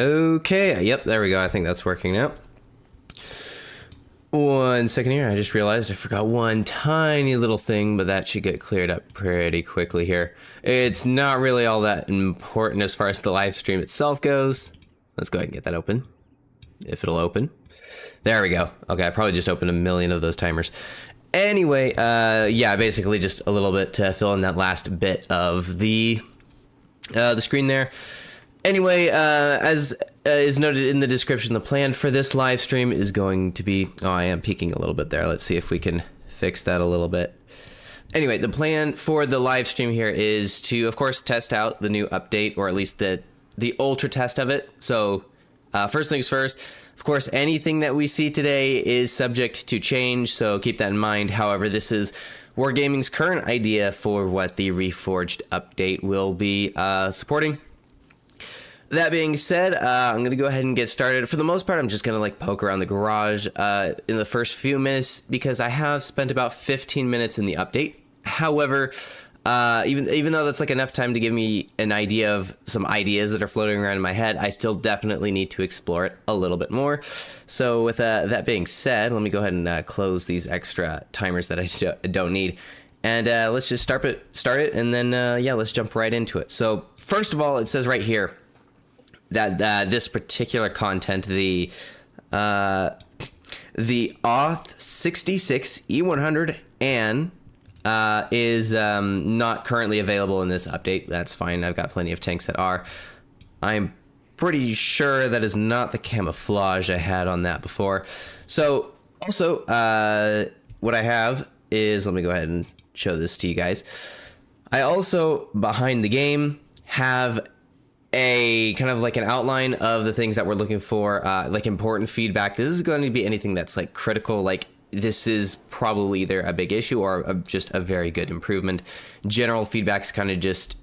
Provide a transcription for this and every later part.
Okay, yep, there we go. I think that's working now. 1 second here. I just realized I forgot one tiny little thing, but that should get cleared up pretty quickly here. It's not really all that important as far as the live stream itself goes. Let's go ahead and get that open, if it'll open. There we go. Okay, I probably just opened a million of those timers. Anyway, yeah, basically just a little bit to fill in that last bit of the screen there. Anyway, as is noted in the description, the plan for this live stream is going to be... Oh, I am peeking a little bit there. Let's see if we can fix that a little bit. Anyway, the plan for the live stream here is to, of course, test out the new update, or at least the ultra test of it. So, first things first, of course, anything that we see today is subject to change, so keep that in mind. However, this is Wargaming's current idea for what the Reforged update will be supporting. That being said, I'm going to go ahead and get started. For the most part, I'm just going to like poke around the garage in the first few minutes because I have spent about 15 minutes in the update. However, even though that's like enough time to give me an idea of some ideas that are floating around in my head, I still definitely need to explore it a little bit more. So with that being said, let me go ahead and close these extra timers that I don't need. And let's just start it, and then yeah, let's jump right into it. So first of all, it says right here that this particular content, the Auth 66 E100 and is not currently available in this update. That's fine. I've got plenty of tanks that are. I'm pretty sure that is not the camouflage I had on that before. So also what I have is, let me go ahead and show this to you guys. I also, behind the game, have a kind of like an outline of the things that we're looking for, like important feedback. This is going to be anything that's like critical, like this is probably either a big issue or just a very good improvement. General feedback's kind of just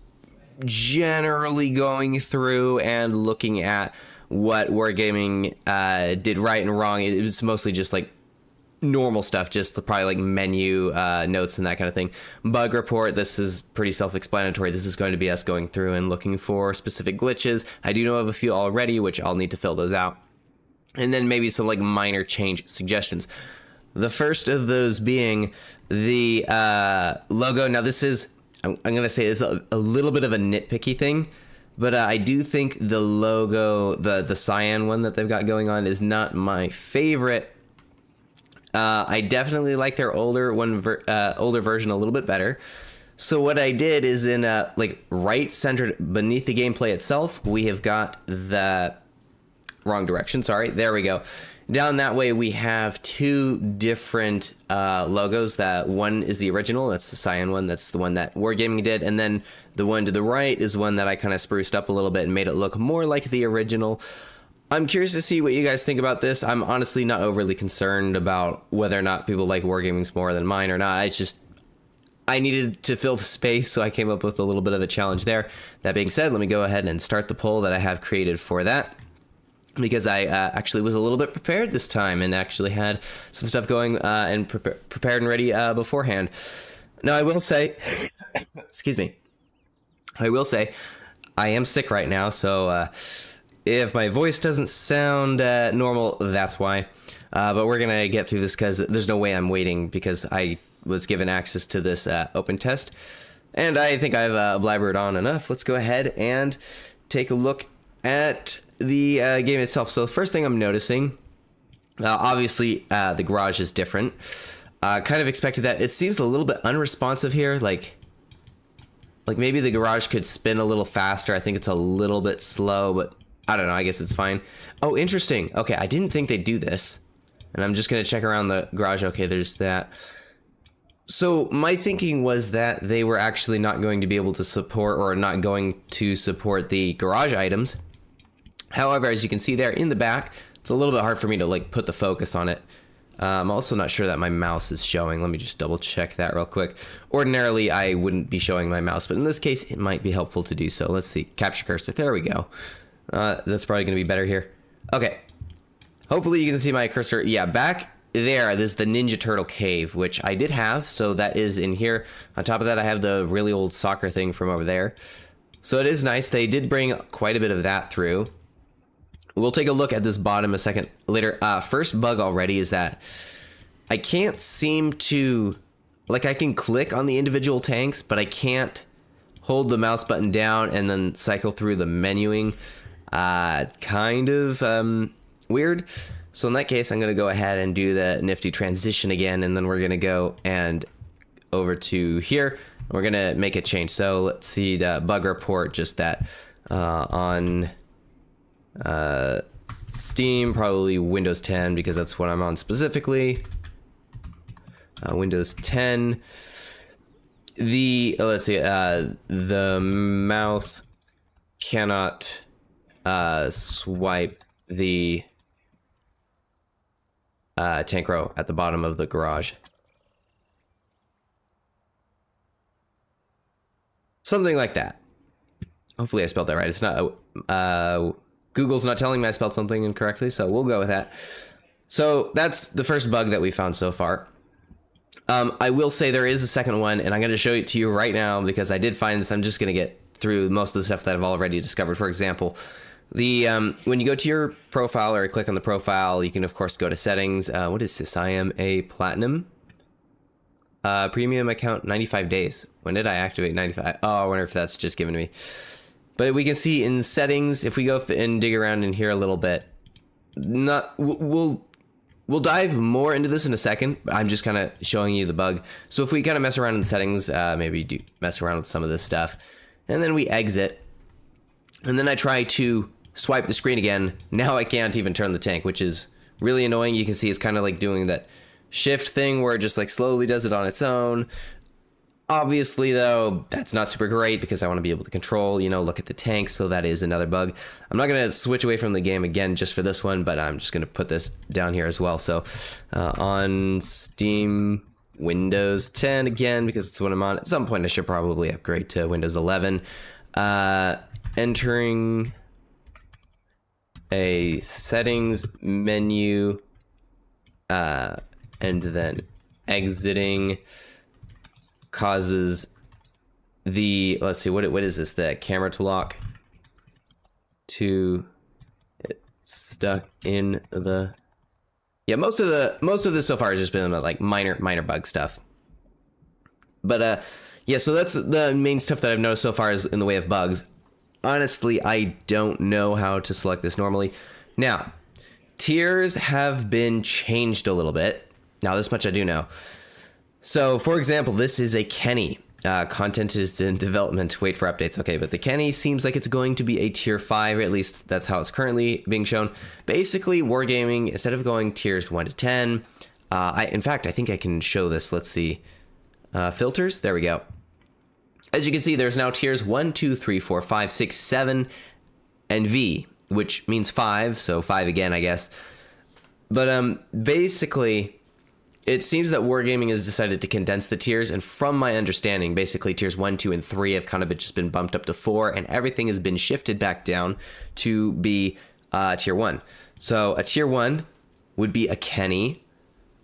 generally going through and looking at what Wargaming did right and wrong. It was mostly just like normal stuff, just probably like menu notes and that kind of thing. Bug report, this is pretty self-explanatory. This is going to be us going through and looking for specific glitches. I do know of a few already, which I'll need to fill those out. And then maybe some like minor change suggestions. The first of those being the logo. Now this is, I'm going to say it's a little bit of a nitpicky thing, but I do think the logo, the cyan one that they've got going on, is not my favorite. I definitely like their older version a little bit better. So what I did is in like right centered beneath the gameplay itself, we have got the wrong direction. Sorry, there we go. Down that way, we have two different logos. That one is the original. That's the cyan one. That's the one that Wargaming did. And then the one to the right is one that I kind of spruced up a little bit and made it look more like the original. I'm curious to see what you guys think about this. I'm honestly not overly concerned about whether or not people like Wargaming's more than mine or not. It's just, I needed to fill the space, so I came up with a little bit of a challenge there. That being said, let me go ahead and start the poll that I have created for that, because I actually was a little bit prepared this time and actually had some stuff going and prepared and ready beforehand. Now, I will say, excuse me, I will say I am sick right now, so if my voice doesn't sound normal, that's why. But we're going to get through this because there's no way I'm waiting, because I was given access to this open test. And I think I've blabbered on enough. Let's go ahead and take a look at the game itself. So the first thing I'm noticing, obviously the garage is different. Kind of expected that. It seems a little bit unresponsive here. Like maybe the garage could spin a little faster. I think it's a little bit slow, but I don't know, I guess it's fine. Oh, interesting. Okay, I didn't think they'd do this. And I'm just going to check around the garage. Okay, there's that. So my thinking was that they were actually not going to be able to support, or not going to support, the garage items. However, as you can see there in the back, it's a little bit hard for me to like put the focus on it. I'm also not sure that my mouse is showing. Let me just double check that real quick. Ordinarily, I wouldn't be showing my mouse, but in this case, it might be helpful to do so. Let's see. Capture cursor. There we go. That's probably going to be better here. Okay. Hopefully you can see my cursor. Yeah, back there, this is the Ninja Turtle cave, which I did have. So that is in here. On top of that, I have the really old soccer thing from over there. So it is nice. They did bring quite a bit of that through. We'll take a look at this bottom a second later. First bug already is that I can't seem to, like, I can click on the individual tanks, but I can't hold the mouse button down and then cycle through the menuing. Kind of weird. So in that case, I'm going to go ahead and do the nifty transition again, and then we're going to go and over to here. We're going to make a change. So let's see the bug report, just that on Steam, probably Windows 10, because that's what I'm on specifically. Windows 10. Let's see, the mouse cannot swipe the tank row at the bottom of the garage. Something like that. Hopefully I spelled that right. It's not, Google's not telling me I spelled something incorrectly, so we'll go with that. So that's the first bug that we found so far. I will say there is a second one, and I'm going to show it to you right now because I did find this. I'm just going to get through most of the stuff that I've already discovered. For example, when you go to your profile or click on the profile, you can of course go to settings. What is this? I am a platinum premium account, 95 days. When did I activate 95? Oh, I wonder if that's just given to me. But we can see in settings, if we go up and dig around in here a little bit, we'll dive more into this in a second, but I'm just kind of showing you the bug. So if we kind of mess around in the settings, maybe mess around with some of this stuff, and then we exit, and then I try to swipe the screen again. Now I can't even turn the tank, which is really annoying. You can see it's kind of like doing that shift thing where it just like slowly does it on its own. Obviously, though, that's not super great because I want to be able to control, look at the tank. So that is another bug. I'm not going to switch away from the game again just for this one, but I'm just going to put this down here as well. So on Steam, Windows 10 again, because it's what I'm on. At some point, I should probably upgrade to Windows 11. Entering a settings menu and then exiting causes the, let's see, what is this, the camera to lock to get stuck in the, most of this so far has just been like minor bug stuff. But so that's the main stuff that I've noticed so far is in the way of bugs. Honestly, I don't know how to select this normally. Now, tiers have been changed a little bit. Now, this much I do know. So, for example, this is a Kenny. Content is in development. Wait for updates. Okay, but the Kenny seems like it's going to be a tier 5, or at least that's how it's currently being shown. Basically, Wargaming, instead of going tiers 1 to 10, in fact, I think I can show this. Let's see. Filters. There we go. As you can see, there's now tiers 1, 2, 3, 4, 5, 6, 7, and V, which means 5. So 5 again, I guess. But basically, it seems that Wargaming has decided to condense the tiers, and from my understanding, basically tiers 1, 2, and 3 have kind of just been bumped up to 4, and everything has been shifted back down to be tier 1. So a tier 1 would be a Kenny.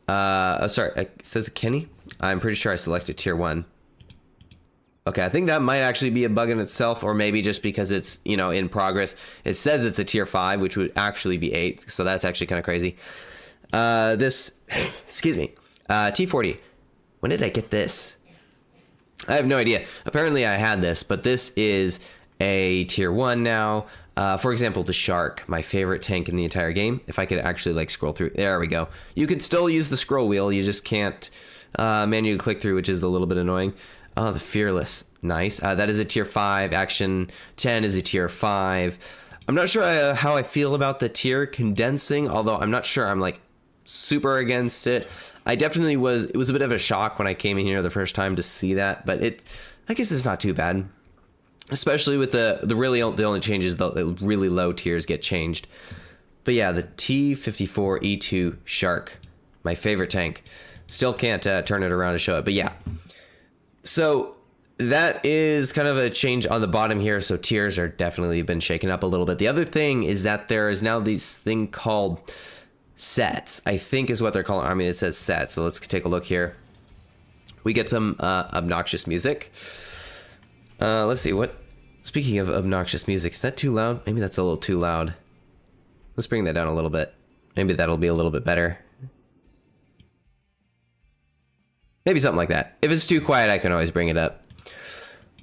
Sorry, it says a Kenny? I'm pretty sure I selected tier 1. Okay, I think that might actually be a bug in itself, or maybe just because it's, in progress. It says it's a tier 5, which would actually be 8, so that's actually kind of crazy. Excuse me, T40. When did I get this? I have no idea. Apparently I had this, but this is a tier 1 now. For example, the Shark, my favorite tank in the entire game. If I could actually like scroll through, there we go. You could still use the scroll wheel. You just can't manually click through, which is a little bit annoying. Oh, the Fearless, nice. That is a tier 5. Action 10 is a tier 5. I'm not sure how I feel about the tier condensing, although I'm not sure I'm like super against it. I definitely was. It was a bit of a shock when I came in here the first time to see that, but I guess it's not too bad, especially with the only changes, the really low tiers get changed. But yeah, the T54 E2 Shark, my favorite tank. Still can't turn it around to show it, but yeah. So that is kind of a change on the bottom here. So tiers are definitely been shaken up a little bit. The other thing is that there is now this thing called sets, I think is what they're calling. I mean, it says sets. So let's take a look here. We get some obnoxious music. Let's see what. Speaking of obnoxious music, is that too loud? Maybe that's a little too loud. Let's bring that down a little bit. Maybe that'll be a little bit better. Maybe something like that. If it's too quiet, I can always bring it up.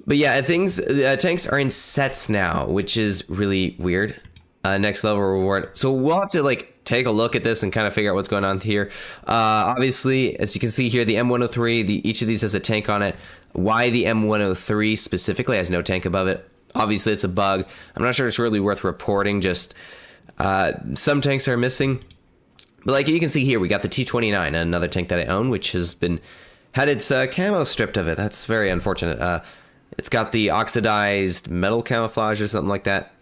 But yeah, tanks are in sets now, which is really weird. Next level reward. So we'll have to like take a look at this and kind of figure out what's going on here. Obviously, as you can see here, the M103, each of these has a tank on it. Why the M103 specifically has no tank above it? Obviously, it's a bug. I'm not sure it's really worth reporting. Just some tanks are missing. But like you can see here, we got the T29, another tank that I own, which has had its camo stripped of it. That's very unfortunate. It's got the oxidized metal camouflage or something like that.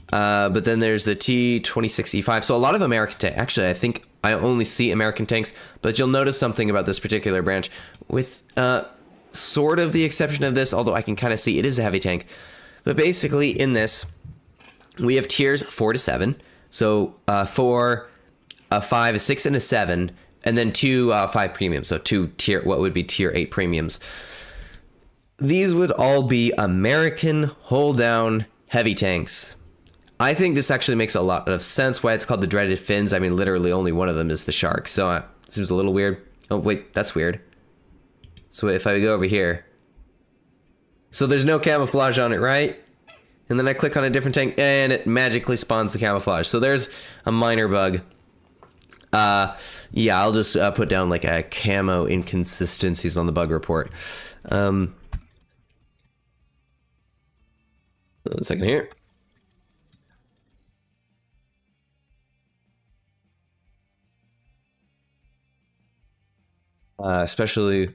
But then there's the T26E5. So a lot of American tanks. Actually, I think I only see American tanks. But you'll notice something about this particular branch. With sort of the exception of this, although I can kind of see it is a heavy tank. But basically in this, we have tiers 4 to 7. So 4, a 5, a 6, and a 7. And then 2 5 premiums. So what would be tier 8 premiums. These would all be American hold down heavy tanks. I think this actually makes a lot of sense why it's called the dreaded fins. I mean, literally only one of them is the shark. So it seems a little weird. Oh, wait, that's weird. So if I go over here. So there's no camouflage on it, right? And then I click on a different tank and it magically spawns the camouflage. So there's a minor bug. Yeah, I'll just put down like a camo inconsistencies on the bug report. 1 second here. Especially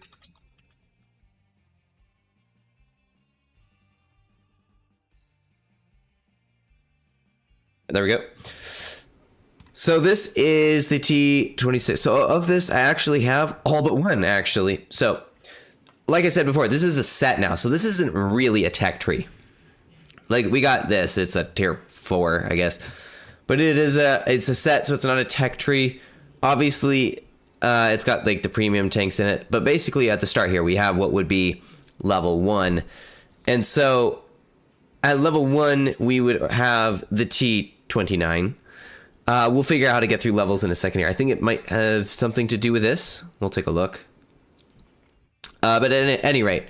there we go. So this is the T26. So of this, I actually have all but one, actually. So like I said before, this is a set now. So this isn't really a tech tree. Like we got this, it's a tier 4, I guess. But it's a set, so it's not a tech tree. Obviously, it's got like the premium tanks in it. But basically at the start here, we have what would be level 1. And so at level 1, we would have the T29. We'll figure out how to get through levels in a second here. I think it might have something to do with this. We'll take a look. But at any rate,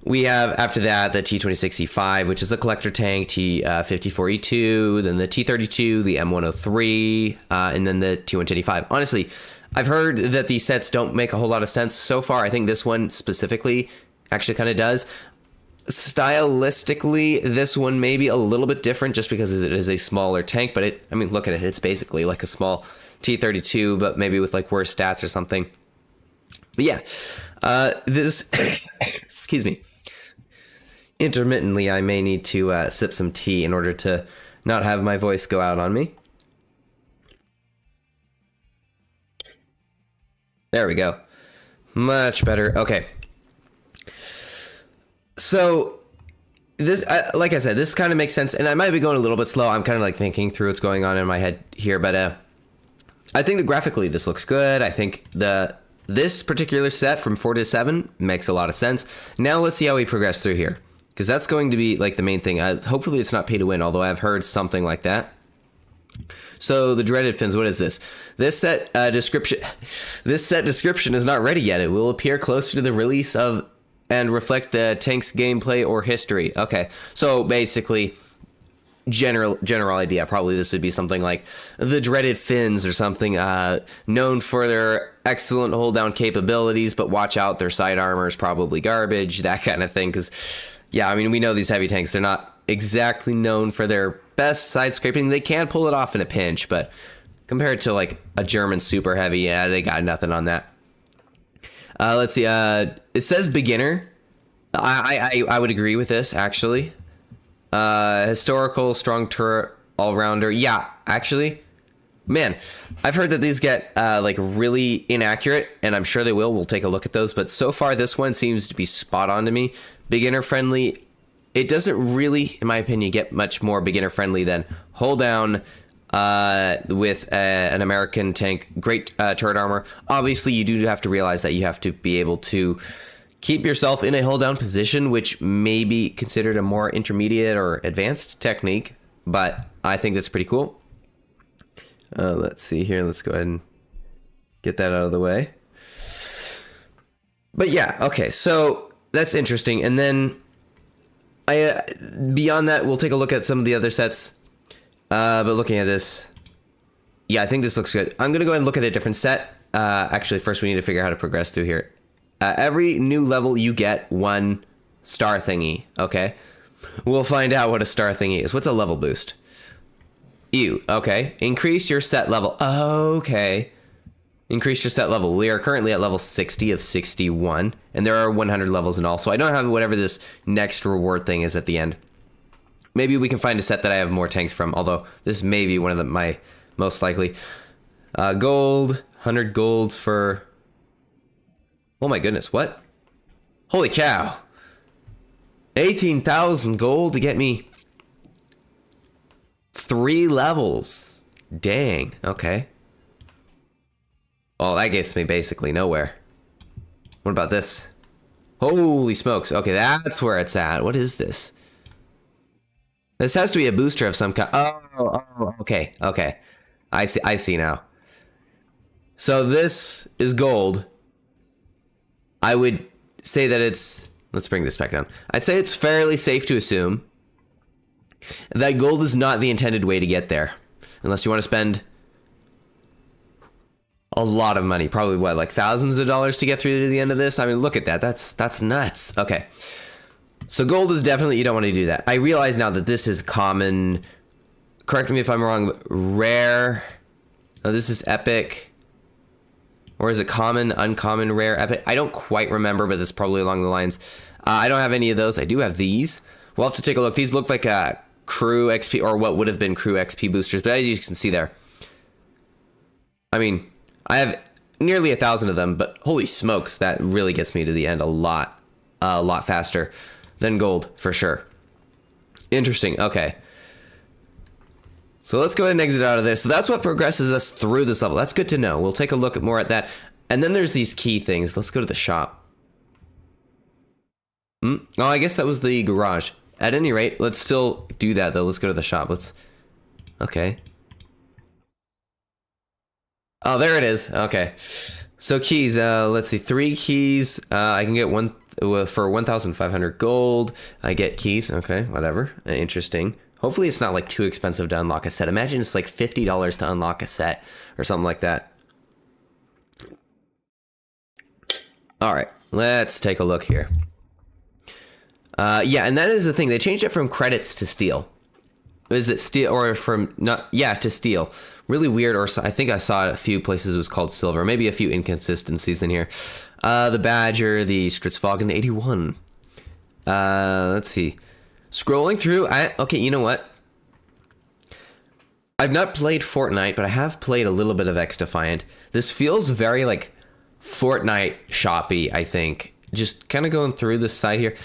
we have after that the T26E5, which is a collector tank, T54E2, then the T32, the M103, and then the T110E5. Honestly, I've heard that these sets don't make a whole lot of sense so far. I think this one specifically actually kind of does. Stylistically, this one may be a little bit different just because it is a smaller tank, but I mean, look at it. It's basically like a small T32, but maybe with like worse stats or something. But yeah, this, excuse me. Intermittently, I may need to sip some tea in order to not have my voice go out on me. There we go. Much better. Okay. So this, like I said, this kind of makes sense, and I might be going a little bit slow. I'm kind of like thinking through what's going on in my head here, but I think that graphically this looks good. I think this particular set from 4 to 7 makes a lot of sense. Now let's see how we progress through here, because that's going to be like the main thing. Hopefully it's not pay to win, although I've heard something like that. So the dreaded pins, what is this? This set description is not ready yet. It will appear closer to the release of and reflect the tank's gameplay or history. Okay, so basically, general idea. Probably this would be something like the dreaded fins or something. Known for their excellent hold down capabilities, but watch out, their side armor is probably garbage. That kind of thing. Because yeah, I mean, we know these heavy tanks, they're not exactly known for their best side scraping. They can pull it off in a pinch, but compared to like a German super heavy, yeah, they got nothing on that. Let's see. It says beginner. I would agree with this actually. Historical, strong turret, all rounder. Yeah, actually, man, I've heard that these get like really inaccurate, and I'm sure they will. We'll take a look at those. But so far, this one seems to be spot on to me. Beginner friendly. It doesn't really, in my opinion, get much more beginner friendly than hold down. With an American tank, great turret armor. Obviously, you do have to realize that you have to be able to keep yourself in a hold down position, which may be considered a more intermediate or advanced technique, but I think that's pretty cool. Let's see here. Let's go ahead and get that out of the way. But yeah, okay, so that's interesting. And then beyond that, we'll take a look at some of the other sets. But looking at this, yeah, I think this looks good. I'm going to go ahead and look at a different set. Actually, first we need to figure out how to progress through here. Every new level, you get one star thingy, okay? We'll find out what a star thingy is. What's a level boost? Ew, okay. Increase your set level. Okay. Increase your set level. We are currently at level 60 of 61, and there are 100 levels in all, so I don't have whatever this next reward thing is at the end. Maybe we can find a set that I have more tanks from, although this may be one of my most likely. Gold, 100 golds for... Oh my goodness, what? Holy cow. 18,000 gold to get me 3 levels. Dang, okay. Oh, that gets me basically nowhere. What about this? Holy smokes. Okay, that's where it's at. What is this? This has to be a booster of some kind. Oh, okay, okay. I see now. So this is gold. I would say that it's... Let's bring this back down. I'd say it's fairly safe to assume that gold is not the intended way to get there. Unless you want to spend a lot of money. Probably, what, like thousands of dollars to get through to the end of this? I mean, look at that. That's nuts. Okay. So gold is definitely... You don't want to do that. I realize now that this is common... Correct me if I'm wrong. Rare... Oh, this is epic. Or is it common, uncommon, rare, epic? I don't quite remember, but that's probably along the lines. I don't have any of those. I do have these. We'll have to take a look. These look like crew XP, or what would have been crew XP boosters, but as you can see there, I mean, I have nearly 1,000 of them, but holy smokes, that really gets me to the end a lot faster than gold, for sure. Interesting, okay. So let's go ahead and exit out of there. So that's what progresses us through this level. That's good to know. We'll take a look at more at that. And then there's these key things. Let's go to the shop. Oh, I guess that was the garage. At any rate, let's still do that, though. Let's go to the shop. Okay. Oh, there it is. Okay. So keys. Let's see. 3 keys. I can get one for 1,500 gold. I get keys. Okay, whatever. Interesting. Hopefully it's not like too expensive to unlock a set. Imagine it's like $50 to unlock a set or something like that. All right, let's take a look here. Yeah, and that is the thing. They changed it from credits to steel. Is it steel or from not? Yeah, to steel. Really weird. Or I think I saw it a few places it was called silver. Maybe a few inconsistencies in here. The Badger, the Stritzvagen 81. Let's see. Scrolling through, okay, you know what? I've not played Fortnite, but I have played a little bit of X-Defiant. This feels very, like, Fortnite shoppy, I think. Just kind of going through this side here.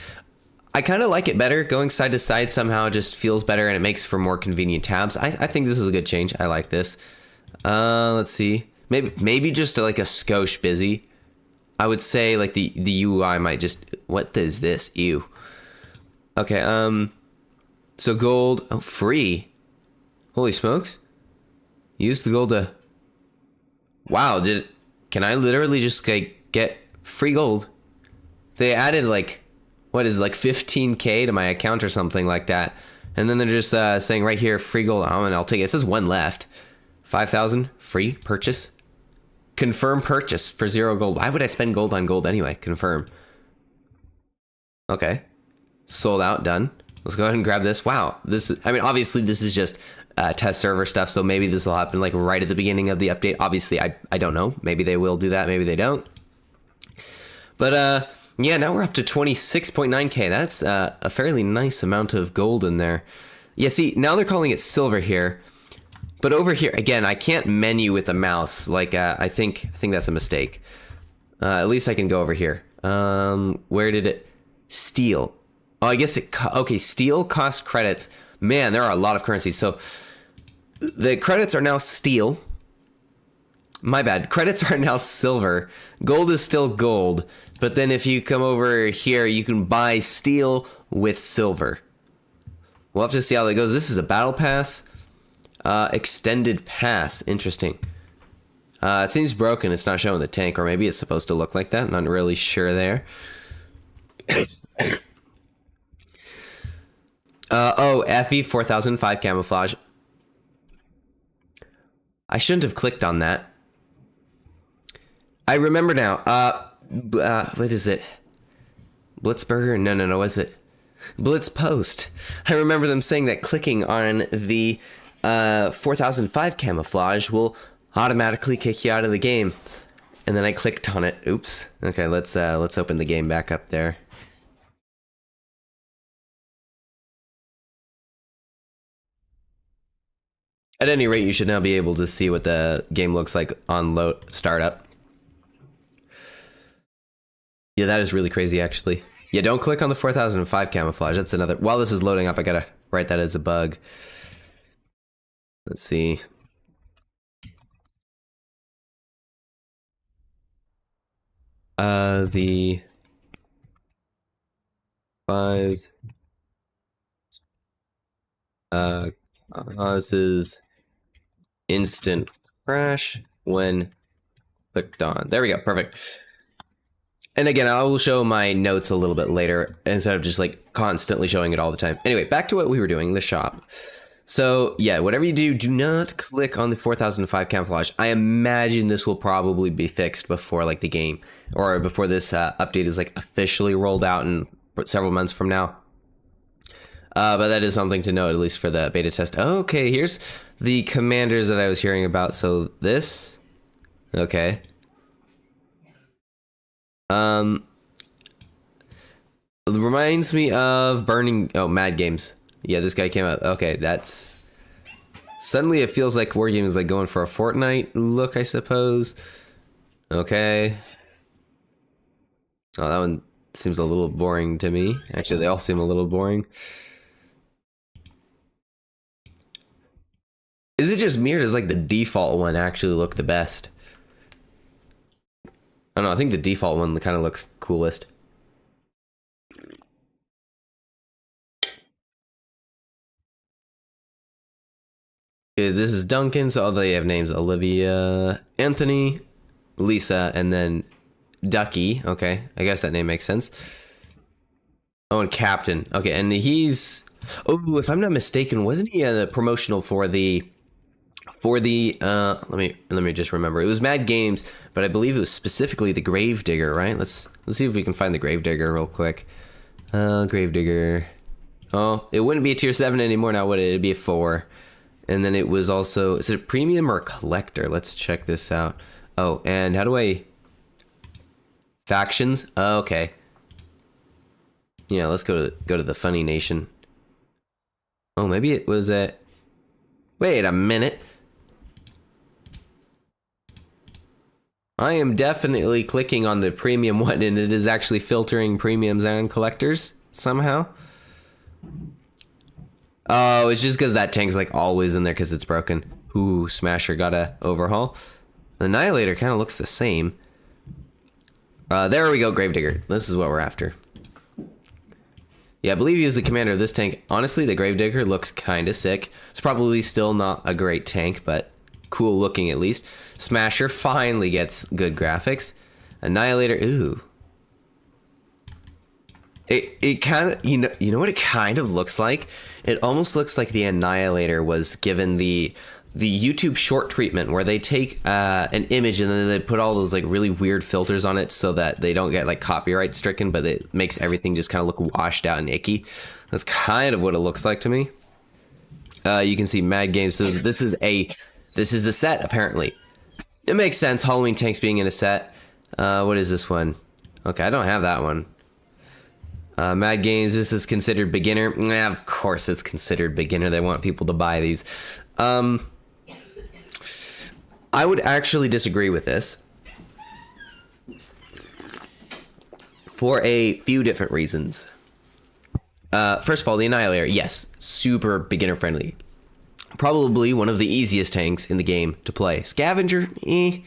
I kind of like it better. Going side to side somehow just feels better, and it makes for more convenient tabs. I think this is a good change. I like this. Let's see. Maybe just like a skosh busy. I would say, like, the UI might just... What is this? Ew. Okay, so gold, oh, free. Holy smokes. Use the gold to, wow, can I literally just like, get free gold? They added like, what is like 15K to my account or something like that. And then they're just saying right here, free gold, oh, and I'll take it. It says 1 left. 5,000, free purchase. Confirm purchase for 0 gold. Why would I spend gold on gold anyway? Confirm. Okay. Sold out, done. Let's go ahead and grab this. Wow, this is, I mean, obviously this is just test server stuff, so maybe this will happen like right at the beginning of the update. Obviously, I don't know. Maybe they will do that, maybe they don't. But yeah, now we're up to 26.9K. That's a fairly nice amount of gold in there. Yeah, see, now they're calling it silver here. But over here, again, I can't menu with the mouse. Like, I think that's a mistake. At least I can go over here. Where did it? Steel. Oh, I guess okay, steel cost credits. Man, there are a lot of currencies. So the credits are now steel. My bad. Credits are now silver. Gold is still gold. But then if you come over here, you can buy steel with silver. We'll have to see how that goes. This is a battle pass. Extended pass. Interesting. It seems broken. It's not showing the tank, or maybe it's supposed to look like that. Not really sure there. Oh, FE 4005 camouflage. I shouldn't have clicked on that. I remember now. What is it? Blitzburger? No. What's it? Blitz Post. I remember them saying that clicking on the 4005 camouflage will automatically kick you out of the game. And then I clicked on it. Oops. Okay, let's open the game back up there. At any rate, you should now be able to see what the game looks like on load startup. Yeah, that is really crazy, actually. Yeah, don't click on the 4005 camouflage. That's another... While this is loading up, I gotta write that as a bug. Let's see. The... Fives... causes instant crash when clicked on. There we go, perfect. And again, I will show my notes a little bit later instead of just like constantly showing it all the time. Anyway, back to what we were doing, the shop. So yeah, whatever you do, do not click on the 4005 camouflage. I imagine this will probably be fixed before like the game, or before this update is like officially rolled out in several months from now. But that is something to note, at least for the beta test. Okay, here's the commanders that I was hearing about. So this, okay. It reminds me of Mad Games. Yeah, this guy came out. Okay, that's... Suddenly it feels like War Games is like going for a Fortnite look, I suppose. Okay. Oh, that one seems a little boring to me. Actually, they all seem a little boring. Is it just me, or does like the default one actually look the best? I don't know, I think the default one kind of looks coolest. Okay, this is Duncan, so they have names: Olivia, Anthony, Lisa, and then Ducky. Okay, I guess that name makes sense. Oh, and Captain. Okay, and he's... Oh, if I'm not mistaken, wasn't he a promotional for the... let me just remember. It was Mad Games, but I believe it was specifically the Gravedigger, right? Let's see if we can find the Gravedigger real quick. Gravedigger. Oh, it wouldn't be a tier 7 anymore now, would it? It'd be a 4. And then it was also... Is it a premium or a collector? Let's check this out. Oh, and how do I... Factions? Oh, okay. Yeah, let's go to the Funny Nation. Oh, maybe it was a... Wait a minute. I am definitely clicking on the premium one, and it is actually filtering premiums and collectors somehow. Oh, it's just because that tank's like always in there because it's broken. Ooh, Smasher got a overhaul. The Annihilator kind of looks the same. There we go, Gravedigger. This is what we're after. Yeah, I believe he is the commander of this tank. Honestly, the Gravedigger looks kind of sick. It's probably still not a great tank, but cool looking at least. Smasher finally gets good graphics. Annihilator, ooh. It kind of, you know what it kind of looks like? It almost looks like the Annihilator was given the YouTube short treatment where they take an image and then they put all those like really weird filters on it so that they don't get like copyright stricken, but it makes everything just kind of look washed out and icky. That's kind of what it looks like to me. You can see Mad Games says this is a set apparently. It makes sense, Halloween tanks being in a set. What is this one? Okay, I don't have that one. Mad Games, this is considered beginner. Yeah, of course it's considered beginner. They want people to buy these. I would actually disagree with this for a few different reasons. First of all, the Annihilator, yes, super beginner friendly. Probably one of the easiest tanks in the game to play. Scavenger, maybe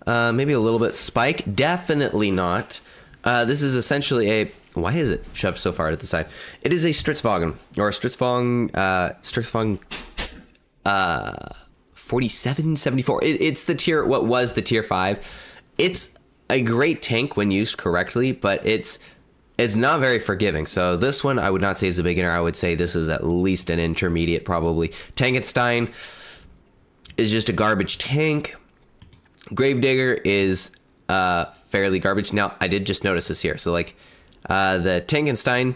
a little bit. Spike, definitely not. This is essentially a... Why is it shoved so far to the side? It is a Stritzwagen, or a Stritzwagen, 4774. It's the tier, what was the tier 5. It's a great tank when used correctly, but it's not very forgiving. So this one I would not say is a beginner. I would say this is at least an intermediate probably. Tankenstein is just a garbage tank. Gravedigger is fairly garbage. Now I did just notice this here. So like the Tankenstein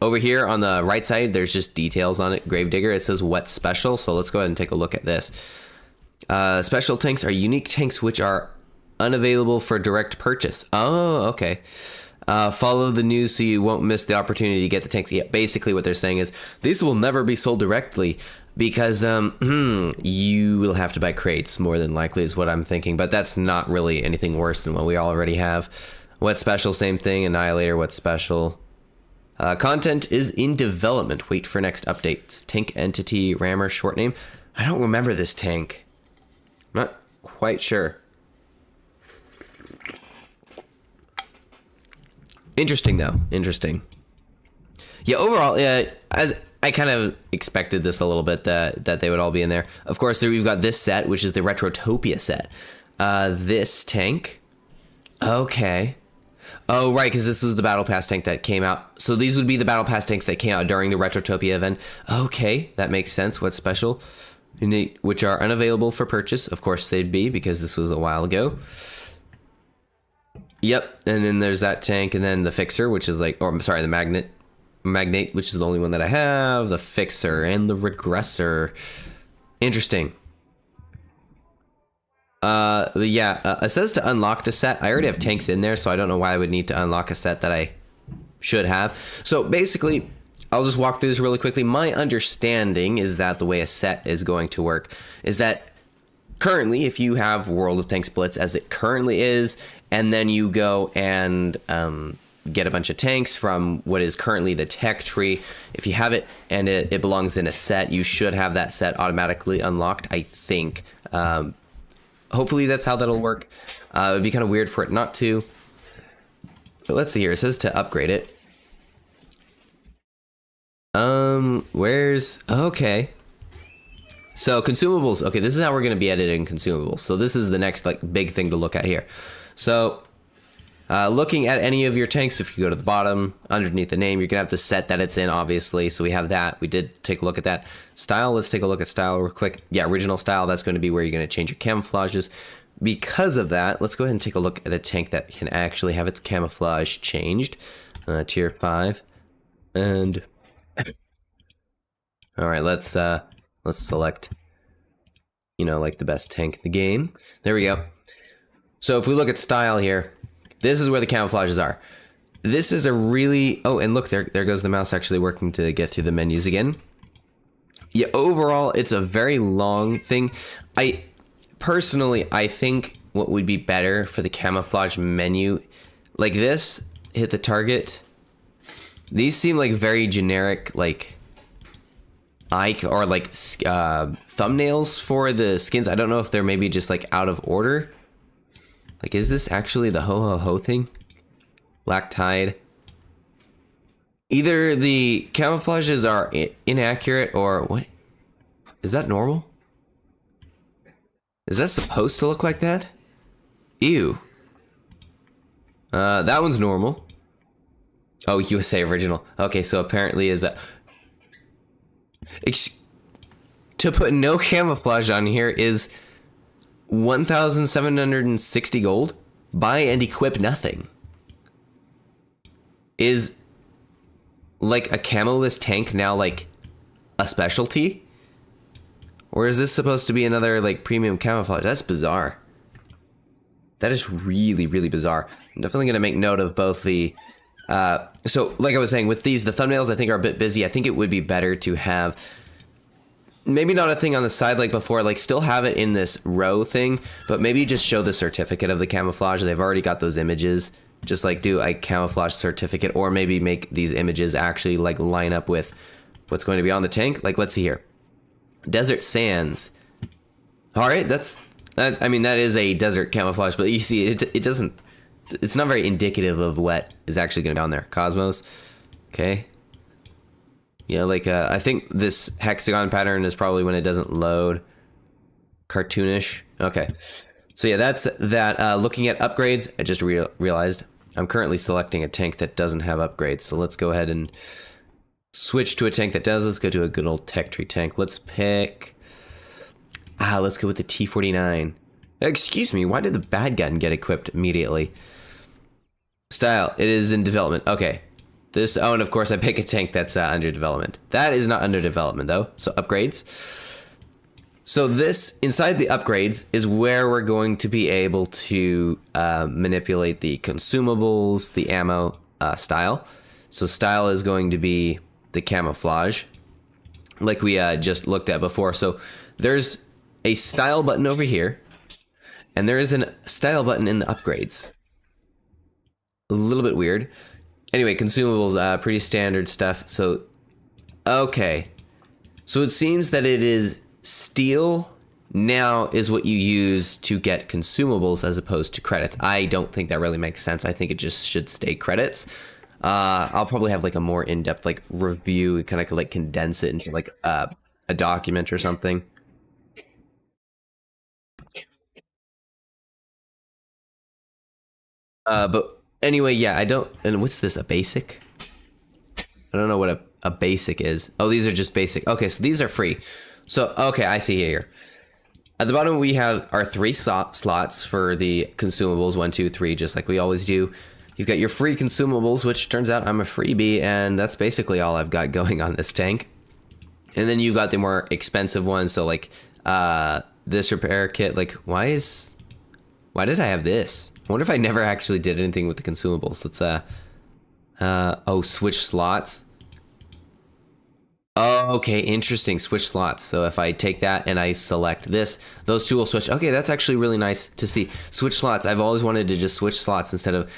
over here on the right side, there's just details on it. Gravedigger, it says what special. So let's go ahead and take a look at this. Special tanks are unique tanks which are unavailable for direct purchase. Oh, okay. Follow the news so you won't miss the opportunity to get the tanks. Yeah, basically what they're saying is these will never be sold directly because you will have to buy crates more than likely is what I'm thinking. But that's not really anything worse than what we already have. What special, same thing. Annihilator, what special. Content is in development. Wait for next updates. Tank entity, rammer, short name. I don't remember this tank. I'm not quite sure. Interesting though. Interesting. Yeah, overall, as I kind of expected this a little bit that they would all be in there. Of course, we've got this set, which is the Retrotopia set. This tank. Okay. Oh, right, because this was the Battle Pass tank that came out. So these would be the Battle Pass tanks that came out during the Retrotopia event. Okay, that makes sense. What's special? Which are unavailable for purchase. Of course they'd be, because this was a while ago. Yep, and then there's that tank, and then the Fixer, which is like, or I'm sorry, the Magnate, which is the only one that I have. The Fixer and the Regressor. Interesting. It says to unlock the set. I already have tanks in there, so I don't know why I would need to unlock a set that I should have. So basically, I'll just walk through this really quickly. My understanding is that the way a set is going to work is that currently, if you have World of Tanks Blitz as it currently is, and then you go and get a bunch of tanks from what is currently the tech tree, if you have it and it belongs in a set, you should have that set automatically unlocked, I think. Hopefully that's how that'll work. It would be kind of weird for it not to. But let's see here. It says to upgrade it. Okay. So consumables. Okay, this is how we're going to be editing consumables. So this is the next like big thing to look at here. So looking at any of your tanks, if you go to the bottom, underneath the name, you're going to have the set that it's in, obviously. So we have that. We did take a look at that. Style, let's take a look at style real quick. Yeah, original style, that's going to be where you're going to change your camouflages. Because of that, let's go ahead and take a look at a tank that can actually have its camouflage changed. Tier 5. And all right, let's select, like the best tank in the game. There we go. So if we look at style here, this is where the camouflages are. This is a really, oh, and look, there goes the mouse actually working to get through the menus again. Yeah, overall, it's a very long thing. Personally, I think what would be better for the camouflage menu, like this, hit the target. These seem like very generic, like, or like thumbnails for the skins. I don't know if they're maybe just like out of order. Like, is this actually the ho ho ho thing? Black Tide. Either the camouflages are inaccurate or what? Is that normal? Is that supposed to look like that? Ew. That one's normal. Oh, USA original. Okay, so apparently is that. To put no camouflage on here is 1,760 gold. Buy and equip nothing. Is like a camo-less tank now like a specialty? Or is this supposed to be another like premium camouflage? That's bizarre. That is really, really bizarre. I'm definitely going to make note of both the... so, like I was saying, with these, the thumbnails I think are a bit busy. I think it would be better to have... maybe not a thing on the side like before, like still have it in this row thing, but maybe just show the certificate of the camouflage. They've already got those images. Just like do a camouflage certificate, or maybe make these images actually like line up with what's going to be on the tank. Like, let's see here. Desert Sands. All right, I mean, that is a desert camouflage, but you see, it doesn't, it's not very indicative of what is actually going to be on there. Cosmos. Okay. Yeah, like I think this hexagon pattern is probably when it doesn't load. Cartoonish. Okay. So yeah, that's that. Looking at upgrades, I just realized I'm currently selecting a tank that doesn't have upgrades. So let's go ahead and switch to a tank that does. Let's go to a good old tech tree tank. Let's pick... let's go with the T-49. Excuse me, why did the bad gun get equipped immediately? Style, it is in development. Okay. This, oh, and of course I pick a tank that's under development. That is not under development though. So upgrades. So this, inside the upgrades, is where we're going to be able to manipulate the consumables, the ammo style. So style is going to be the camouflage, like we just looked at before. So there's a style button over here, and there is a style button in the upgrades. A little bit weird. Anyway, consumables, pretty standard stuff. So, okay. So it seems that it is steel now is what you use to get consumables as opposed to credits. I don't think that really makes sense. I think it just should stay credits. I'll probably have like a more in-depth like review, kind of like condense it into like a document or something. But anyway, yeah, I don't, and what's this, a basic? I don't know what a basic is. Oh, these are just basic. Okay, so these are free. So, okay, I see here. At the bottom, we have our 3 slots for the consumables, 1, 2, 3, just like we always do. You've got your free consumables, which turns out I'm a freebie, and that's basically all I've got going on this tank. And then you've got the more expensive ones, so like this repair kit, like why did I have this? I wonder if I never actually did anything with the consumables. Let's oh, switch slots. Oh, okay, interesting. Switch slots. So if I take that and I select this, those two will switch. Okay, that's actually really nice to see. Switch slots. I've always wanted to just switch slots instead of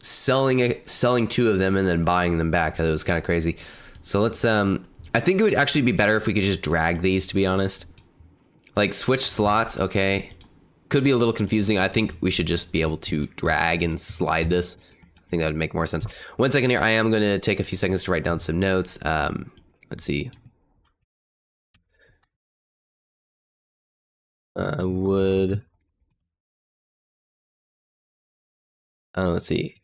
selling 2 of them and then buying them back. It was kind of crazy. So let's I think it would actually be better if we could just drag these, to be honest. Like switch slots, okay. Could be a little confusing. I think we should just be able to drag and slide this. I think that would make more sense. 1 second here. I am going to take a few seconds to write down some notes. Let's see. Let's see.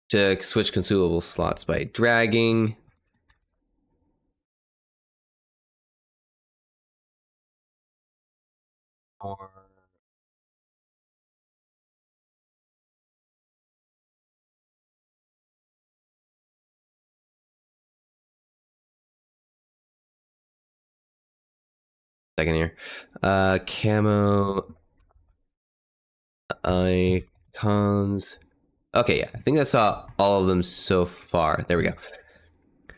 To switch consumable slots by dragging. Or second here. Camo icons. Okay, yeah, I think that's all of them so far. There we go.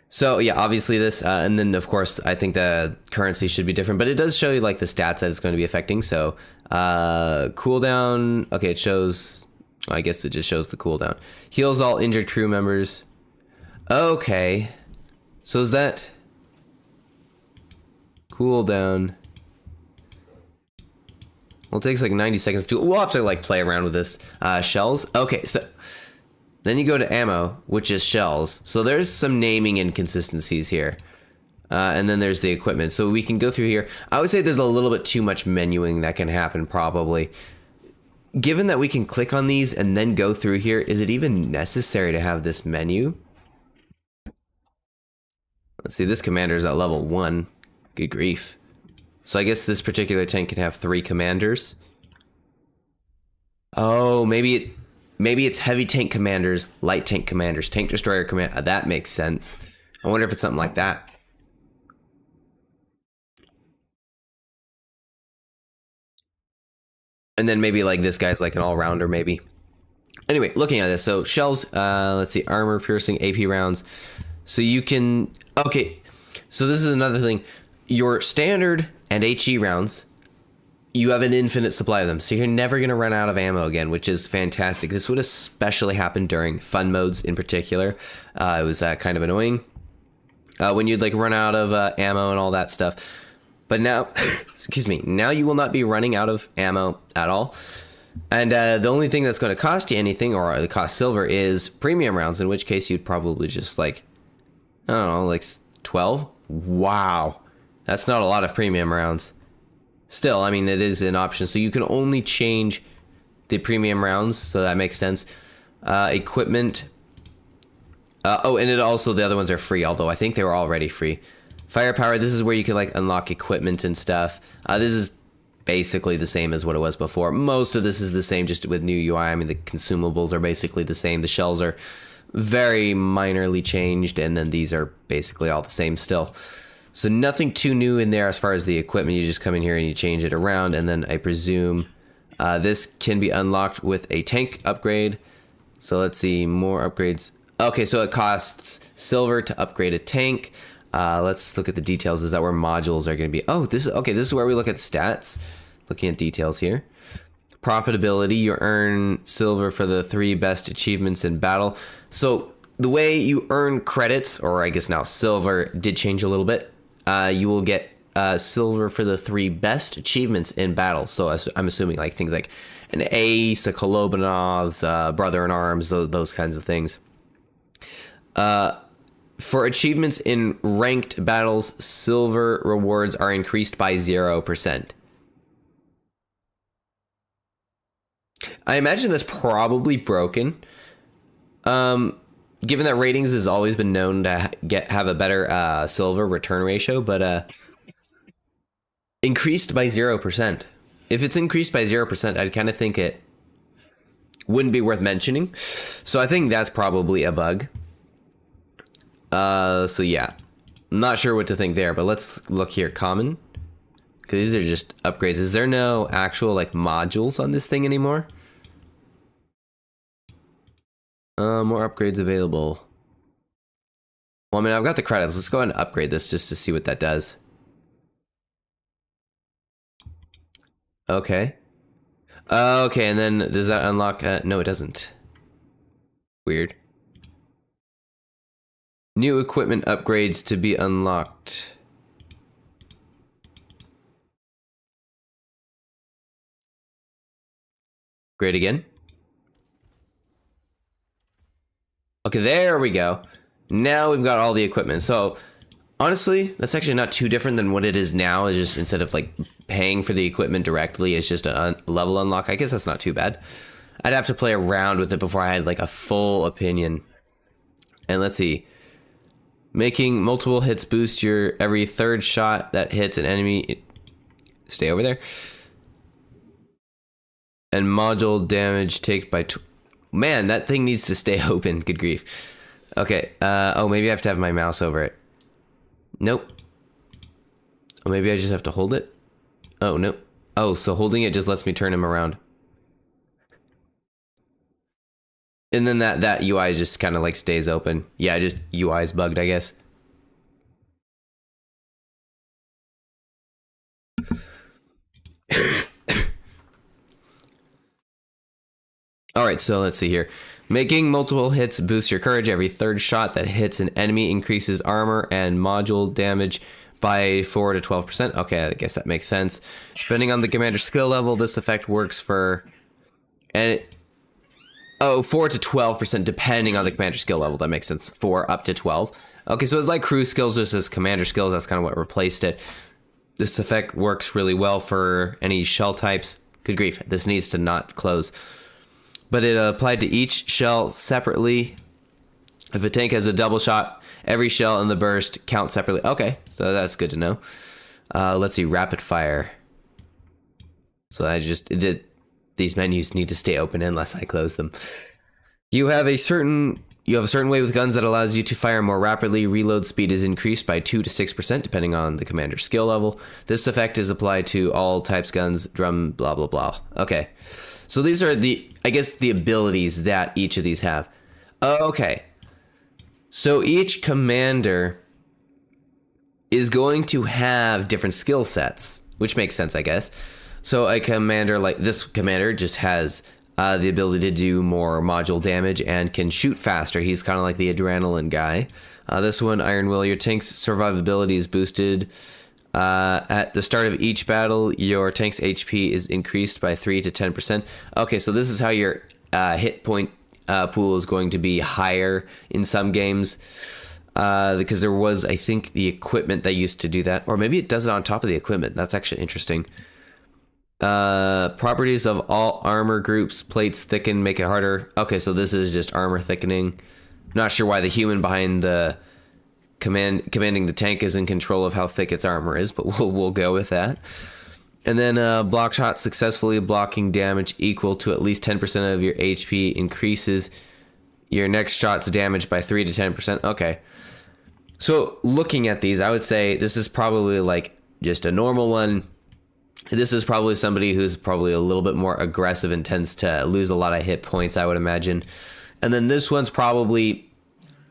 So yeah, obviously this, and then of course I think the currency should be different, but it does show you like the stats that it's going to be affecting. So cooldown, okay, it shows, I guess it just shows the cooldown. Heals all injured crew members. Okay, so is that cooldown? Well, it takes like 90 seconds to, we'll have to like play around with this. Shells, okay, so then you go to ammo, which is shells. So there's some naming inconsistencies here. And then there's the equipment. So we can go through here. I would say there's a little bit too much menuing that can happen probably. Given that we can click on these and then go through here, is it even necessary to have this menu? Let's see, this commander's at level 1. Good grief. So I guess this particular tank can have 3 commanders. Oh, maybe it's heavy tank commanders, light tank commanders, tank destroyer command. That makes sense. I wonder if it's something like that. And then maybe like this guy's like an all-rounder maybe. Anyway, looking at this, so shells, let's see, armor piercing, AP rounds. So you can, okay, so this is another thing. Your standard and HE rounds, you have an infinite supply of them, so you're never going to run out of ammo again, which is fantastic. This would especially happen during fun modes in particular. It was kind of annoying when you'd like run out of ammo and all that stuff. But now, excuse me, now you will not be running out of ammo at all. And the only thing that's going to cost you anything, or the cost silver, is premium rounds, in which case you'd probably just like, I don't know, like 12? Wow. That's not a lot of premium rounds. Still, I mean, it is an option. So you can only change the premium rounds, so that makes sense. Equipment. Oh, and it also, the other ones are free, although I think they were already free. Firepower, this is where you can like unlock equipment and stuff. This is basically the same as what it was before. Most of this is the same, just with new UI. I mean, the consumables are basically the same. The shells are very minorly changed, and then these are basically all the same still. So nothing too new in there as far as the equipment. You just come in here and you change it around, and then I presume this can be unlocked with a tank upgrade. So let's see, more upgrades. Okay, so it costs silver to upgrade a tank. Let's look at the details. Is that where modules are going to be? Oh, this is okay. This is where we look at stats. Looking at details here. Profitability, you earn silver for the 3 best achievements in battle. So the way you earn credits, or I guess now silver, did change a little bit. You will get silver for the 3 best achievements in battle. So I'm assuming like things like an ace, a Kolobanov's, brother in arms, those kinds of things. For achievements in ranked battles, silver rewards are increased by 0%. I imagine that's probably broken. Given that ratings has always been known to have a better silver return ratio, but increased by 0%. If it's increased by 0%, I'd kind of think it wouldn't be worth mentioning. So I think that's probably a bug. So yeah, I'm not sure what to think there, but let's look here. Common, because these are just upgrades. Is there no actual like modules on this thing anymore? More upgrades available. Well, I mean, I've got the credits. Let's go ahead and upgrade this just to see what that does. Okay. Okay, and then does that unlock? No, it doesn't. Weird. New equipment upgrades to be unlocked. Great again. Okay, there we go. Now we've got all the equipment. So honestly, that's actually not too different than what it is now. It's just instead of like paying for the equipment directly, it's just a level unlock. I guess that's not too bad. I'd have to play around with it before I had like a full opinion. And let's see. Making multiple hits boost your every 3rd shot that hits an enemy. Stay over there. And module damage take by... Man, that thing needs to stay open. Good grief. Okay. Oh, maybe I have to have my mouse over it. Nope. Oh, maybe I just have to hold it. Oh, nope. Oh, so holding it just lets me turn him around. And then that UI just kind of like stays open. Yeah, just UI is bugged, I guess. All right, so let's see here. Making multiple hits boosts your courage. Every 3rd shot that hits an enemy increases armor and module damage by 4 to 12%. Okay, I guess that makes sense. Depending on the commander skill level, this effect works for... And 4 to 12% depending on the commander skill level. That makes sense. 4 up to 12. Okay, so it's like crew skills, just as commander skills. That's kind of what replaced it. This effect works really well for any shell types. Good grief, this needs to not close. But it applied to each shell separately. If a tank has a double shot, every shell in the burst counts separately. Okay, so that's good to know. Let's see, rapid fire. So these menus need to stay open unless I close them. You have a certain way with guns that allows you to fire more rapidly. Reload speed is increased by 2 to 6% depending on the commander's skill level. This effect is applied to all types guns, drum, blah, blah, blah. Okay. So these are I guess the abilities that each of these have. Okay. So each commander is going to have different skill sets, which makes sense, I guess. So a commander like this commander just has the ability to do more module damage and can shoot faster. He's kind of like the adrenaline guy. This one, Iron Will, your tank's survivability is boosted At the start of each battle, your tank's HP is increased by 3 to 10%. Okay, so this is how your hit point pool is going to be higher in some games. Because there was, I think, the equipment that used to do that. Or maybe it does it on top of the equipment. That's actually interesting. Properties of all armor groups. Plates thicken, make it harder. Okay, so this is just armor thickening. Not sure why the human behind the commanding the tank is in control of how thick its armor is, but we'll go with that. And then block shot successfully blocking damage equal to at least 10% of your HP increases your next shot's damage by 3 to 10%. Okay. So looking at these, I would say this is probably like just a normal one. This is probably somebody who's probably a little bit more aggressive and tends to lose a lot of hit points, I would imagine. And then this one's probably,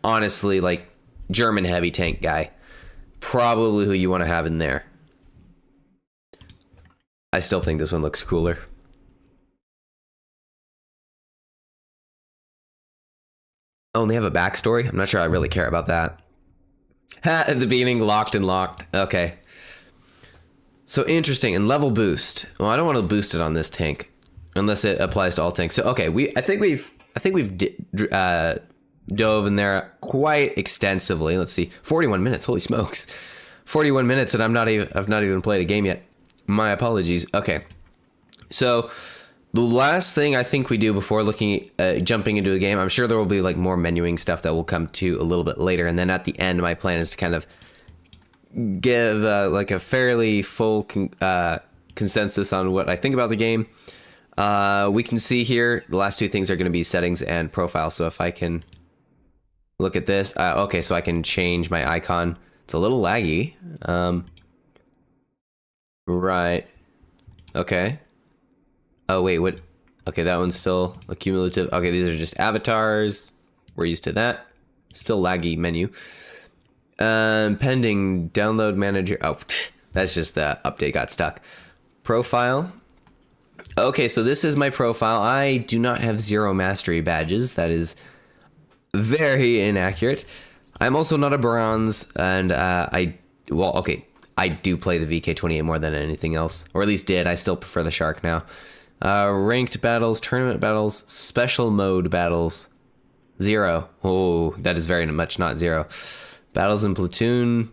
honestly, like German heavy tank guy. Probably who you want to have in there. I still think this one looks cooler. Oh, and they have a backstory? I'm not sure I really care about that. At the beginning, locked and locked. Okay. So interesting. And level boost. Well, I don't want to boost it on this tank unless it applies to all tanks. So okay, I think we've dove in there quite extensively. Let's see, 41 minutes. Holy smokes, 41 minutes, and I've not even played a game yet. My apologies. Okay, so the last thing I think we do before jumping into a game, I'm sure there will be like more menuing stuff that we'll come to a little bit later, and then at the end, my plan is to kind of give like a fairly full consensus on what I think about the game. We can see here the last two things are going to be settings and profile. So if I can look at this, okay, so I can change my icon. It's a little laggy. Right. Okay. Oh wait, what? Okay, that one's still a cumulative. Okay, these are just avatars. We're used to that. Still laggy menu. Pending download manager. Oh, that's just the update got stuck. Profile. Okay, so this is my profile. I do not have 0 mastery badges. That is very inaccurate. I'm also not a bronze, and I do play the VK28 more than anything else, or at least did. I still prefer the Shark now. Ranked battles, tournament battles, special mode battles, 0. Oh, that is very much not 0. Battles in platoon,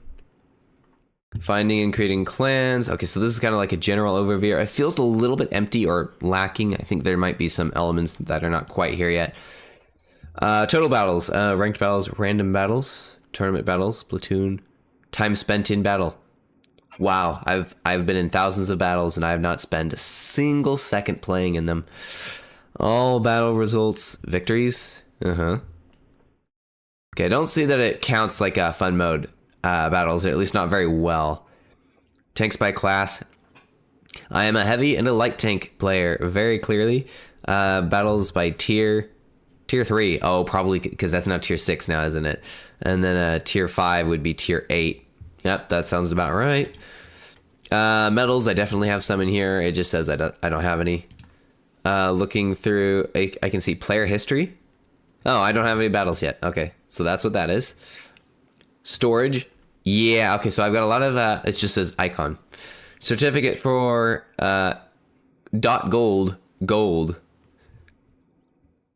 finding and creating clans. Okay, so this is kind of like a general overview. It feels a little bit empty or lacking. I think there might be some elements that are not quite here yet. Total battles, ranked battles, random battles, tournament battles, platoon, time spent in battle. Wow, I've been in thousands of battles and I have not spent a single second playing in them. All battle results, victories. Okay, I don't see that it counts like a fun mode battles, or at least not very well. Tanks by class. I am a heavy and a light tank player, very clearly. Battles by tier 3. Oh, probably because that's now tier 6 now, isn't it? And then tier 5 would be tier 8. Yep, that sounds about right. Medals, I definitely have some in here. It just says I don't have any. Looking through, I can see player history. Oh, I don't have any battles yet. Okay, so that's what that is. Storage. Yeah, okay, so I've got a lot of, it just says icon. Certificate for .gold.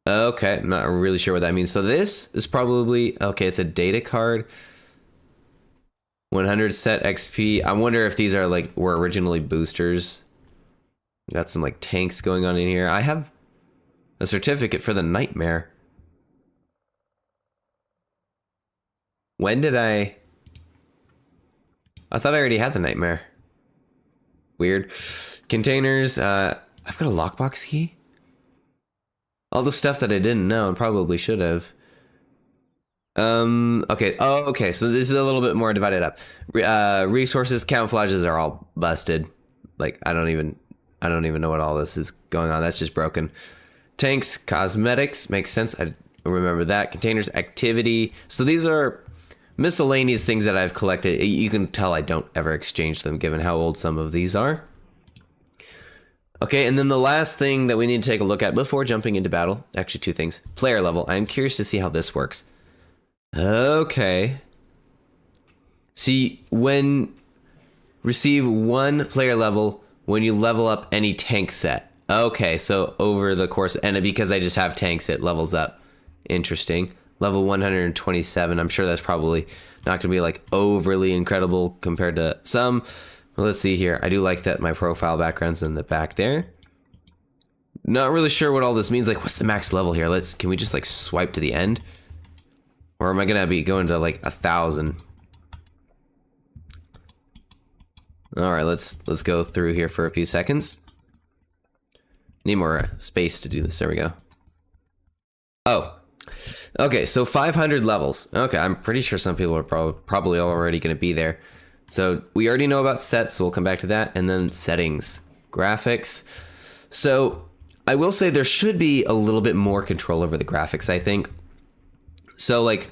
Okay, I'm not really sure what that means. So this is probably, okay, it's a data card. 100 set XP. I wonder if these were originally boosters. Got some like tanks going on in here. I have a certificate for the Nightmare. When did I thought I already had the Nightmare. Weird. Containers. I've got a lockbox key. All the stuff that I didn't know and probably should have. Okay. Oh, okay. So this is a little bit more divided up. Resources, camouflages are all busted. Like I don't even know what all this is going on. That's just broken. Tanks, cosmetics makes sense. I remember that. Containers, activity. So these are miscellaneous things that I've collected. You can tell I don't ever exchange them given how old some of these are. Okay, and then the last thing that we need to take a look at before jumping into battle, actually 2 things. Player level. I'm curious to see how this works. Okay. See, when receive 1 player level when you level up any tank set. Okay, so over the course, and because I just have tanks, it levels up. Interesting. Level 127. I'm sure that's probably not going to be like overly incredible compared to some. Well, let's see here. I do like that my profile background's in the back there. Not really sure what all this means. Like, what's the max level here? Can we just like swipe to the end? Or am I going to be going to like 1,000? All right, let's go through here for a few seconds. Need more space to do this. There we go. Oh, okay. So 500 levels. Okay, I'm pretty sure some people are probably already going to be there. So we already know about sets, so we'll come back to that. And then settings, graphics. So I will say there should be a little bit more control over the graphics, I think. So like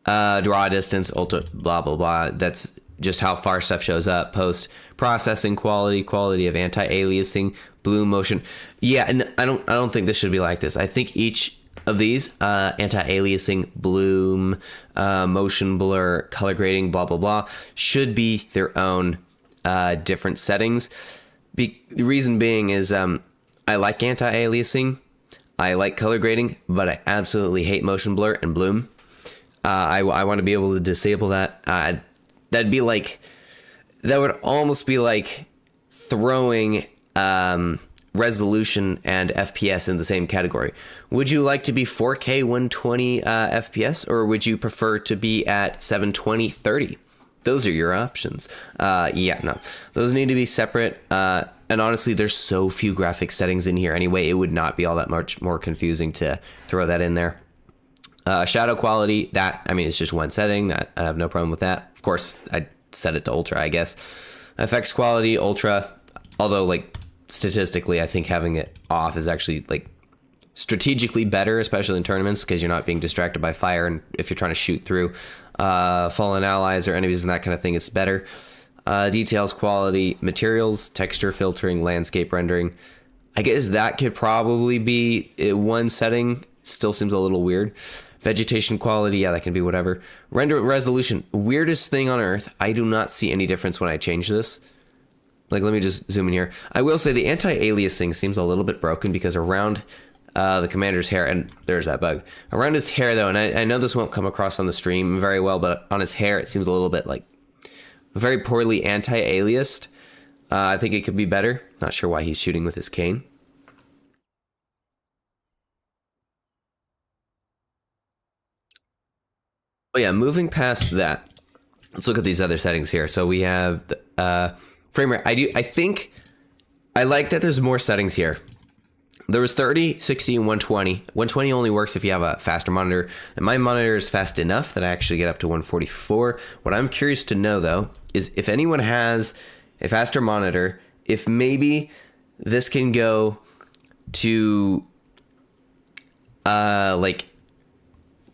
draw distance, ultra, blah, blah, blah. That's just how far stuff shows up. Post processing quality, quality of anti-aliasing, bloom motion. Yeah, and I don't think this should be like this. I think each of these anti-aliasing, bloom, motion blur, color grading, blah blah blah, should be their own different settings. The reason being is I like anti-aliasing, I like color grading, but I absolutely hate motion blur and bloom. I want to be able to disable that. That would almost be like throwing resolution and FPS in the same category. Would you like to be 4K 120 FPS, or would you prefer to be at 720 30? Those are your options. Yeah, no, those need to be separate. And honestly, there's so few graphic settings in here anyway, it would not be all that much more confusing to throw that in there. Shadow quality, it's just one setting. That I have no problem with that. Of course, I'd set it to ultra, I guess. Effects quality, ultra. Although, like, statistically, I think having it off is actually, like, strategically better, especially in tournaments, because you're not being distracted by fire, and if you're trying to shoot through fallen allies or enemies and that kind of thing, it's better. Details, quality, materials, texture filtering, landscape rendering. I guess that could probably be one setting. Still seems a little weird. Vegetation quality, yeah, that can be whatever. Render resolution, weirdest thing on earth. I do not see any difference when I change this. Like, let me just zoom in here. I will say the anti-aliasing seems a little bit broken because around the commander's hair, and there's that bug. Around his hair, though, and I know this won't come across on the stream very well, but on his hair, it seems a little bit like very poorly anti-aliased. I think it could be better. Not sure why he's shooting with his cane. Oh yeah, moving past that, let's look at these other settings here. So we have frame rate. I think I like that there's more settings here. There was 30, 60, and 120. 120 only works if you have a faster monitor, and my monitor is fast enough that I actually get up to 144. What I'm curious to know, though, is if anyone has a faster monitor, if maybe this can go to like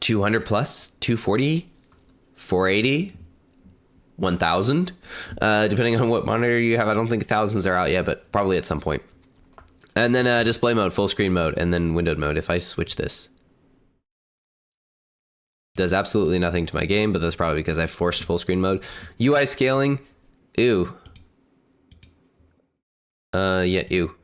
200 plus, 240, 480, 1000, depending on what monitor you have. I don't think thousands are out yet, but probably at some point. And then display mode, full screen mode, and then windowed mode. If I switch this, does absolutely nothing to my game, but that's probably because I forced full screen mode. UI scaling, ew. Yeah, ew.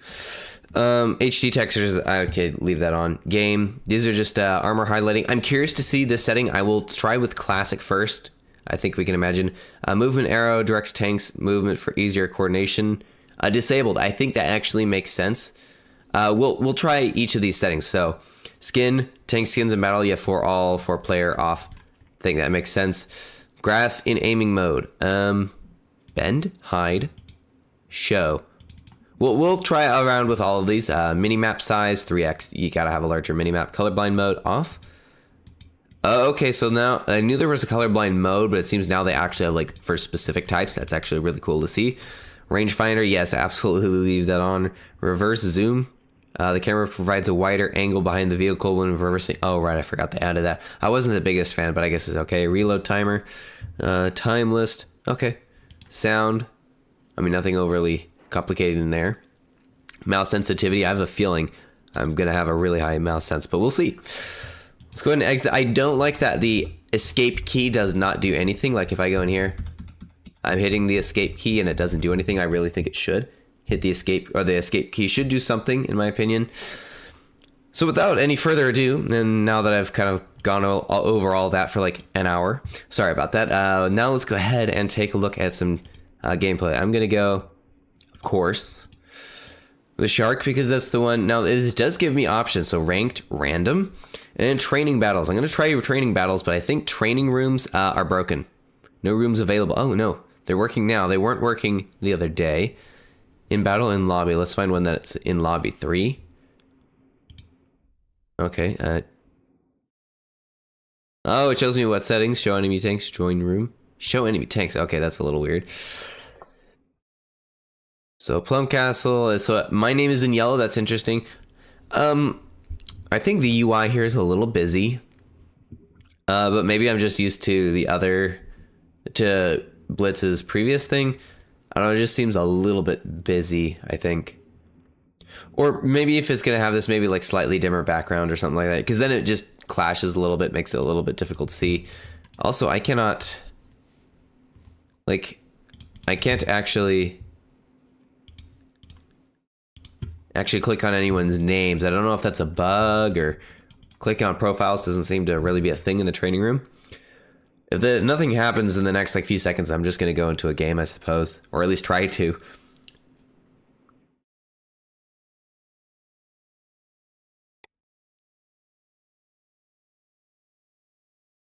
HD textures, okay, leave that on. Game, these are just armor highlighting. I'm curious to see this setting. I will try with classic first. I think we can imagine. Movement arrow directs tanks movement for easier coordination. Disabled, I think that actually makes sense. We'll try each of these settings. So skin, tank skins in battle, yeah, for all, for player off. I think that makes sense. Grass in aiming mode. Bend, hide, show. We'll try around with all of these. Minimap size, 3x. You gotta have a larger minimap. Colorblind mode, off. Okay, so now, I knew there was a colorblind mode, but it seems now they actually have, like, for specific types. That's actually really cool to see. Rangefinder, yes, absolutely leave that on. Reverse zoom. The camera provides a wider angle behind the vehicle when reversing. Oh, right, I forgot they added that. I wasn't the biggest fan, but I guess it's okay. Reload timer. Time list. Okay. Sound. I mean, nothing overly complicated in there. Mouse sensitivity. I have a feeling I'm going to have a really high mouse sense, but we'll see. Let's go ahead and exit. I don't like that the escape key does not do anything. Like if I go in here, I'm hitting the escape key and it doesn't do anything. I really think it should hit the escape, or the escape key should do something, in my opinion. So without any further ado, and now that I've kind of gone over all that for like an hour, sorry about that. Now let's go ahead and take a look at some gameplay. I'm gonna go, of course, the shark, because that's the one. Now it does give me options, so ranked, random, and then training battles. I'm gonna try training battles, but I think training rooms are broken. No rooms available. Oh no, they're working now. They weren't working the other day. In battle, in lobby. Let's find one that's in lobby 3. Okay, oh, it shows me what settings. Show enemy tanks, join room. Show enemy tanks. Okay, that's a little weird. So, Plum Castle. So, my name is in yellow. That's interesting. I think the UI here is a little busy. But maybe I'm just used to to Blitz's previous thing. I don't know, it just seems a little bit busy, I think. Or maybe if it's going to have this maybe like slightly dimmer background or something like that, because then it just clashes a little bit, makes it a little bit difficult to see. Also, I cannot, like, I can't actually click on anyone's names. I don't know if that's a bug, or clicking on profiles doesn't seem to really be a thing in the training room. If nothing happens in the next like few seconds, I'm just going to go into a game, I suppose, or at least try to.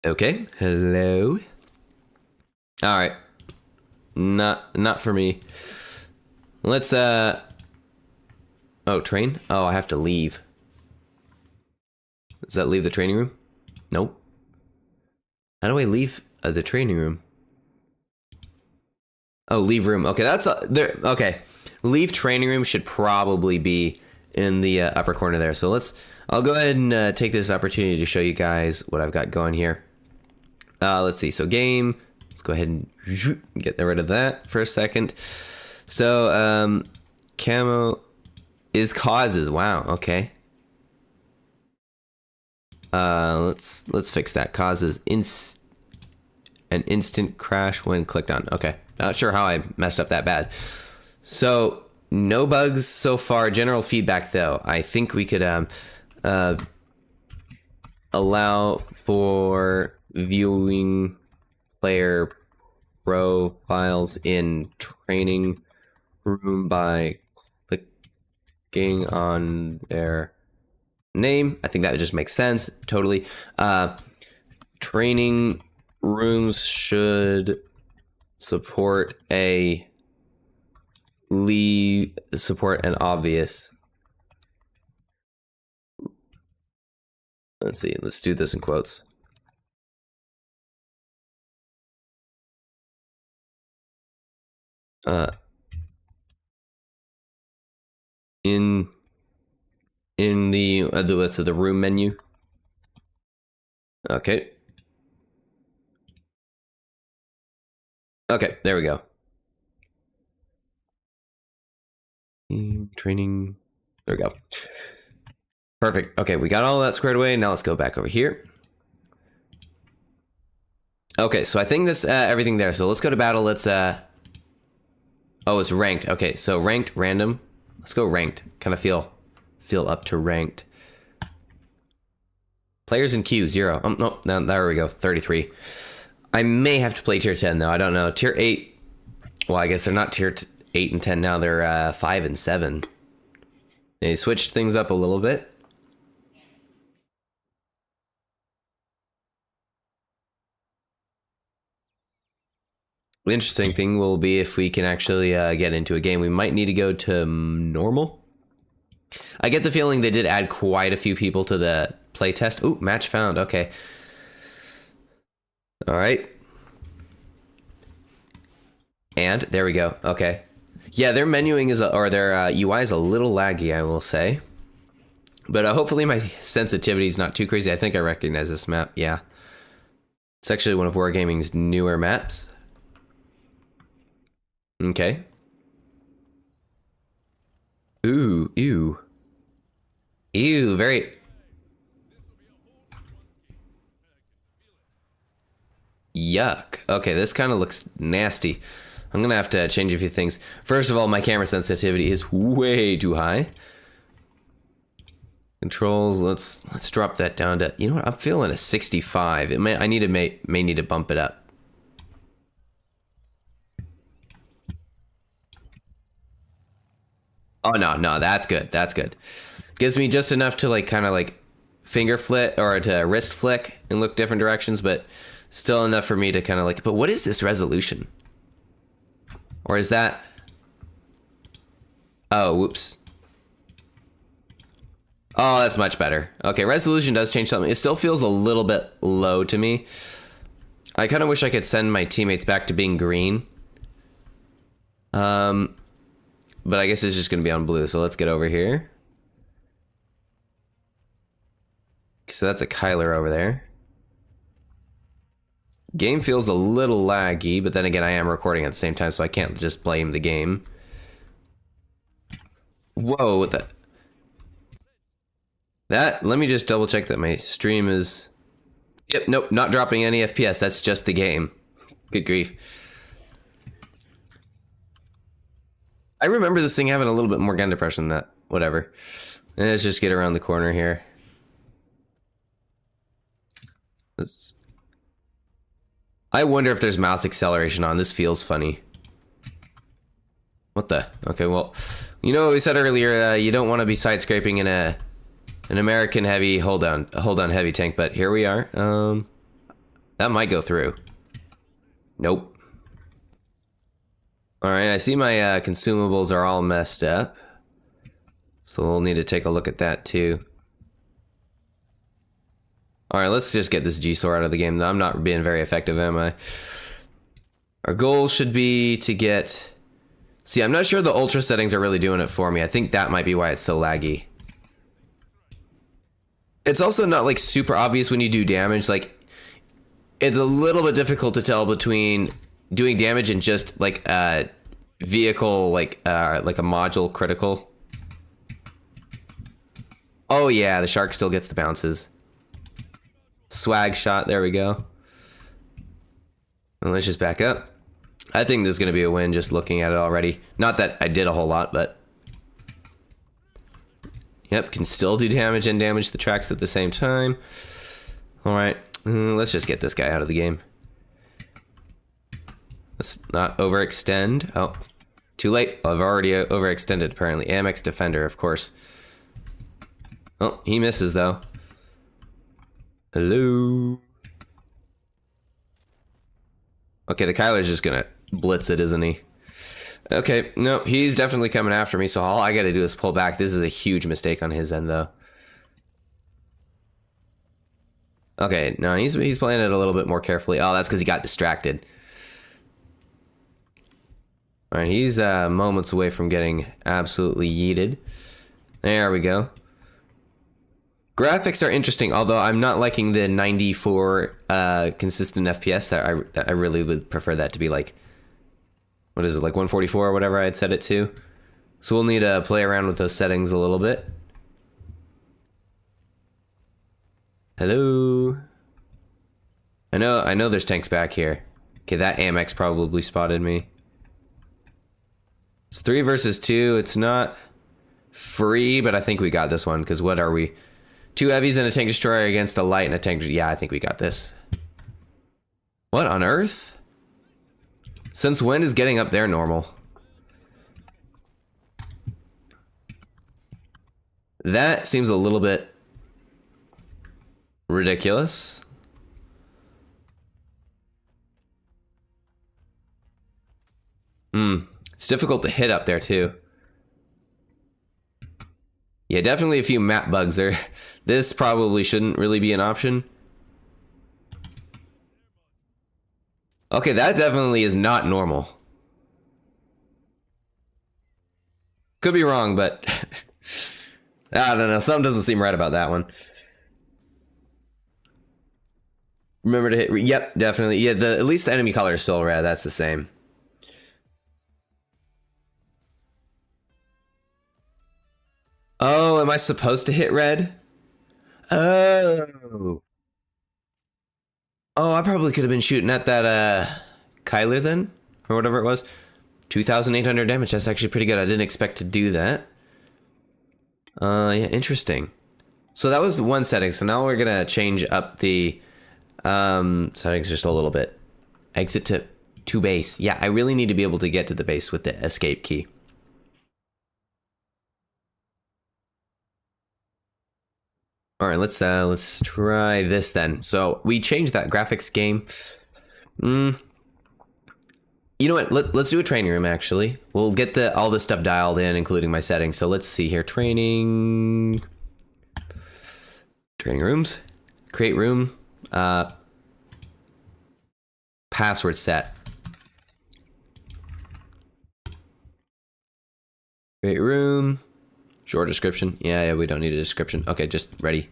Okay, hello. All right, not for me. Let's oh, train. Oh, I have to leave. Does that leave the training room? Nope. How do I leave the training room? Oh, leave room. Okay, that's there. Okay, leave training room should probably be in the upper corner there. So I'll go ahead and take this opportunity to show you guys what I've got going here. Let's see. So game. Let's go ahead and get rid of that for a second. So camo is causes. Wow. Okay. Let's fix that. Causes an instant crash when clicked on. Okay. Not sure how I messed up that bad. So no bugs so far. General feedback though. I think we could allow for viewing player profiles in training room by clicking on their name. I think that would just make sense. Totally. Training rooms should support an obvious. Let's see. Let's do this in quotes. In the what's the room menu. Okay. Okay, there we go. Training. There we go. Perfect. Okay, we got all that squared away. Now let's go back over here. Okay, so I think that's everything there. So let's go to battle. Let's oh, it's ranked. Okay, so ranked, random. Let's go ranked. Kind of feel up to ranked. Players in queue, 0. No, there we go, 33. I may have to play tier 10 though. I don't know. Tier 8. Well, I guess they're not tier 8 and 10 now. They're 5 and 7. They switched things up a little bit. The interesting thing will be if we can actually get into a game. We might need to go to normal. I get the feeling they did add quite a few people to the playtest. Ooh, match found. Okay. All right. And there we go. Okay. Yeah, their menuing is, or their UI is a little laggy, I will say. But hopefully my sensitivity is not too crazy. I think I recognize this map. Yeah. It's actually one of Wargaming's newer maps. Okay. Ooh, ew. Ew, very... Yuck. Okay, this kind of looks nasty. I'm gonna have to change a few things. First of all, my camera sensitivity is way too high. Controls, let's drop that down to, you know what, I'm feeling a 65. I need to may need to bump it up. Oh no, that's good. That's good. Gives me just enough to like kind of like finger flick or to wrist flick and look different directions, but still enough for me to kind of like, but what is this resolution? Or is that, oh, whoops. Oh, that's much better. Okay, resolution does change something. It still feels a little bit low to me. I kind of wish I could send my teammates back to being green. But I guess it's just going to be on blue, so let's get over here. So that's a Kyler over there. Game feels a little laggy, but then again, I am recording at the same time, so I can't just blame the game. Whoa, what the... That, let me just double check that my stream is... Yep, nope, not dropping any FPS, that's just the game. Good grief. I remember this thing having a little bit more gun depression than that. Whatever. Let's just get around the corner here. I wonder if there's mouse acceleration on. This feels funny. What the? Okay, well, you know what we said earlier, you don't want to be side scraping in an American heavy hold on heavy tank, but here we are. That might go through. Nope. All right, I see my consumables are all messed up, so we'll need to take a look at that too. All right, let's just get this G-Sword out of the game. I'm not being very effective, am I? Our goal should be to get... See, I'm not sure the ultra settings are really doing it for me. I think that might be why it's so laggy. It's also not like super obvious when you do damage. Like, it's a little bit difficult to tell between doing damage and just like a vehicle, like a module critical. Oh yeah, the shark still gets the bounces. Swag shot, there we go. And let's just back up. I think this is going to be a win just looking at it already. Not that I did a whole lot, but... Yep, can still do damage and damage the tracks at the same time. Alright, let's just get this guy out of the game. Let's not overextend. Oh, too late. I've already overextended, apparently. Amex Defender, of course. Oh, he misses, though. Hello. Okay, the Kyler's just gonna blitz it, isn't he? Okay, no, he's definitely coming after me, so all I gotta do is pull back. This is a huge mistake on his end, though. Okay, no, he's playing it a little bit more carefully. Oh, that's because he got distracted. Alright, he's moments away from getting absolutely yeeted. There we go. Graphics are interesting, although I'm not liking the 94 consistent FPS. That I really would prefer that to be like, what is it, like 144 or whatever I had set it to. So we'll need to play around with those settings a little bit. Hello. I know there's tanks back here. Okay, that Amex probably spotted me. It's 3 versus 2. It's not free, but I think we got this one, because what are we? 2 heavies and a tank destroyer against a light and a tank. Yeah, I think we got this. What on earth? Since when is getting up there normal? That seems a little bit ridiculous. It's difficult to hit up there too. Yeah, definitely a few map bugs there. This probably shouldn't really be an option. Okay, that definitely is not normal. Could be wrong, but I don't know. Something doesn't seem right about that one. Remember to hit. Yep, definitely. Yeah, at least the enemy color is still red. That's the same. Oh, am I supposed to hit red? Oh. Oh, I probably could have been shooting at that Kyler then. or whatever it was. 2,800 damage. That's actually pretty good. I didn't expect to do that. Yeah, interesting. So that was one setting. So now we're gonna change up the settings just a little bit. Exit to base. Yeah, I really need to be able to get to the base with the escape key. All right, let's try this then. So we changed that graphics game. You know what? Let's do a training room. Actually, we'll get all this stuff dialed in, including my settings. So let's see here. Training rooms. Create room. Password set. Create room. Short description. Yeah, we don't need a description. Okay, just ready.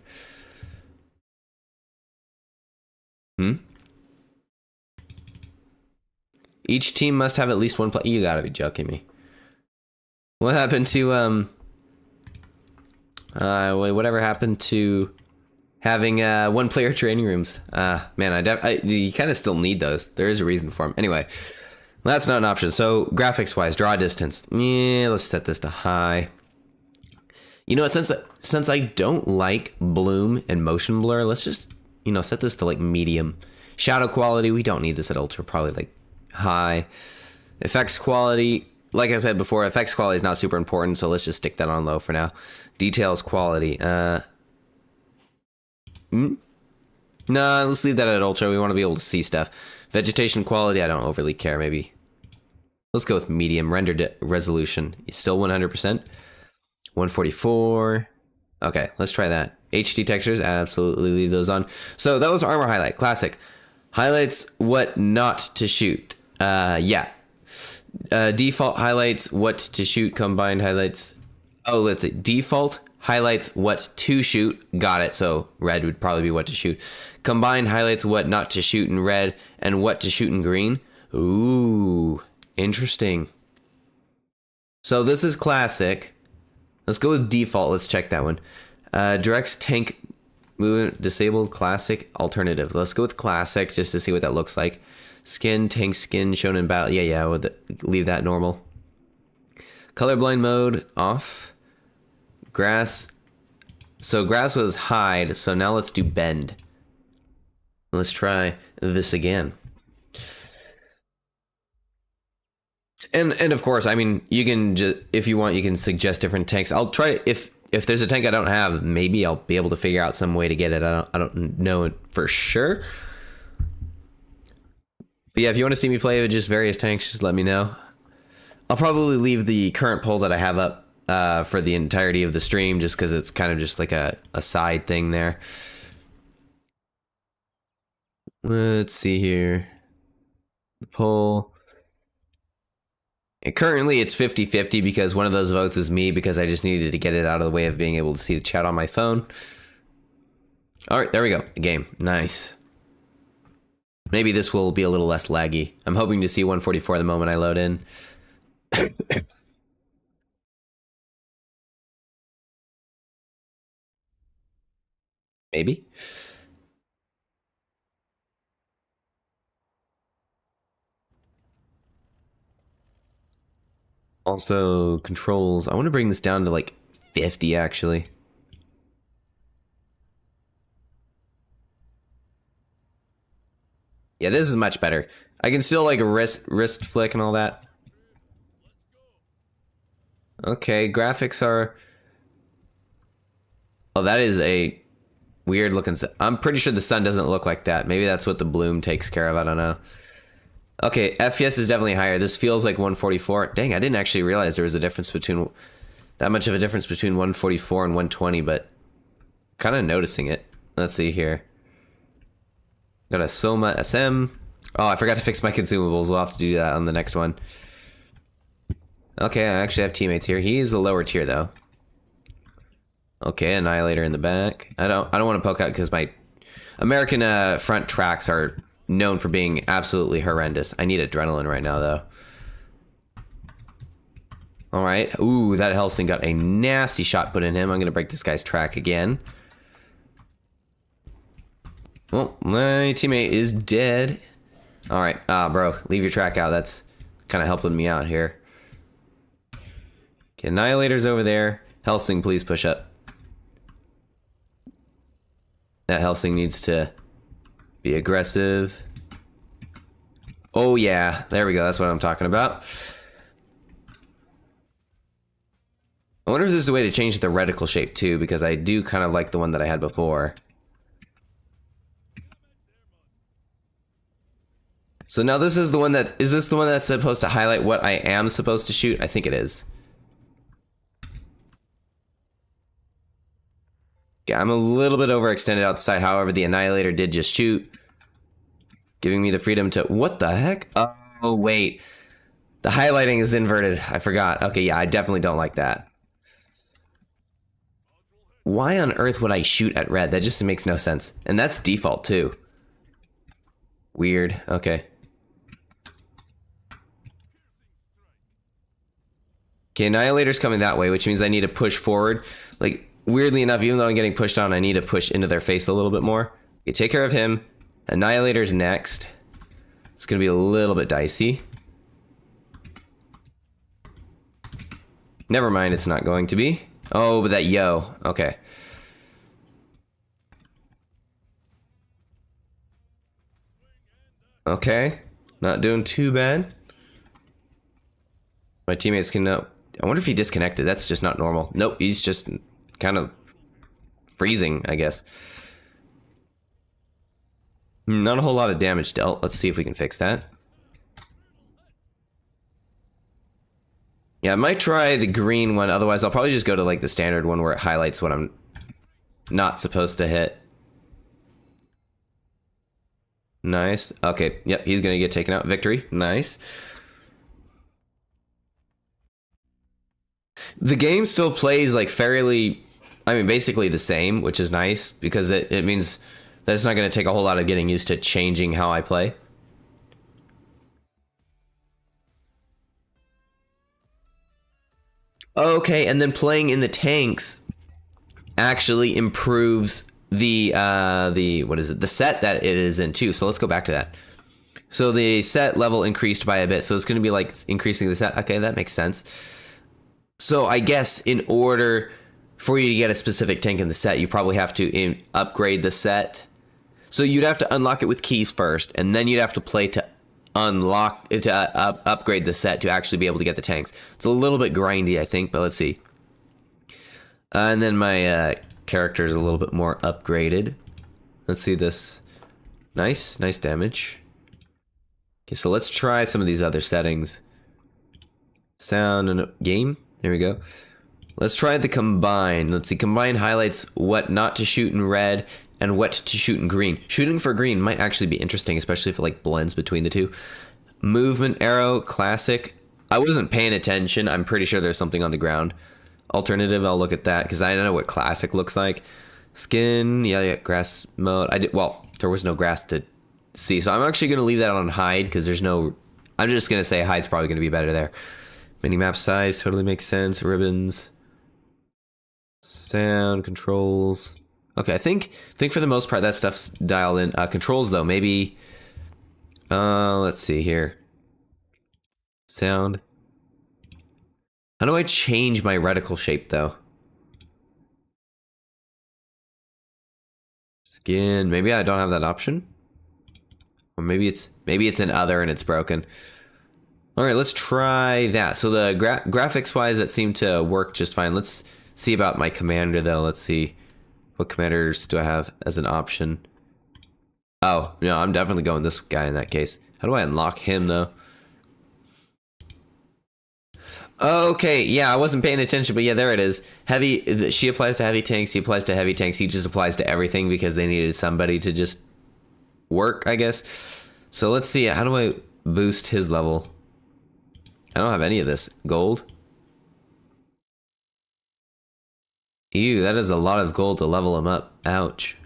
Each team must have at least one player. You gotta be joking me. What happened to whatever happened to having one player training rooms? Man, you kind of still need those. There is a reason for them. Anyway, that's not an option. So graphics wise, draw distance. Yeah, let's set this to high. You know what? Since I don't like bloom and motion blur, let's just set this to like medium. Shadow quality, we don't need this at ultra. Probably like high. Effects quality, like I said before, effects quality is not super important, so let's just stick that on low for now. Details quality, no, let's leave that at ultra. We want to be able to see stuff. Vegetation quality, I don't overly care. Maybe let's go with medium. Rendered resolution, still 100%. 144. Okay, let's try that. HD textures, absolutely leave those on. So that was armor highlight, classic. Highlights what not to shoot. Yeah. Default highlights what to shoot, combined highlights. Oh, let's see. Default highlights what to shoot. Got it. So red would probably be what to shoot. Combined highlights what not to shoot in red and what to shoot in green. Ooh, interesting. So this is classic. Let's go with default. Let's check that one. Directs tank movement disabled, classic, alternative. Let's go with classic just to see what that looks like. Skin, tank skin shown in battle. Yeah, we'll leave that normal. Colorblind mode off. Grass. So grass was hide. So now let's do bend. Let's try this again. And of course, I mean, you can just, if you want, you can suggest different tanks. I'll try, if there's a tank I don't have, maybe I'll be able to figure out some way to get it. I don't know it for sure. But yeah, if you want to see me play with just various tanks, just let me know. I'll probably leave the current poll that I have up for the entirety of the stream, just because it's kind of just like a side thing there. Let's see here. The poll. And currently it's 50-50 because one of those votes is me, because I just needed to get it out of the way of being able to see the chat on my phone. All right, there we go. The game. Nice. Maybe this will be a little less laggy. I'm hoping to see 144 the moment I load in. Maybe. Also, controls. I want to bring this down to like 50, actually. Yeah, this is much better. I can still like wrist flick and all that. Okay, graphics are... Oh, that is a weird looking... I'm pretty sure the sun doesn't look like that. Maybe that's what the bloom takes care of. I don't know. Okay, FPS is definitely higher. This feels like 144. Dang, I didn't actually realize there was a difference between... that much of a difference between 144 and 120, but kind of noticing it. Let's see here. Got a Soma SM. Oh, I forgot to fix my consumables. We'll have to do that on the next one. Okay, I actually have teammates here. He is a lower tier though. Okay, Annihilator in the back. I don't want to poke out because my American front tracks are known for being absolutely horrendous. I need adrenaline right now though. All right. Ooh, that Helsing got a nasty shot put in him. I'm gonna break this guy's track again. Well, my teammate is dead. All right, bro, leave your track out. That's kind of helping me out here. Okay, Annihilator's over there. Helsing, please push up. That Helsing needs to be aggressive. Oh yeah, there we go. That's what I'm talking about. I wonder if there's a way to change the reticle shape too, because I do kind of like the one that I had before. So now this is the one that, is this the one that's supposed to highlight what I am supposed to shoot? I think it is. Yeah, I'm a little bit overextended outside, however, the Annihilator did just shoot. Giving me the freedom to, what the heck? Oh, wait. The highlighting is inverted, I forgot. Okay, yeah, I definitely don't like that. Why on earth would I shoot at red? That just makes no sense. And that's default too. Weird, okay. Okay, Annihilator's coming that way, which means I need to push forward. Like, weirdly enough, even though I'm getting pushed on, I need to push into their face a little bit more. Okay, take care of him. Annihilator's next. It's gonna be a little bit dicey. Never mind, it's not going to be. Oh, but that yo. Okay. Okay. Not doing too bad. My teammates can know. I wonder if he disconnected. That's just not normal. Nope, he's just kind of freezing, I guess. Not a whole lot of damage dealt. Let's see if we can fix that. Yeah, I might try the green one. Otherwise, I'll probably just go to like the standard one where it highlights what I'm not supposed to hit. Nice. Okay, yep, he's gonna get taken out. Victory. Nice. The game still plays like fairly, I mean, basically the same, which is nice because it means that it's not going to take a whole lot of getting used to changing how I play. Okay, and then playing in the tanks actually improves the what is it? The set that it is in too. So let's go back to that. So the set level increased by a bit. So it's going to be like increasing the set. Okay, that makes sense. So I guess in order for you to get a specific tank in the set, you probably have to upgrade the set. So you'd have to unlock it with keys first, and then you'd have to play to unlock it to upgrade the set to actually be able to get the tanks. It's a little bit grindy, I think, but let's see. And then my character is a little bit more upgraded. Let's see this. Nice damage. Okay, so let's try some of these other settings. Sound and game. There we go. Let's try the combine. Let's see. Combine highlights what not to shoot in red and what to shoot in green. Shooting for green might actually be interesting, especially if it like blends between the two. Movement arrow, classic. I wasn't paying attention. I'm pretty sure there's something on the ground. Alternative, I'll look at that because I don't know what classic looks like. Skin, yeah, grass mode. Well, there was no grass to see, so I'm actually going to leave that on hide because there's no. I'm just going to say hide's probably going to be better there. Minimap size totally makes sense. Ribbons, sound controls. Okay, I think for the most part that stuff's dialed in. Controls though, maybe. Let's see here. Sound. How do I change my reticle shape though? Skin. Maybe I don't have that option. Or maybe it's in other and it's broken. All right, let's try that. So the graphics wise, that seemed to work just fine. Let's see about my commander though. Let's see. What commanders do I have as an option? Oh, no, I'm definitely going this guy in that case. How do I unlock him though? Okay, yeah, I wasn't paying attention, but yeah, there it is. Heavy, she applies to heavy tanks, he applies to heavy tanks, he just applies to everything because they needed somebody to just work, I guess. So let's see, how do I boost his level? I don't have any of this. Gold? Ew, that is a lot of gold to level him up. Ouch.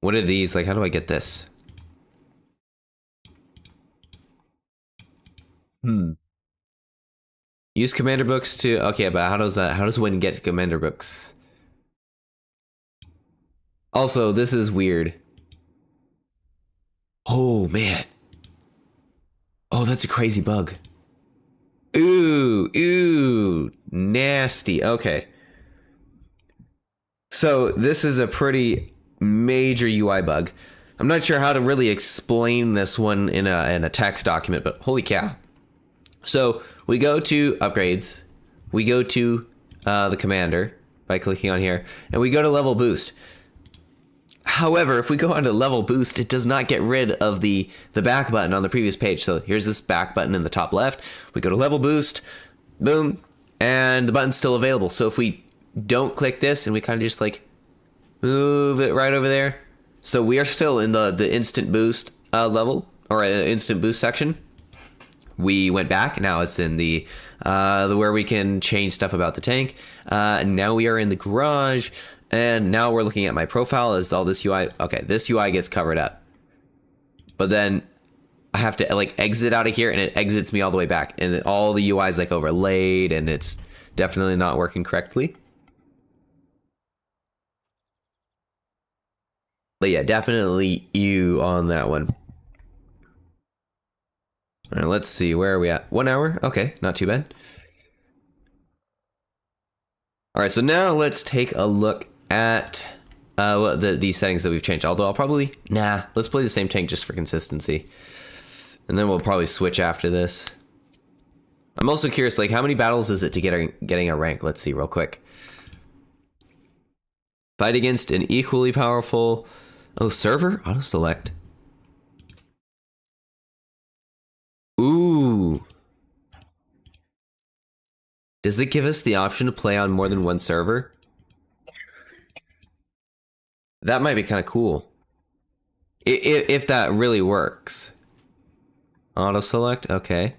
What are these? Like, how do I get this? Use commander books to... Okay, but how does one get commander books? Also, this is weird. Oh, man. Oh, that's a crazy bug. Ooh, nasty. Okay. So this is a pretty major UI bug. I'm not sure how to really explain this one in a text document, but holy cow. So we go to upgrades, we go to the commander by clicking on here, and we go to level boost. However, if we go on to level boost, it does not get rid of the back button on the previous page. So here's this back button in the top left. We go to level boost, boom, and the button's still available. So if we don't click this and we kind of just like move it right over there. So we are still in the instant boost level, or instant boost section. We went back. Now it's in the where we can change stuff about the tank. Now we are in the garage, and now we're looking at my profile as all this UI. Okay, this UI gets covered up, but then I have to like exit out of here, and it exits me all the way back, and all the UI is like overlaid, and it's definitely not working correctly. But yeah, definitely you on that one. All right, let's see, where are we at? 1 hour? Okay, not too bad. All right, so now let's take a look at these settings that we've changed. Although I'll probably, let's play the same tank just for consistency. And then we'll probably switch after this. I'm also curious, like, how many battles is it to getting a rank? Let's see real quick. Fight against an equally powerful... Oh, server? Auto-select. Ooh. Does it give us the option to play on more than one server? That might be kind of cool. If that really works. Auto-select, okay.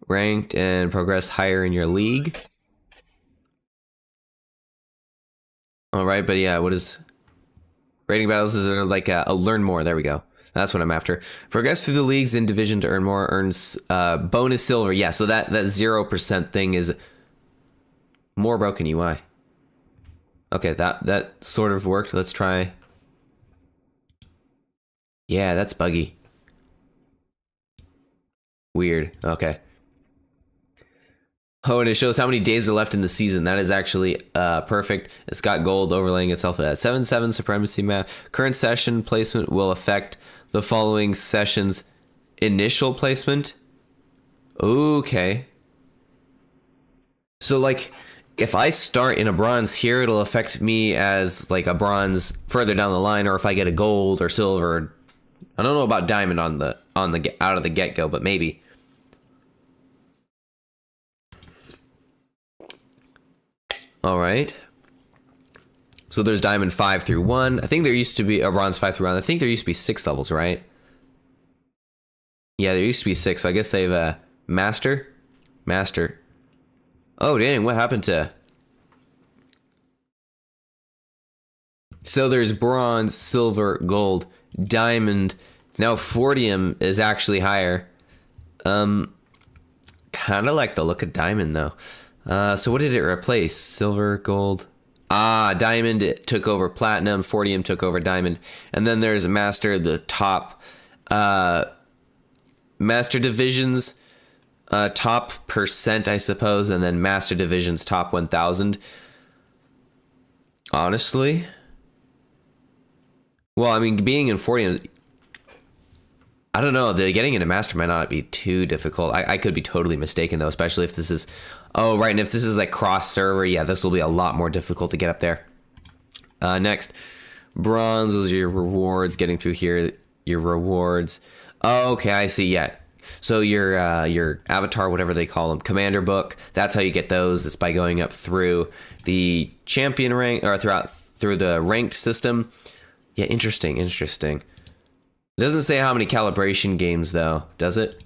Ranked and progress higher in your league. Alright, but yeah, what is... Rating battles is like a learn more. There we go. That's what I'm after. Progress through the leagues in division to earn more. Earns bonus silver. Yeah, so that 0% thing is more broken UI. Okay, that sort of worked. Let's try. Yeah, that's buggy. Weird. Okay. Oh, and it shows how many days are left in the season. That is actually perfect. It's got gold overlaying itself at 7/7 supremacy map. Current session placement will affect the following session's initial placement. Okay. So like, if I start in a bronze here, it'll affect me as like a bronze further down the line, or if I get a gold or silver. I don't know about diamond on the out of the get-go, but maybe. All right. So there's diamond 5 through 1. I think there used to be a bronze 5 through 1. I think there used to be 6 levels, right? Yeah, there used to be 6. So I guess they've master. Oh dang, what happened to? So there's bronze, silver, gold, diamond. Now Fortium is actually higher. Kind of like the look of diamond though. So what did it replace? Silver, gold. Diamond, it took over platinum. Fortium took over diamond. And then there's master, the top master divisions, top percent, I suppose, and then master divisions top 1,000. Honestly, well, I mean, being in Fortium, I don't know. Getting into master might not be too difficult. I could be totally mistaken though, especially if this is, oh right, and if this is like cross server, yeah, this will be a lot more difficult to get up there. Next, bronze. Those are your rewards. Getting through here, your rewards. Oh, okay, I see. Yeah. So your avatar, whatever they call them, commander book. That's how you get those. It's by going up through the champion rank or through the ranked system. Yeah, interesting. It doesn't say how many calibration games though, does it?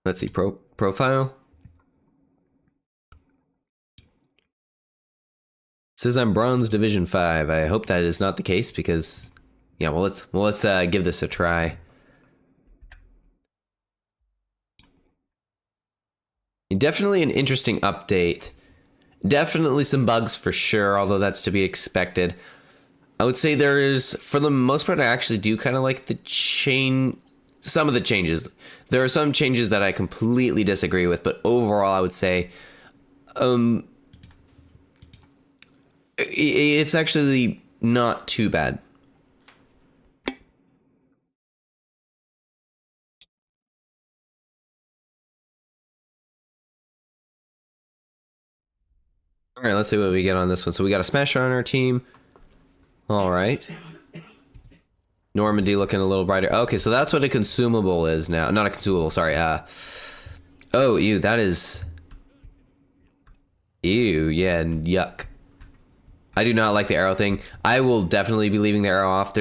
Let's see, profile. It says I'm bronze division 5. I hope that is not the case because, yeah, well let's give this a try. Definitely an interesting update. Definitely some bugs for sure, although that's to be expected. I would say there is, for the most part, I actually do kind of like some of the changes. There are some changes that I completely disagree with, but overall, I would say, it's actually not too bad. All right, let's see what we get on this one. So we got a Smasher on our team. All right. Normandy looking a little brighter. Okay, so that's what a consumable is now. Not a consumable, sorry. Oh, ew, that is... Ew, yeah, yuck. I do not like the arrow thing. I will definitely be leaving the arrow off.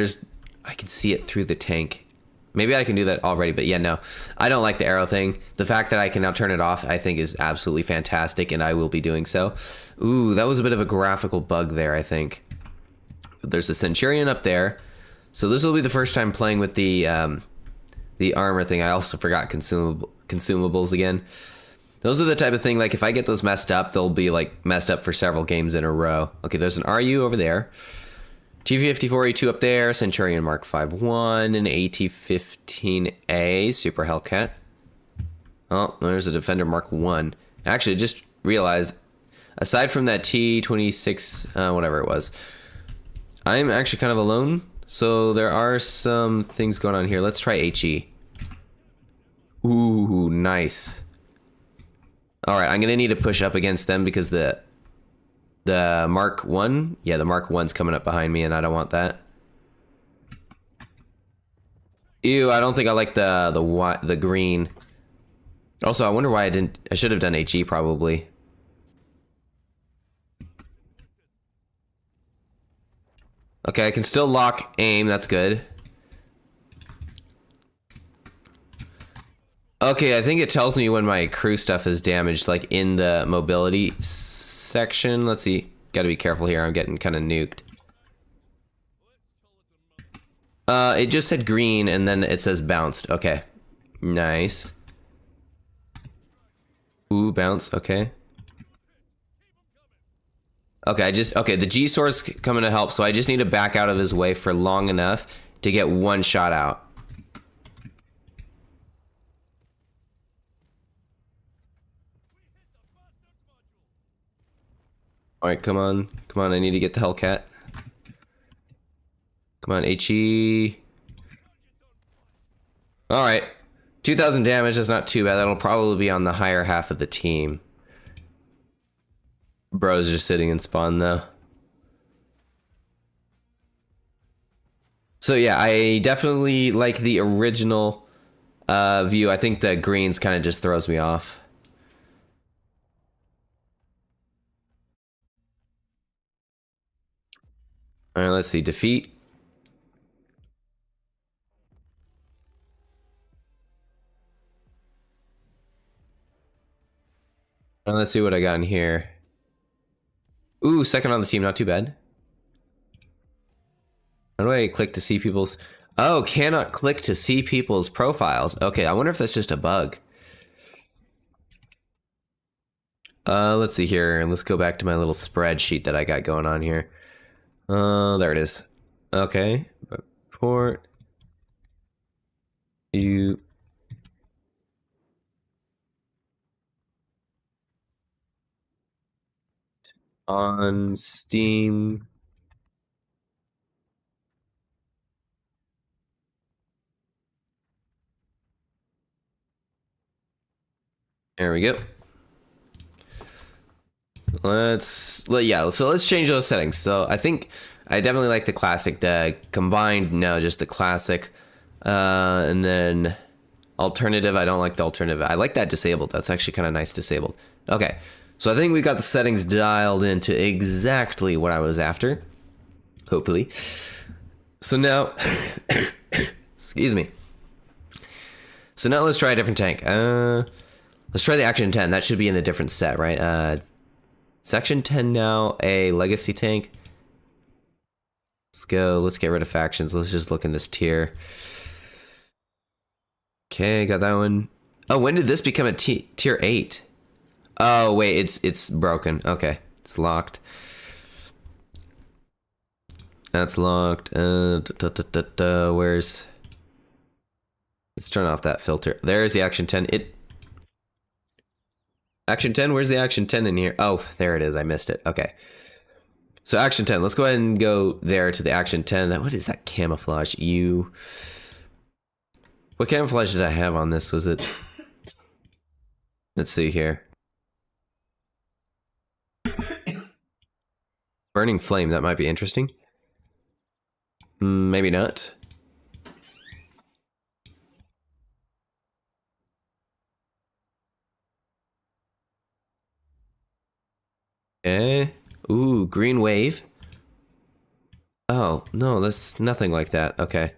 I can see it through the tank. Maybe I can do that already, but yeah, no. I don't like the arrow thing. The fact that I can now turn it off, I think is absolutely fantastic, and I will be doing so. Ooh, that was a bit of a graphical bug there, I think. There's a Centurion up there. So this will be the first time playing with the armor thing. I also forgot consumables again. Those are the type of thing, like if I get those messed up, they'll be like messed up for several games in a row. Okay, there's an RU over there. T-54A2 up there, Centurion Mark 5-1, an AT-15A, Super Hellcat. Oh, there's a Defender Mark 1. Actually, just realized, aside from that T-26, whatever it was, I'm actually kind of alone. So there are some things going on here. Let's try HE. Ooh, nice. All right, I'm gonna need to push up against them because the Mark 1, yeah, the Mark 1's coming up behind me, and I don't want that. Ew, I don't think I like the green. Also, I wonder why I didn't. I should have done HE probably. Okay, I can still lock aim. That's good. Okay, I think it tells me when my crew stuff is damaged, like in the mobility section. Let's see. Gotta be careful here. I'm getting kind of nuked. It just said green, and then it says bounced. Okay. Nice. Ooh, bounce. Okay. Okay, okay, the G-Sword's coming to help, so I just need to back out of his way for long enough to get one shot out. Alright, come on. Come on, I need to get the Hellcat. Come on, HE. Alright. 2,000 damage, that's not too bad. That'll probably be on the higher half of the team. Bro's just sitting in spawn, though. So yeah, I definitely like the original view. I think the greens kind of just throws me off. All right, let's see. Defeat. Let's see what I got in here. Ooh, second on the team, not too bad. How do I click to see people's... Oh, cannot click to see people's profiles. Okay, I wonder if that's just a bug. Let's see here. Let's go back to my little spreadsheet that I got going on here. There it is. Okay. Report. You... On Steam. There we go. Let's change those settings. So I think I definitely like the classic. The combined, no, just the classic. And then alternative, I don't like the alternative. I like that disabled. That's actually kind of nice disabled. Okay. So I think we got the settings dialed into exactly what I was after. Hopefully. So now, excuse me. So now let's try a different tank. Let's try the Action 10. That should be in a different set, right? Section 10 now, a legacy tank. Let's go. Let's get rid of factions. Let's just look in this tier. Okay, got that one. Oh, when did this become a tier 8? Oh, wait, it's broken. Okay, it's locked. That's locked. Where's... Let's turn off that filter. There's the Action 10. Action 10? Where's the Action 10 in here? Oh, there it is. I missed it. Okay. So Action 10. Let's go ahead and go there to the Action 10. What is that camouflage? What camouflage did I have on this? Was it... Let's see here. Burning Flame. That might be interesting. Maybe not. Okay. Ooh, Green Wave. Oh, no, that's nothing like that. Okay.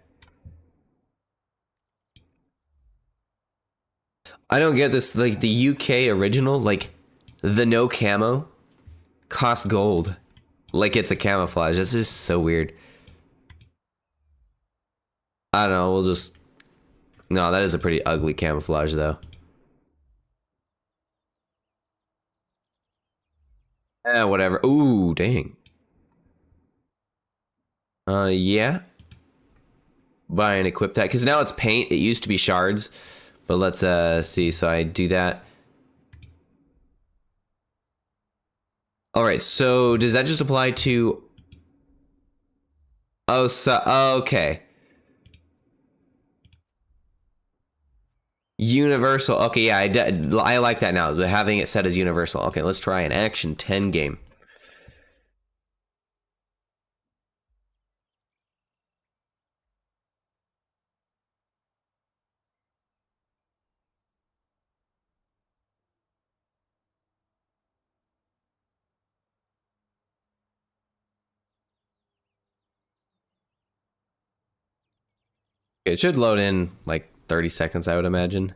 I don't get this, like, the UK original, like, the no camo cost gold. Like it's a camouflage. This is so weird. I don't know, we'll just... No, that is a pretty ugly camouflage, though. Whatever. Ooh, dang. Yeah. Buy and equip that. Because now it's paint. It used to be shards. But let's, see. So I do that. Alright, so does that just apply to... Oh, so... Okay. Universal. Okay, yeah, I like that now. Having it set as universal. Okay, let's try an Action 10 game. It should load in like 30 seconds, I would imagine.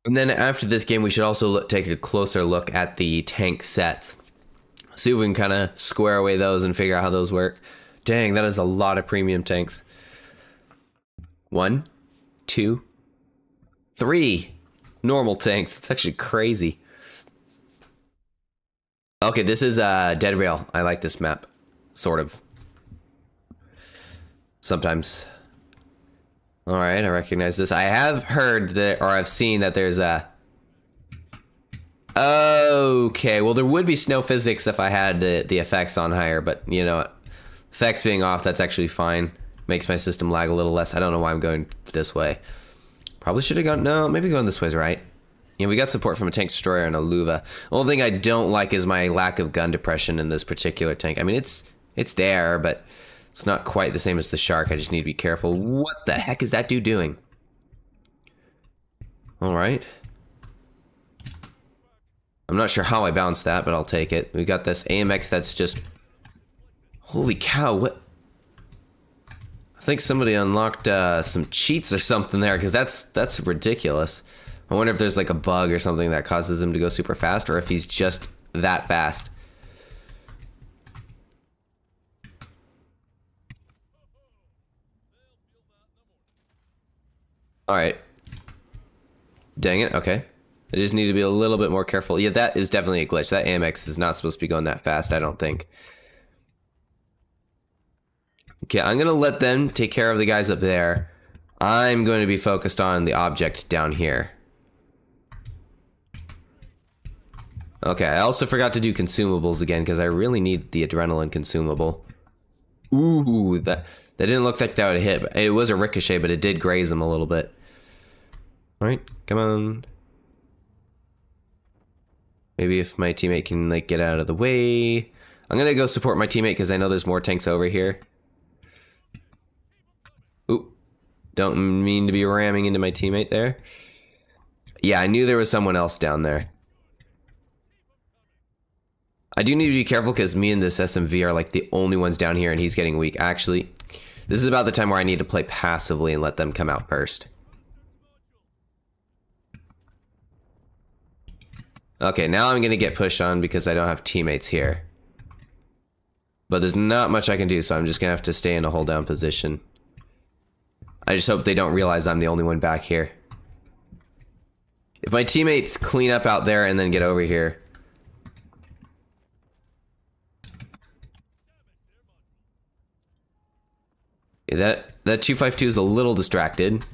And then after this game, we should also take a closer look at the tank sets. See if we can kind of square away those and figure out how those work. Dang, that is a lot of premium tanks. 1, 2, 3 normal tanks. That's actually crazy. Okay, this is Dead Rail. I like this map. Sort of. Sometimes. Alright, I recognize this. I have heard that, or I've seen that there's a... Okay, well there would be snow physics if I had the effects on higher, but you know what? Effects being off, that's actually fine. Makes my system lag a little less. I don't know why I'm going this way. Probably should have gone... No, maybe going this way is right. Yeah, we got support from a tank destroyer and a Luva. The only thing I don't like is my lack of gun depression in this particular tank. I mean, it's there, but it's not quite the same as the Shark. I just need to be careful. What the heck is that dude doing? Alright. I'm not sure how I bounced that, but I'll take it. We got this AMX that's just... Holy cow, what? I think somebody unlocked some cheats or something there, because that's ridiculous. I wonder if there's like a bug or something that causes him to go super fast, or if he's just that fast. Alright. Dang it, okay. I just need to be a little bit more careful. Yeah, that is definitely a glitch. That AMX is not supposed to be going that fast, I don't think. Okay, I'm going to let them take care of the guys up there. I'm going to be focused on the object down here. Okay, I also forgot to do consumables again because I really need the adrenaline consumable. Ooh, that didn't look like that would hit. It was a ricochet, but it did graze him a little bit. Alright, come on. Maybe if my teammate can like get out of the way. I'm gonna go support my teammate because I know there's more tanks over here. Ooh, don't mean to be ramming into my teammate there. Yeah, I knew there was someone else down there. I do need to be careful because me and this SMV are like the only ones down here and he's getting weak. Actually, this is about the time where I need to play passively and let them come out first. Okay, now I'm gonna get pushed on because I don't have teammates here. But there's not much I can do, so I'm just gonna have to stay in a hold down position. I just hope they don't realize I'm the only one back here. If my teammates clean up out there and then get over here. Yeah, that 252 is a little distracted.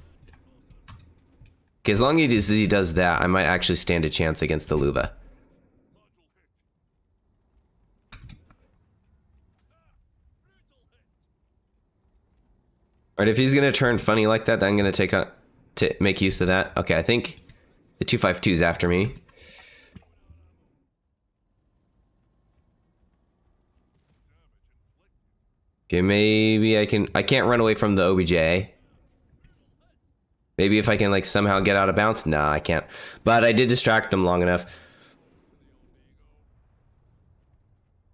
Okay, as long as he does that, I might actually stand a chance against the Luva. Alright, if he's gonna turn funny like that, then I'm gonna to make use of that. Okay, I think the 252 is after me. Okay, maybe I can't run away from the OBJ. Maybe if I can like somehow get out of bounds. Nah, I can't. But I did distract him long enough.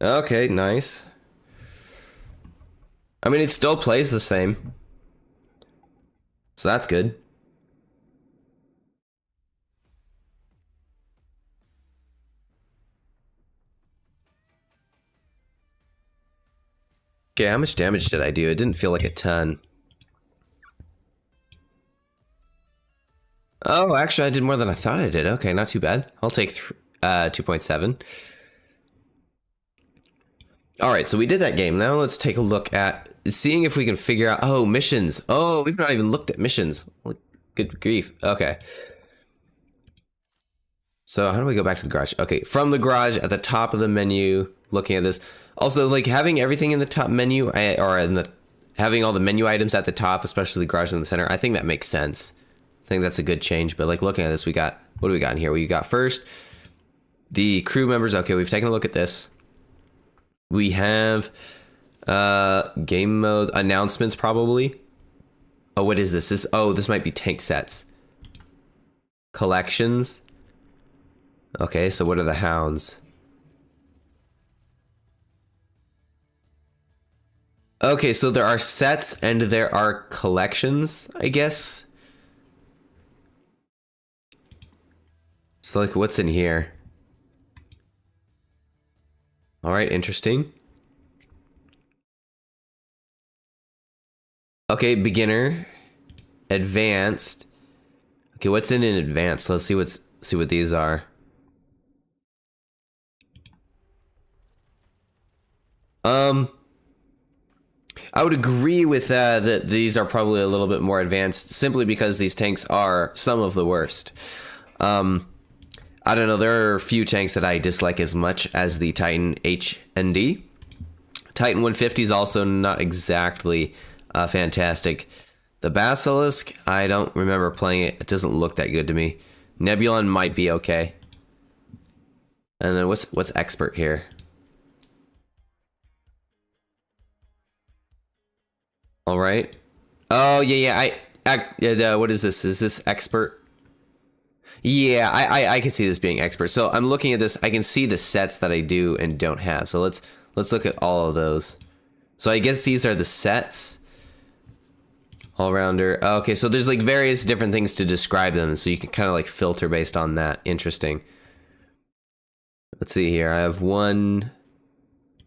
Okay, nice. I mean, it still plays the same. So that's good. Okay, how much damage did I do? It didn't feel like a ton. Oh, actually, I did more than I thought I did. Okay, not too bad. I'll take 2.7. Alright, so we did that game. Now let's take a look at seeing if we can figure out... Oh, missions. Oh, we've not even looked at missions. Good grief. Okay. So how do we go back to the garage? Okay, from the garage at the top of the menu, looking at this. Also, like having everything in the top menu, having all the menu items at the top, especially the garage in the center, I think that makes sense. I think that's a good change. But like looking at this, we got, what do we got in here? We got first the crew members. Okay, we've taken a look at this. We have game mode announcements probably. Oh, what is this? This might be tank sets. Collections. Okay, so what are the hounds? Okay, so there are sets and there are collections, I guess. So like what's in here? All right, interesting. Okay, beginner, advanced. Okay, what's in advanced? Let's see what these are. I would agree with that these are probably a little bit more advanced simply because these tanks are some of the worst. I don't know, there are a few tanks that I dislike as much as the Titan HND. Titan 150 is also not exactly fantastic. The Basilisk, I don't remember playing it. It doesn't look that good to me. Nebulon might be okay. And then what's expert here? All right. Oh yeah. What is this? Is this expert? Yeah, I can see this being expert. So I'm looking at this. I can see the sets that I do and don't have. So let's look at all of those. So I guess these are the sets. All-rounder. Okay, so there's like various different things to describe them. So you can kind of like filter based on that. Interesting. Let's see here. I have one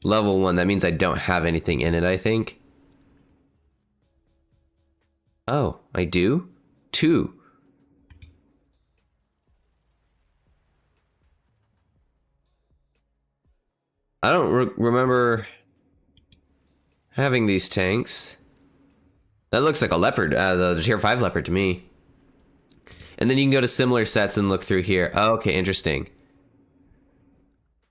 level 1. That means I don't have anything in it, I think. Oh, I do? 2. I don't remember having these tanks. That looks like a leopard, the tier 5 leopard to me. And then you can go to similar sets and look through here. Oh, okay, interesting.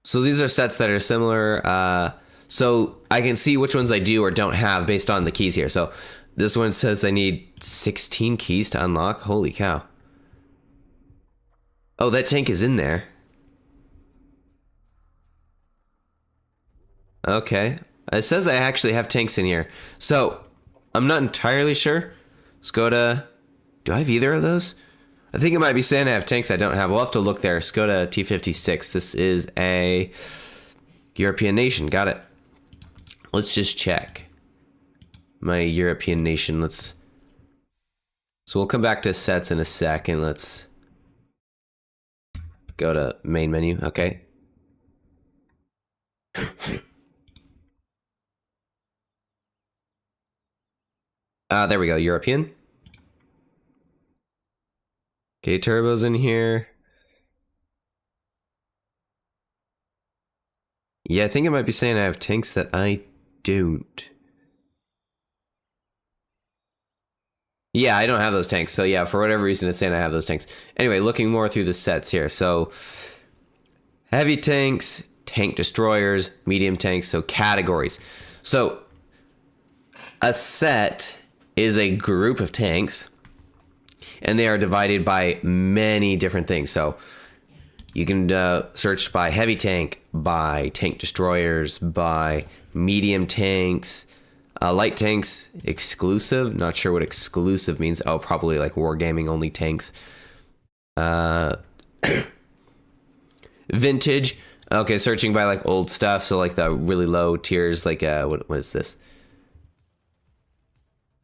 So these are sets that are similar. So I can see which ones I do or don't have based on the keys here. So this one says I need 16 keys to unlock. Holy cow. Oh, that tank is in there. Okay. It says I actually have tanks in here. So, I'm not entirely sure. Let's go to... Do I have either of those? I think it might be saying I have tanks I don't have. We'll have to look there. Let's go to T56. This is a European nation. Got it. Let's just check my European nation. So we'll come back to sets in a sec, and let's go to main menu. Okay. There we go, European. Okay, turbo's in here. Yeah, I think it might be saying I have tanks that I don't. Yeah, I don't have those tanks. So yeah, for whatever reason, it's saying I have those tanks. Anyway, looking more through the sets here. So heavy tanks, tank destroyers, medium tanks, so categories. So a set is a group of tanks, and they are divided by many different things. So you can search by heavy tank, by tank destroyers, by medium tanks, light tanks, exclusive. Not sure what exclusive means. Oh, probably like wargaming only tanks. Vintage. Okay, searching by like old stuff. So like the really low tiers, like what is this?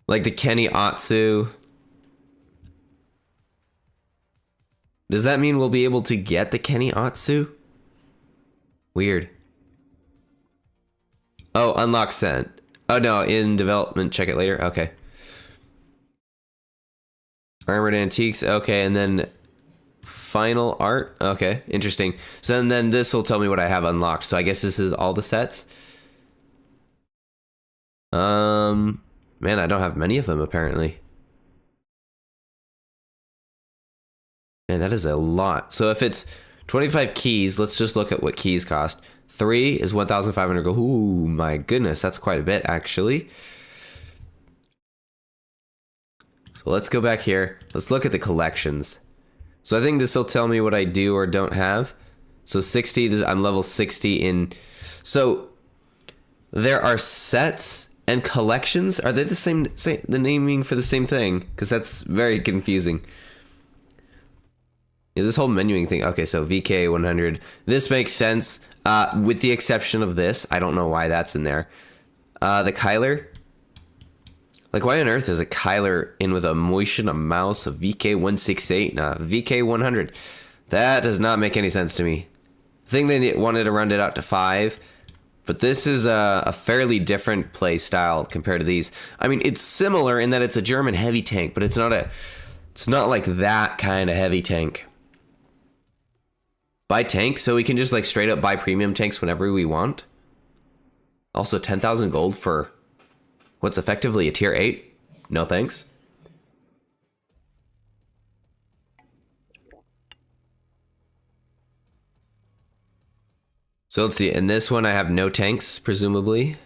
Like the Kenny Atsu. Does that mean we'll be able to get the Kenny Atsu? Weird. Oh, unlock sent. Oh no, in development, check it later. Okay. Armored antiques, okay, and then final art. Okay, interesting. So then this will tell me what I have unlocked. So I guess this is all the sets. Man, I don't have many of them apparently. Man, that is a lot. So if it's 25 keys, let's just look at what keys cost. 3 is 1,500 gold. Ooh, my goodness, that's quite a bit actually. So let's go back here. Let's look at the collections. So I think this will tell me what I do or don't have. So 60, I'm level 60 in. So there are sets and collections. Are they the same the naming for the same thing? Because that's very confusing. Yeah, this whole menuing thing. Okay, so VK 100. This makes sense, with the exception of this. I don't know why that's in there. The Kyler. Like, why on earth is a Kyler in with a motion, a mouse, a VK 168, and a VK 100? That does not make any sense to me. I think they wanted to round it out to 5, but this is a fairly different play style compared to these. I mean, it's similar in that it's a German heavy tank, but it's not like that kind of heavy tank. Buy tanks, so we can just like straight up buy premium tanks whenever we want. Also 10,000 gold for what's effectively a tier 8. No thanks. So let's see, in this one I have no tanks, presumably.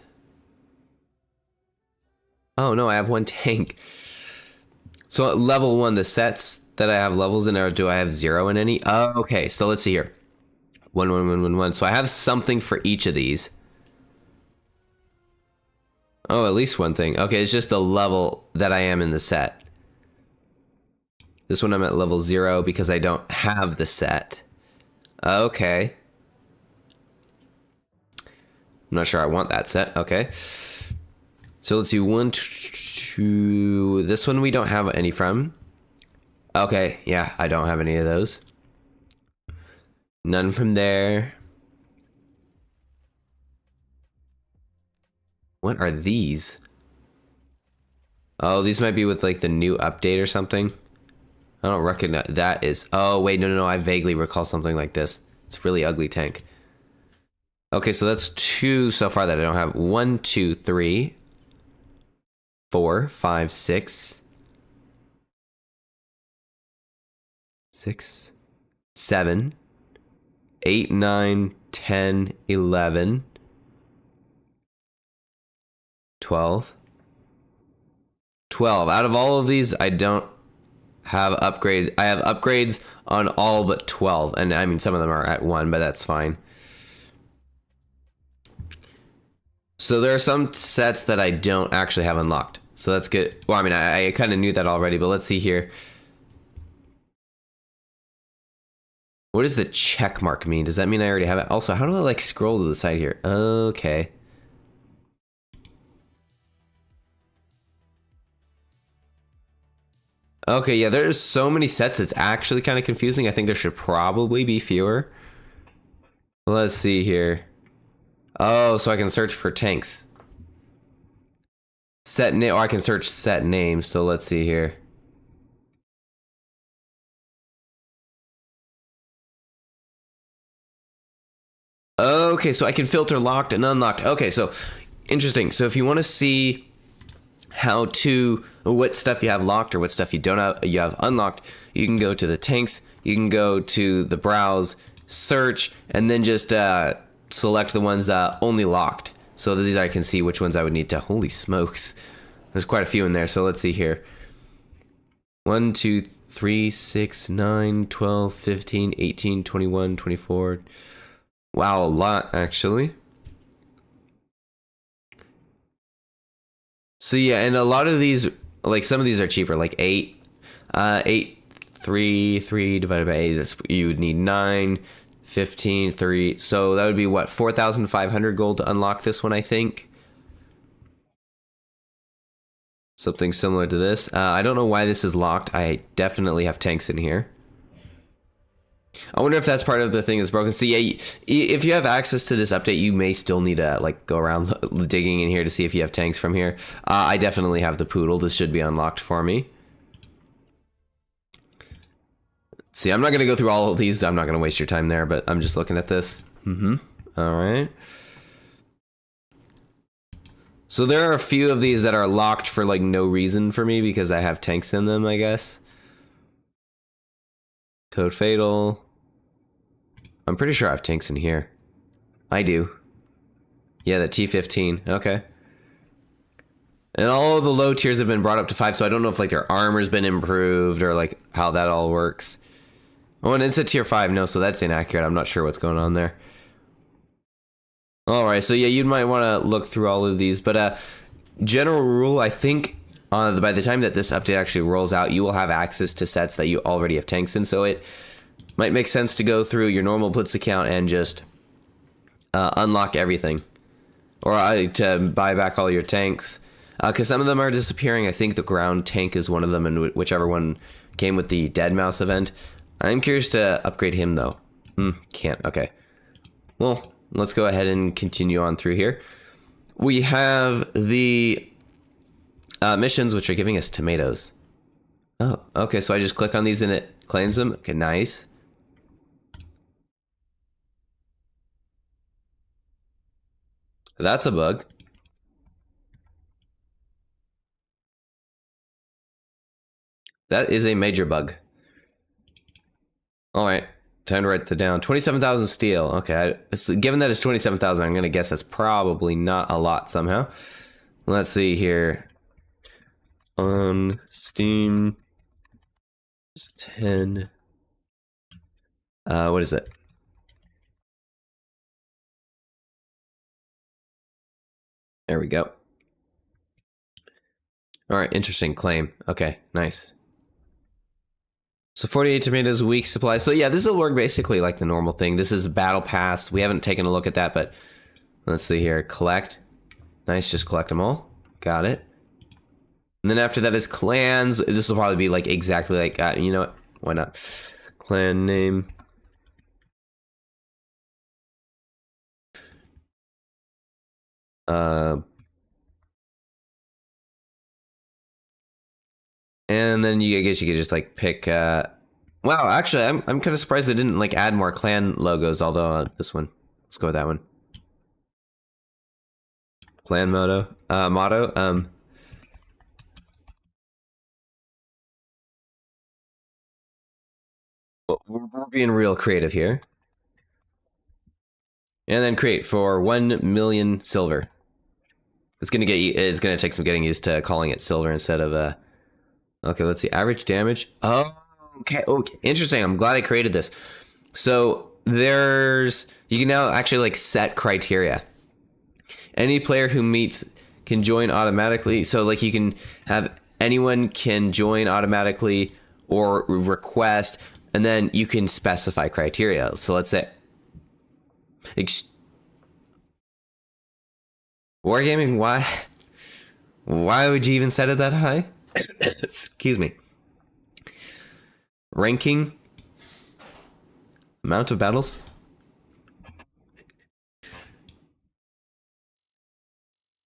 Oh no, I have 1 tank. So at level 1, the sets that I have levels in, or do I have 0 in any? Oh, okay, so let's see here. 1, 1, 1, 1, 1. So I have something for each of these. Oh, at least one thing. Okay, it's just the level that I am in the set. This one I'm at level 0 because I don't have the set. Okay. I'm not sure I want that set. Okay. So let's see. 1, 2. This one we don't have any from. Okay, yeah, I don't have any of those. None from there. What are these? Oh, these might be with like the new update or something. I don't recognize. That is. Oh, wait, no. I vaguely recall something like this. It's a really ugly tank. Okay, so that's 2 so far that I don't have. 1, 2, 3, 4, 5, 6, 6, 7, 8, 9, 10, 11, 12. 12. Out of all of these, I don't have upgrades. I have upgrades on all but 12. And I mean, some of them are at 1, but that's fine. So there are some sets that I don't actually have unlocked. So that's good. Well, I mean, I kind of knew that already, but let's see here. What does the check mark mean? Does that mean I already have it? Also, how do I like scroll to the side here? Okay. Okay, yeah, there's so many sets, it's actually kind of confusing. I think there should probably be fewer. Let's see here. Oh, so I can search for tanks. Set name, or I can search set name. So let's see here. Okay, so I can filter locked and unlocked. Okay, so interesting. So if you want to see what stuff you have locked or what stuff you don't have, you have unlocked, you can go to the tanks, you can go to the browse, search, and then just select the ones only locked. So these I can see which ones I would need to. Holy smokes. There's quite a few in there, so let's see here. 1, 2, 3, 6, 9, 12, 15, 18, 21, 24. Wow, a lot, actually. So yeah, and a lot of these, like some of these are cheaper, like 8, 3 divided by 8, you would need 9, 15, 3. So that would be what, 4,500 gold to unlock this one, I think. Something similar to this. I don't know why this is locked. I definitely have tanks in here. I wonder if that's part of the thing that's broken. So yeah, if you have access to this update, you may still need to like go around digging in here to see if you have tanks from here. I definitely have the poodle. This should be unlocked for me. See, I'm not going to go through all of these. I'm not going to waste your time there, but I'm just looking at this. All right. So there are a few of these that are locked for like no reason for me because I have tanks in them, I guess. Code Fatal. I'm pretty sure I have tanks in here. I do. Yeah, the T15. Okay. And all of the low tiers have been brought up to 5, so I don't know if like their armor's been improved or like how that all works. Oh, and it's a tier 5. No, so that's inaccurate. I'm not sure what's going on there. All right, so yeah, you might want to look through all of these, but general rule, I think by the time that this update actually rolls out, you will have access to sets that you already have tanks in, so it might make sense to go through your normal Blitz account and just unlock everything, or to buy back all your tanks, because some of them are disappearing. I think the ground tank is one of them, and whichever one came with the Dead Mouse event. I'm curious to upgrade him, though. Can't. Okay. Well, let's go ahead and continue on through here. We have the missions, which are giving us tomatoes. Oh, okay, so I just click on these and it claims them. Okay, nice. That's a bug. That is a major bug. All right, time to write that down. 27,000 steel. Okay, given that it's 27,000, I'm gonna guess that's probably not a lot somehow. Let's see here. On Steam, it's 10. What is it? There we go. All right, interesting claim. Okay, nice. So 48 tomatoes, week supply. So yeah, this will work basically like the normal thing. This is a battle pass. We haven't taken a look at that, but let's see here. Collect. Nice, just collect them all. Got it. And then after that is clans. This will probably be like exactly like, you know what? Why not? Clan name. And then I guess you could just like pick, wow, actually, I'm kind of surprised they didn't like add more clan logos, although this one, let's go with that one. Clan motto, we're being real creative here. And then create for 1 million silver. It's gonna take some getting used to calling it silver instead of okay, let's see, average damage. Oh, okay, interesting. I'm glad I created this. So you can now actually like set criteria. Any player who meets can join automatically. So like you can have anyone can join automatically or request, and then you can specify criteria. So let's say Wargaming, why would you even set it that high? Excuse me. Ranking. Amount of battles.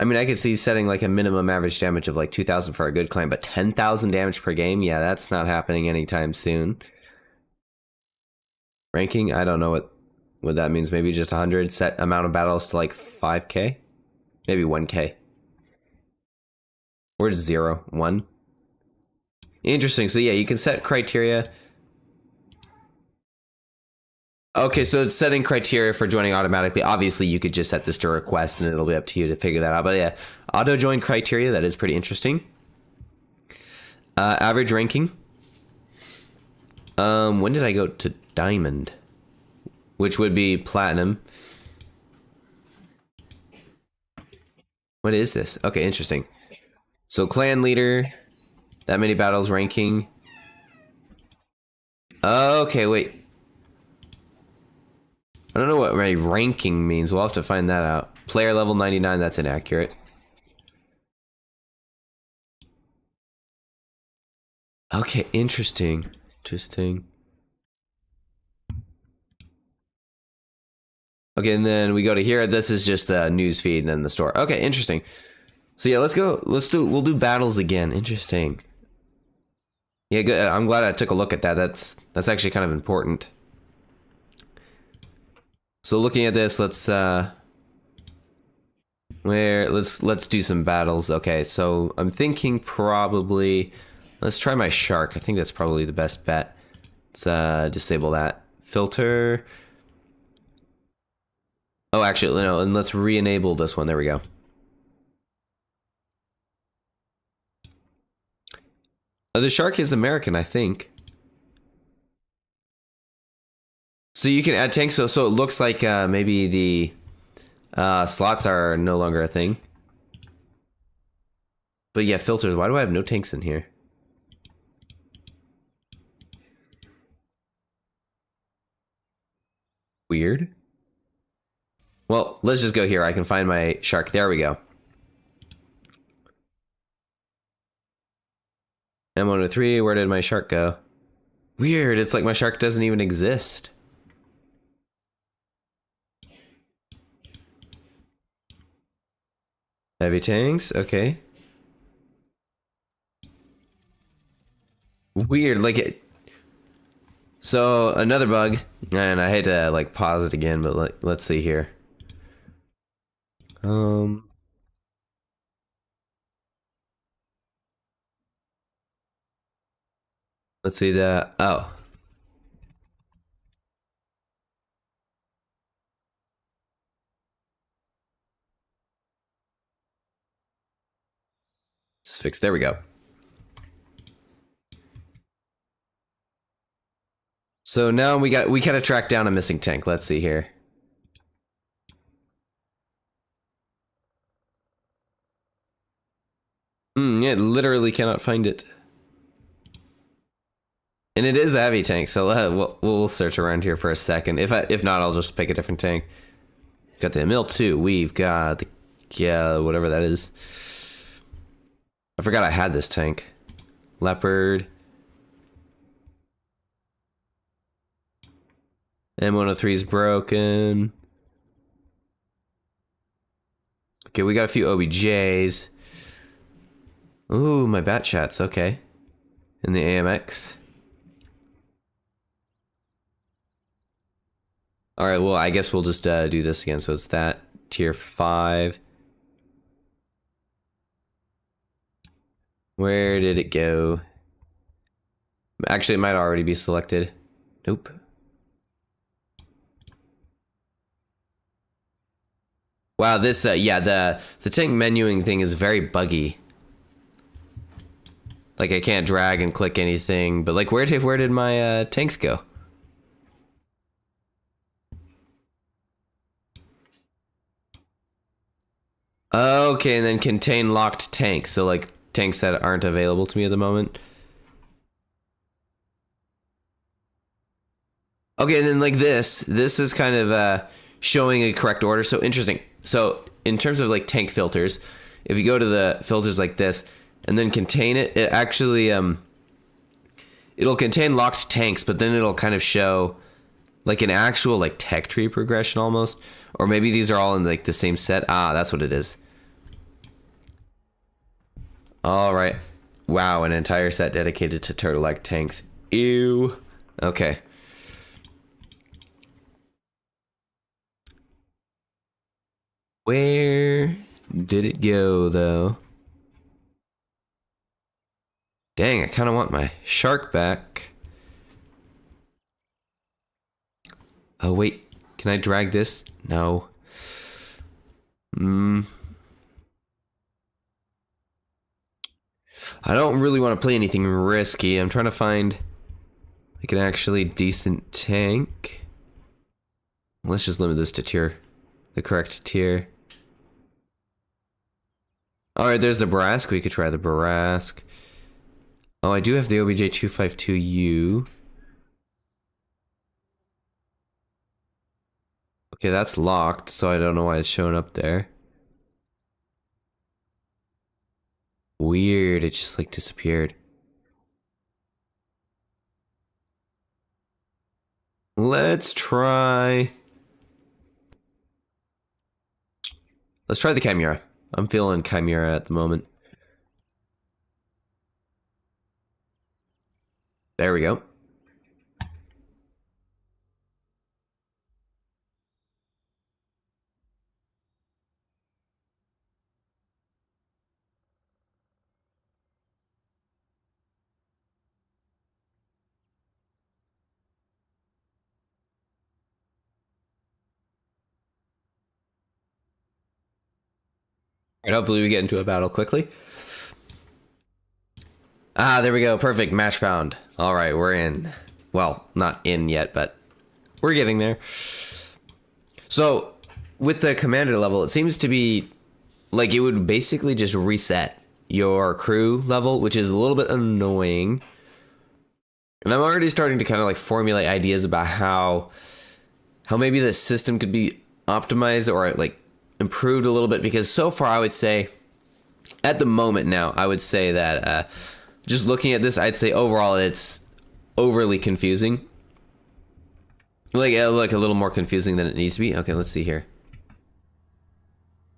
I mean, I could see setting like a minimum average damage of like 2,000 for a good clan, but 10,000 damage per game? Yeah, that's not happening anytime soon. Ranking? I don't know what that means. Maybe just 100. Set amount of battles to like 5k? Maybe 1k. Where's 0? 1? Interesting. So yeah, you can set criteria. Okay, so it's setting criteria for joining automatically. Obviously, you could just set this to request and it'll be up to you to figure that out. But yeah, auto join criteria, that is pretty interesting. Average ranking. When did I go to diamond? Which would be platinum. What is this? Okay, interesting. So clan leader, that many battles ranking. Okay, wait. I don't know what my ranking means. We'll have to find that out. Player level 99, that's inaccurate. Okay, interesting. Interesting. Okay, and then we go to here. This is just the news feed and then the store. Okay, interesting. So yeah, let's go. We'll do battles again. Interesting. Yeah, good. I'm glad I took a look at that. That's actually kind of important. So looking at this, let's do some battles. Okay, so I'm thinking probably let's try my shark. I think that's probably the best bet. Let's disable that filter. Oh, actually, no, and let's re-enable this one. There we go. The shark is American, I think. So you can add tanks, so it looks like maybe the slots are no longer a thing. But yeah, filters. Why do I have no tanks in here? Weird. Well, let's just go here. I can find my shark. There we go. M103, where did my shark go? Weird, it's like my shark doesn't even exist. Heavy tanks, okay. Weird, like it. So another bug, and I hate to like pause it again, but let's see here. Let's see that. Oh. It's fixed. There we go. So now we gotta track down a missing tank. Let's see here. Yeah, literally cannot find it. And it is a heavy tank, so we'll search around here for a second. If not, I'll just pick a different tank. Got the ML2. We've got the whatever that is. I forgot I had this tank. Leopard. M103 is broken. Okay, we got a few OBJs. Ooh, my bat chats. Okay. And the AMX. All right, well, I guess we'll just do this again. So it's that tier 5. Where did it go? Actually, it might already be selected. Nope. Wow, this yeah, the tank menuing thing is very buggy. Like I can't drag and click anything, but like where did my tanks go? Okay, and then contain locked tanks. So like tanks that aren't available to me at the moment. Okay, and then like this is kind of showing a correct order. So interesting. So in terms of like tank filters, if you go to the filters like this and then contain it, it actually it'll contain locked tanks, but then it'll kind of show like an actual like tech tree progression almost. Or maybe these are all in like the same set. Ah, that's what it is. All right. Wow, an entire set dedicated to turtle-like tanks. Ew. Okay. Where did it go, though? Dang, I kind of want my shark back. Oh, wait. Can I drag this? No. I don't really want to play anything risky. I'm trying to find like an actually decent tank. Let's just limit this to tier, the correct tier. Alright, there's the Barask. We could try the Barask. Oh, I do have the OBJ252U. Okay, that's locked, so I don't know why it's showing up there. Weird, it just like disappeared. Let's try the Chimera. I'm feeling Chimera at the moment. There we go. Alright, hopefully we get into a battle quickly. Ah, there we go. Perfect. Match found. Alright, we're in. Well, not in yet, but we're getting there. So, with the commander level, it seems to be like it would basically just reset your crew level, which is a little bit annoying. And I'm already starting to kind of like formulate ideas about how maybe the system could be optimized or like improved a little bit, because so far I would say at the moment now I would say that just looking at this, I'd say overall it's overly confusing, like a little more confusing than it needs to be. Okay, let's see here.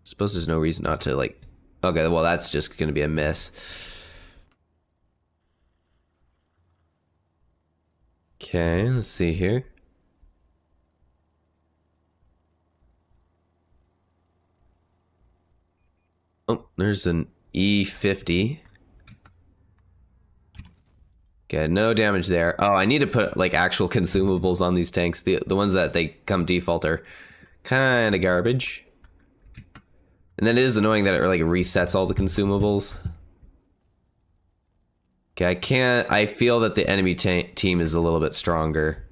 Suppose there's no reason not to like, okay, well that's just gonna be a miss. Okay, let's see here. Oh, there's an E50. Okay, no damage there. Oh, I need to put like actual consumables on these tanks. The ones that they come default are kind of garbage. And then it is annoying that it like resets all the consumables. Okay, I feel that the enemy team is a little bit stronger.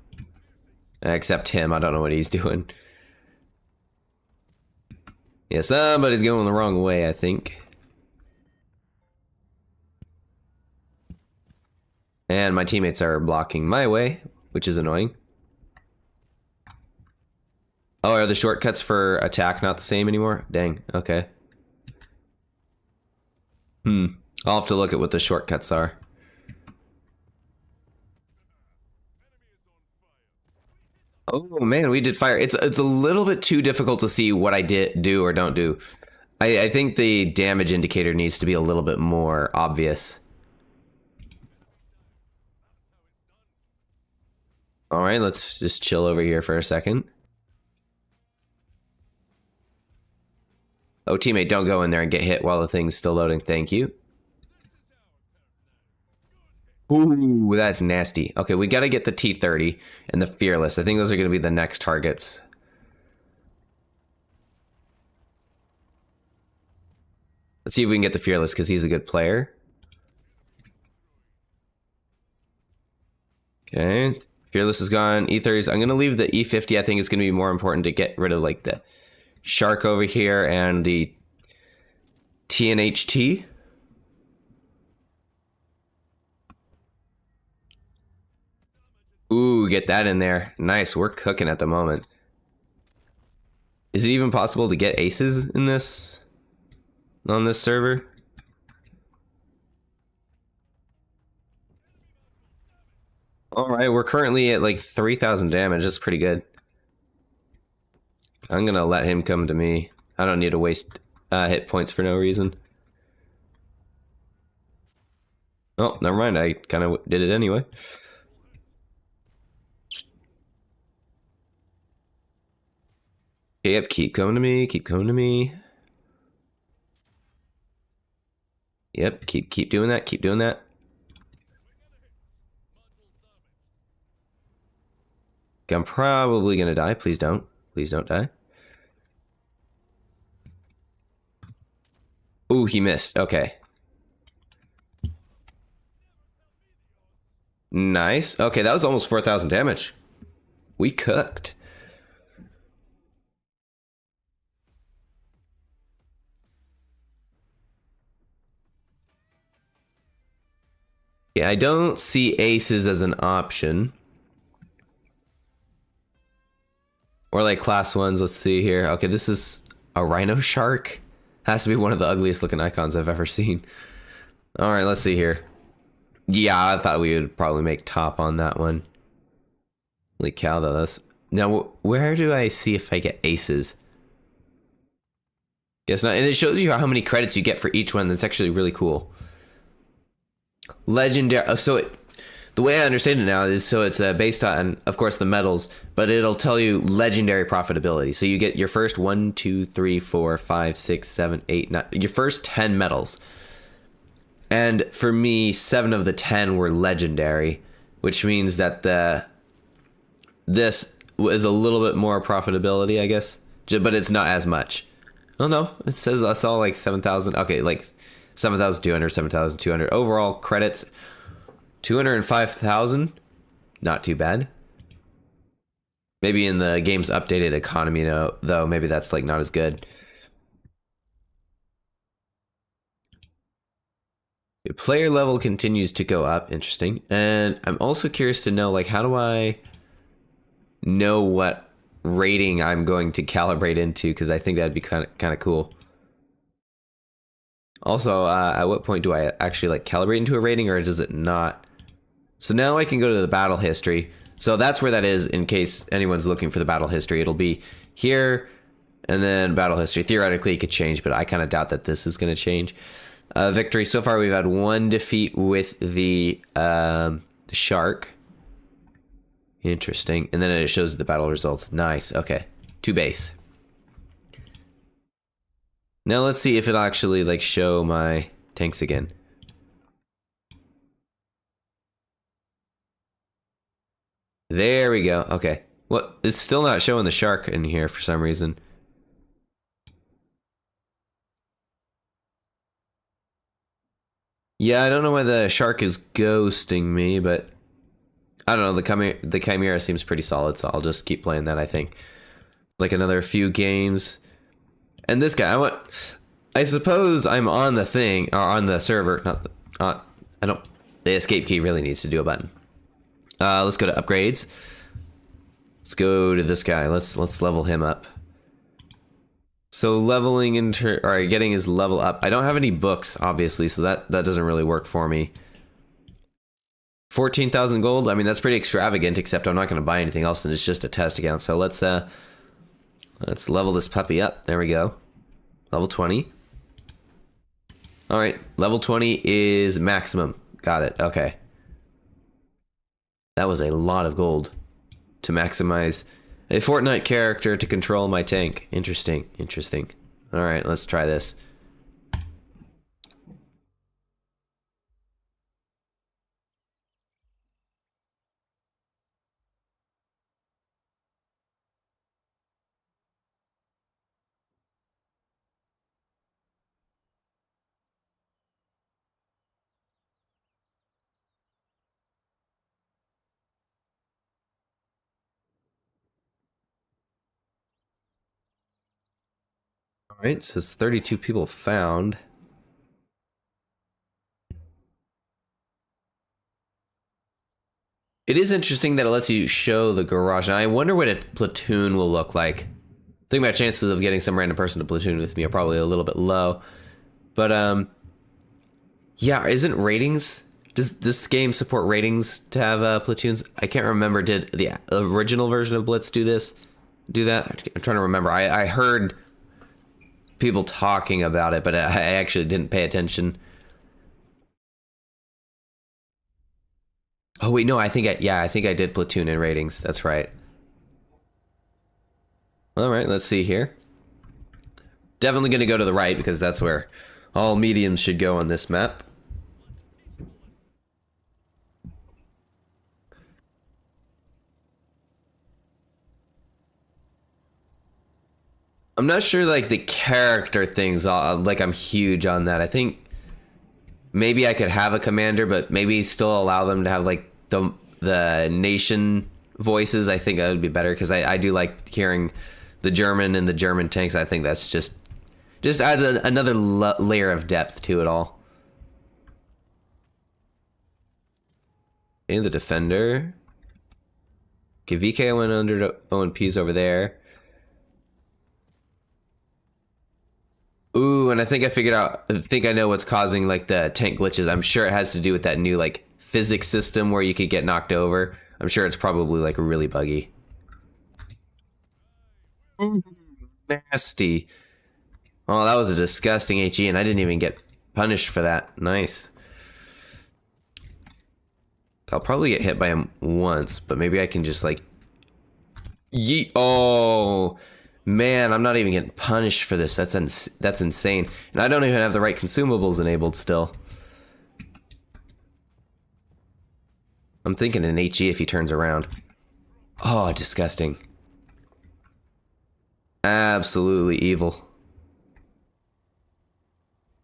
Except him, I don't know what he's doing. Yeah, somebody's going the wrong way, I think. And my teammates are blocking my way, which is annoying. Oh, are the shortcuts for attack not the same anymore? Dang, okay. I'll have to look at what the shortcuts are. Oh man, we did fire. It's a little bit too difficult to see what I do or don't do. I think the damage indicator needs to be a little bit more obvious. All right, let's just chill over here for a second. Oh, teammate, don't go in there and get hit while the thing's still loading. Thank you. Ooh, that's nasty. Okay, we gotta get the T-30 and the Fearless. I think those are gonna be the next targets. Let's see if we can get the Fearless, because he's a good player. Okay, Fearless is gone. E-30s. I'm gonna leave the E50. I think it's gonna be more important to get rid of like the Shark over here and the TNHT. Ooh, get that in there. Nice, we're cooking at the moment. Is it even possible to get aces in this, on this server? Alright, we're currently at like 3,000 damage. That's pretty good. I'm gonna let him come to me. I don't need to waste hit points for no reason. Oh, never mind. I kind of did it anyway. Yep, keep coming to me. Keep coming to me. Yep, keep doing that. Keep doing that. I'm probably gonna die. Please don't. Please don't die. Ooh, he missed. Okay. Nice. Okay, that was almost 4,000 damage. We cooked. Yeah, I don't see aces as an option. Or like class ones. Let's see here. Okay, this is a rhino shark. Has to be one of the ugliest looking icons I've ever seen. All right, let's see here. Yeah, I thought we would probably make top on that one. Holy cow, though. That's... Now, where do I see if I get aces? Guess not. And it shows you how many credits you get for each one. That's actually really cool. Legendary. So the way I understand it now is so it's based on, of course, the medals, but it'll tell you legendary profitability. So you get your first 1, 2, 3, 4, 5, 6, 7, 8, 9, your first 10 medals. And for me, 7 of the 10 were legendary, which means that this is a little bit more profitability, I guess, but it's not as much. Oh no, it says I saw like 7,000. Okay, like 7,200, 7,200 overall credits. 205,000, not too bad. Maybe in the game's updated economy, though, maybe that's like not as good. The player level continues to go up. Interesting. And I'm also curious to know, like, how do I know what rating I'm going to calibrate into? Because I think that'd be kind of cool. Also, at what point do I actually like calibrate into a rating, or does it not? So now I can go to the battle history. So that's where that is in case anyone's looking for the battle history. It'll be here, and then battle history. Theoretically, it could change, but I kind of doubt that this is going to change. Victory. So far, we've had 1 defeat with the shark. Interesting. And then it shows the battle results. Nice. Okay. 2 base. Now let's see if it'll actually like show my tanks again. There we go. Okay. Well, it's still not showing the shark in here for some reason. Yeah, I don't know why the shark is ghosting me, but I don't know. The Chimera seems pretty solid, so I'll just keep playing that, I think. Like another few games. And this guy, I suppose I'm on the thing, or on the server. The escape key really needs to do a button. Let's go to upgrades. Let's go to this guy. Let's level him up. So leveling or getting his level up. I don't have any books, obviously, so that doesn't really work for me. 14,000 gold. I mean, that's pretty extravagant, except I'm not going to buy anything else, and it's just a test account. So let's level this puppy up. There we go. Level 20. All right, level 20 is maximum. Got it. Okay. That was a lot of gold to maximize a Fortnite character to control my tank. Interesting, interesting. All right, let's try this. All right, it says 32 people found. It is interesting that it lets you show the garage. Now, I wonder what a platoon will look like. I think my chances of getting some random person to platoon with me are probably a little bit low. But, yeah, isn't ratings... Does this game support ratings to have platoons? I can't remember. Did the original version of Blitz do this? Do that? I'm trying to remember. I heard people talking about it, but I actually didn't pay attention. Oh wait, no, I think I think I did platoon in ratings. That's right. All right, let's see here. Definitely going to go to the right because that's where all mediums should go on this map. I'm not sure like the character things, like I'm huge on that. I think maybe I could have a commander, but maybe still allow them to have like the nation voices. I think that would be better because I do like hearing the German and the German tanks. I think that's just adds another layer of depth to it all. And the defender. Okay, VK went under ONP's over there. Ooh, and I think I figured out, I think I know what's causing like the tank glitches. I'm sure it has to do with that new like physics system where you could get knocked over. I'm sure it's probably like really buggy. Nasty. Oh, that was a disgusting HE and I didn't even get punished for that. Nice. I'll probably get hit by him once, but maybe I can just like yeet. Oh man, I'm not even getting punished for this. That's insane. And I don't even have the right consumables enabled still. I'm thinking an HE if he turns around. Oh, disgusting. Absolutely evil.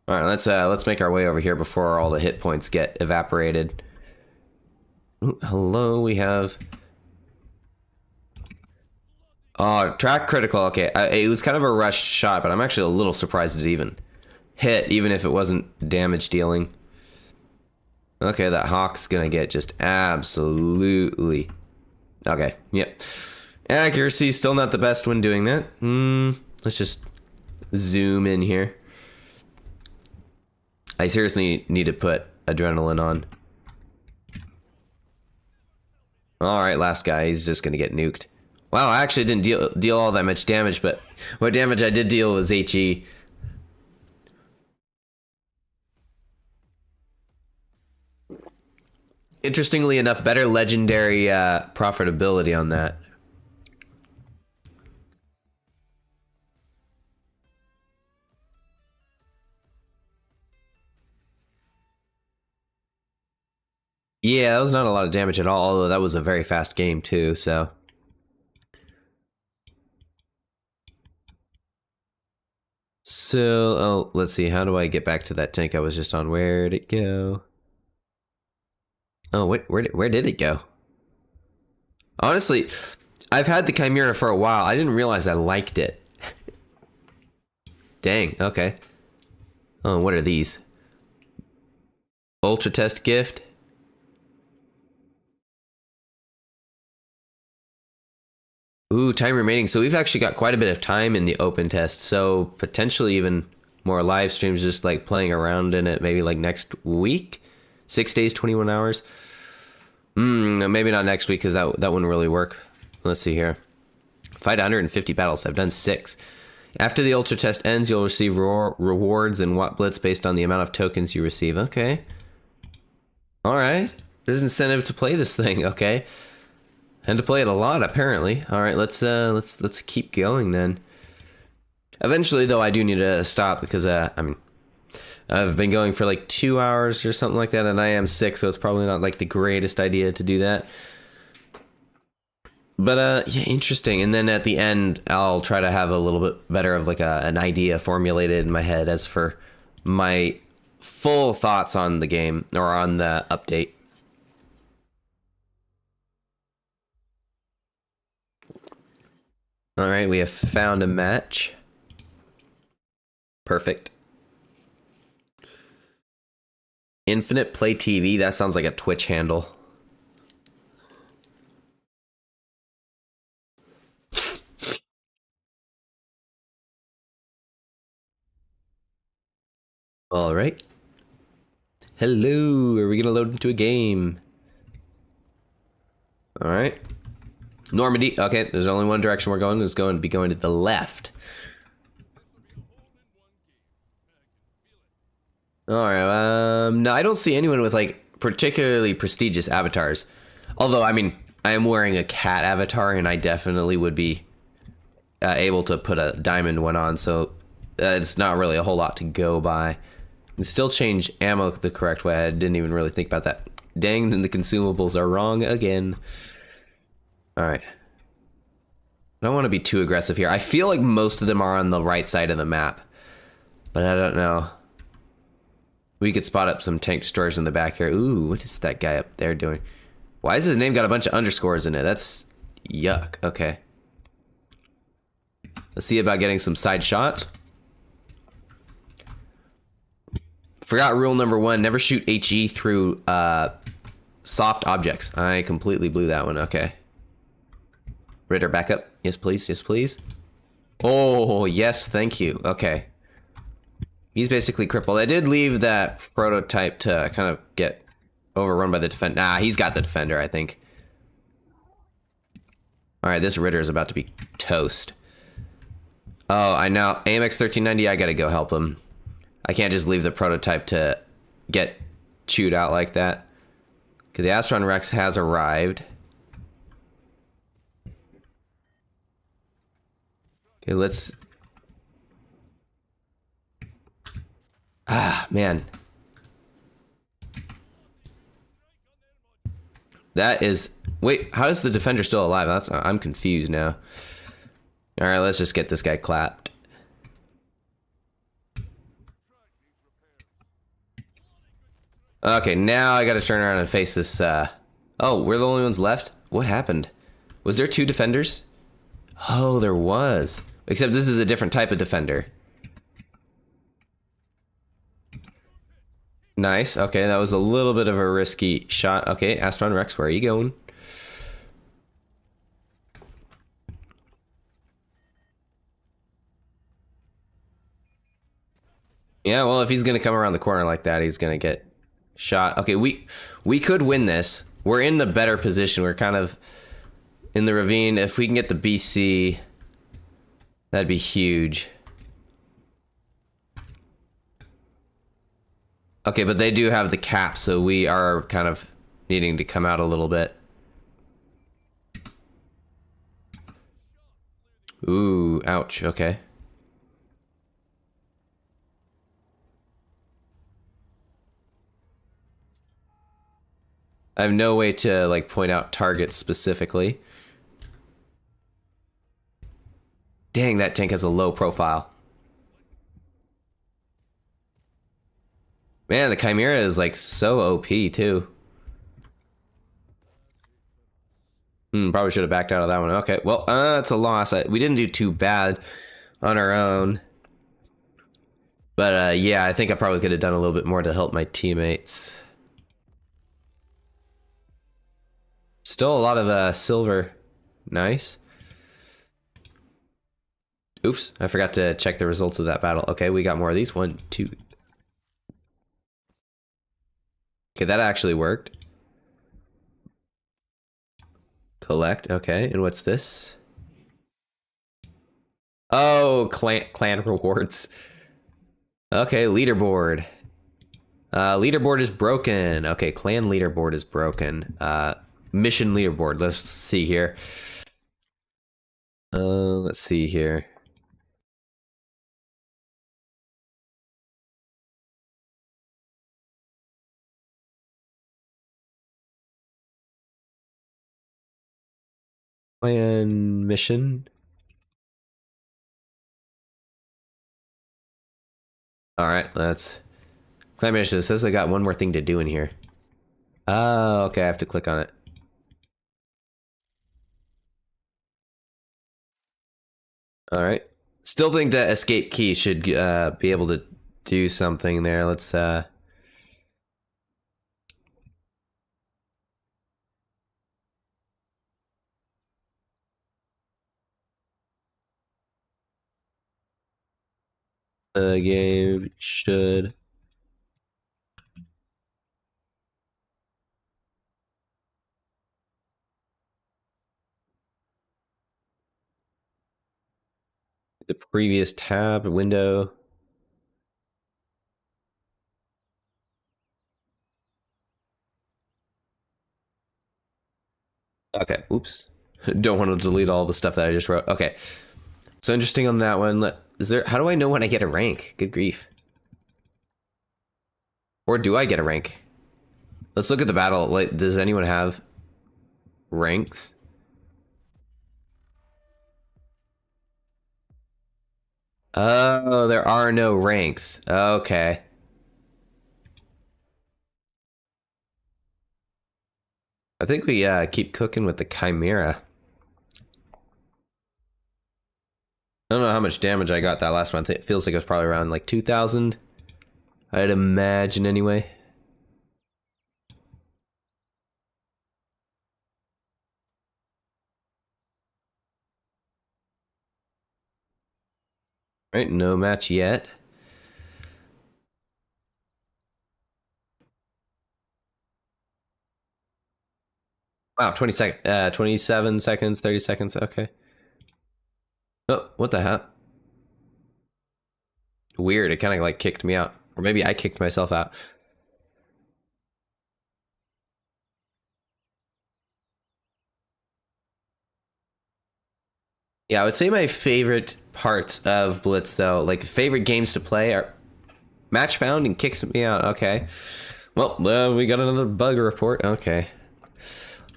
All right, let's make our way over here before all the hit points get evaporated. Ooh, hello, we have. Oh, track critical. Okay, it was kind of a rushed shot, but I'm actually a little surprised it even hit, even if it wasn't damage dealing. Okay, that Hawk's gonna get just absolutely. Okay, yep. Accuracy still not the best when doing that. Let's just zoom in here. I seriously need to put adrenaline on. All right, last guy. He's just gonna get nuked. Wow, I actually didn't deal all that much damage, but what damage I did deal was HE. Interestingly enough, better legendary profitability on that. Yeah, that was not a lot of damage at all, although that was a very fast game too, so. So, oh, let's see, how do I get back to that tank I was just on? Where'd it go? Oh, where did it go? Honestly, I've had the Chimera for a while. I didn't realize I liked it. Dang, okay. Oh, what are these? Ultra test gift? Ooh, time remaining. So we've actually got quite a bit of time in the open test. So potentially even more live streams, just like playing around in it maybe like next week? 6 days, 21 hours? Maybe not next week because that wouldn't really work. Let's see here. Fight 150 battles. I've done 6. After the ultra test ends, you'll receive rewards in Watt Blitz based on the amount of tokens you receive. Okay. All right. There's incentive to play this thing. Okay. And to play it a lot, apparently. All right, let's keep going then. Eventually, though, I do need to stop because I mean, I've been going for like 2 hours or something like that, and I am sick, so it's probably not like the greatest idea to do that. But yeah, interesting. And then at the end, I'll try to have a little bit better of like an idea formulated in my head as for my full thoughts on the game or on the update. All right, we have found a match. Perfect. Infinite Play TV, that sounds like a Twitch handle. All right. Hello, are we gonna load into a game? All right. Normandy, okay, there's only one direction we're going. It's going to be going to the left. All right, no, I don't see anyone with like particularly prestigious avatars. Although, I mean, I am wearing a cat avatar, and I definitely would be able to put a diamond one on, so it's not really a whole lot to go by. And still change ammo the correct way. I didn't even really think about that. Dang, then the consumables are wrong again. Alright. I don't want to be too aggressive here. I feel like most of them are on the right side of the map, but I don't know. We could spot up some tank destroyers in the back here. Ooh, what is that guy up there doing? Why is his name got a bunch of underscores in it? That's yuck. Okay. Let's see about getting some side shots. Forgot rule number 1, never shoot HE through soft objects. I completely blew that one. Okay. Ritter, back up. Yes, please. Yes, please. Oh, yes, thank you. Okay. He's basically crippled. I did leave that prototype to kind of get overrun by the defender. Nah, he's got the defender, I think. Alright, this Ritter is about to be toast. Oh, I now... AMX 1390, I gotta go help him. I can't just leave the prototype to get chewed out like that. Okay, the Astron Rex has arrived. Okay, let's... Ah, man. That is... Wait, how is the defender still alive? I'm confused now. Alright, let's just get this guy clapped. Okay, now I gotta turn around and face this, Oh, we're the only ones left? What happened? Was there 2 defenders? Oh, there was. Except this is a different type of defender. Nice. Okay, that was a little bit of a risky shot. Okay, Astron Rex, where are you going? Yeah, well, if he's gonna come around the corner like that, he's gonna get shot. Okay, we could win this. We're in the better position. We're kind of in the ravine. If we can get the BC, that'd be huge. Okay, but they do have the cap, so we are kind of needing to come out a little bit. Ooh, ouch, okay. I have no way to, like, point out targets specifically. Dang, that tank has a low profile. Man, the Chimera is, like, so OP, too. Probably should have backed out of that one. Okay, well, it's a loss. We didn't do too bad on our own. But, yeah, I think I probably could have done a little bit more to help my teammates. Still a lot of silver. Nice. Oops, I forgot to check the results of that battle. Okay, we got more of these. 1, 2. Okay, that actually worked. Collect, okay, and what's this? Oh, clan rewards. Okay, leaderboard. Leaderboard is broken. Okay, clan leaderboard is broken. Mission leaderboard, let's see here. Let's see here. Clan mission. Alright, let's... Clan mission, it says I got one more thing to do in here. Oh, okay, I have to click on it. Alright. Still think that escape key should be able to do something there. Let's the game should... The previous tab, window. Okay, oops. Don't want to delete all the stuff that I just wrote. Okay, so interesting on that one. Is there? How do I know when I get a rank? Good grief. Or do I get a rank? Let's look at the battle. Like, does anyone have ranks? Oh, there are no ranks. Okay. I think we keep cooking with the Chimera. I don't know how much damage I got that last one. It feels like it was probably around like 2,000. I'd imagine anyway. Right, no match yet. Wow, 27 seconds, 30 seconds, okay. Oh, what the hell? Weird, it kind of like kicked me out. Or maybe I kicked myself out. Yeah, I would say my favorite parts of Blitz, though, like favorite games to play, are match found and kicks me out. Okay. Well, we got another bug report. Okay.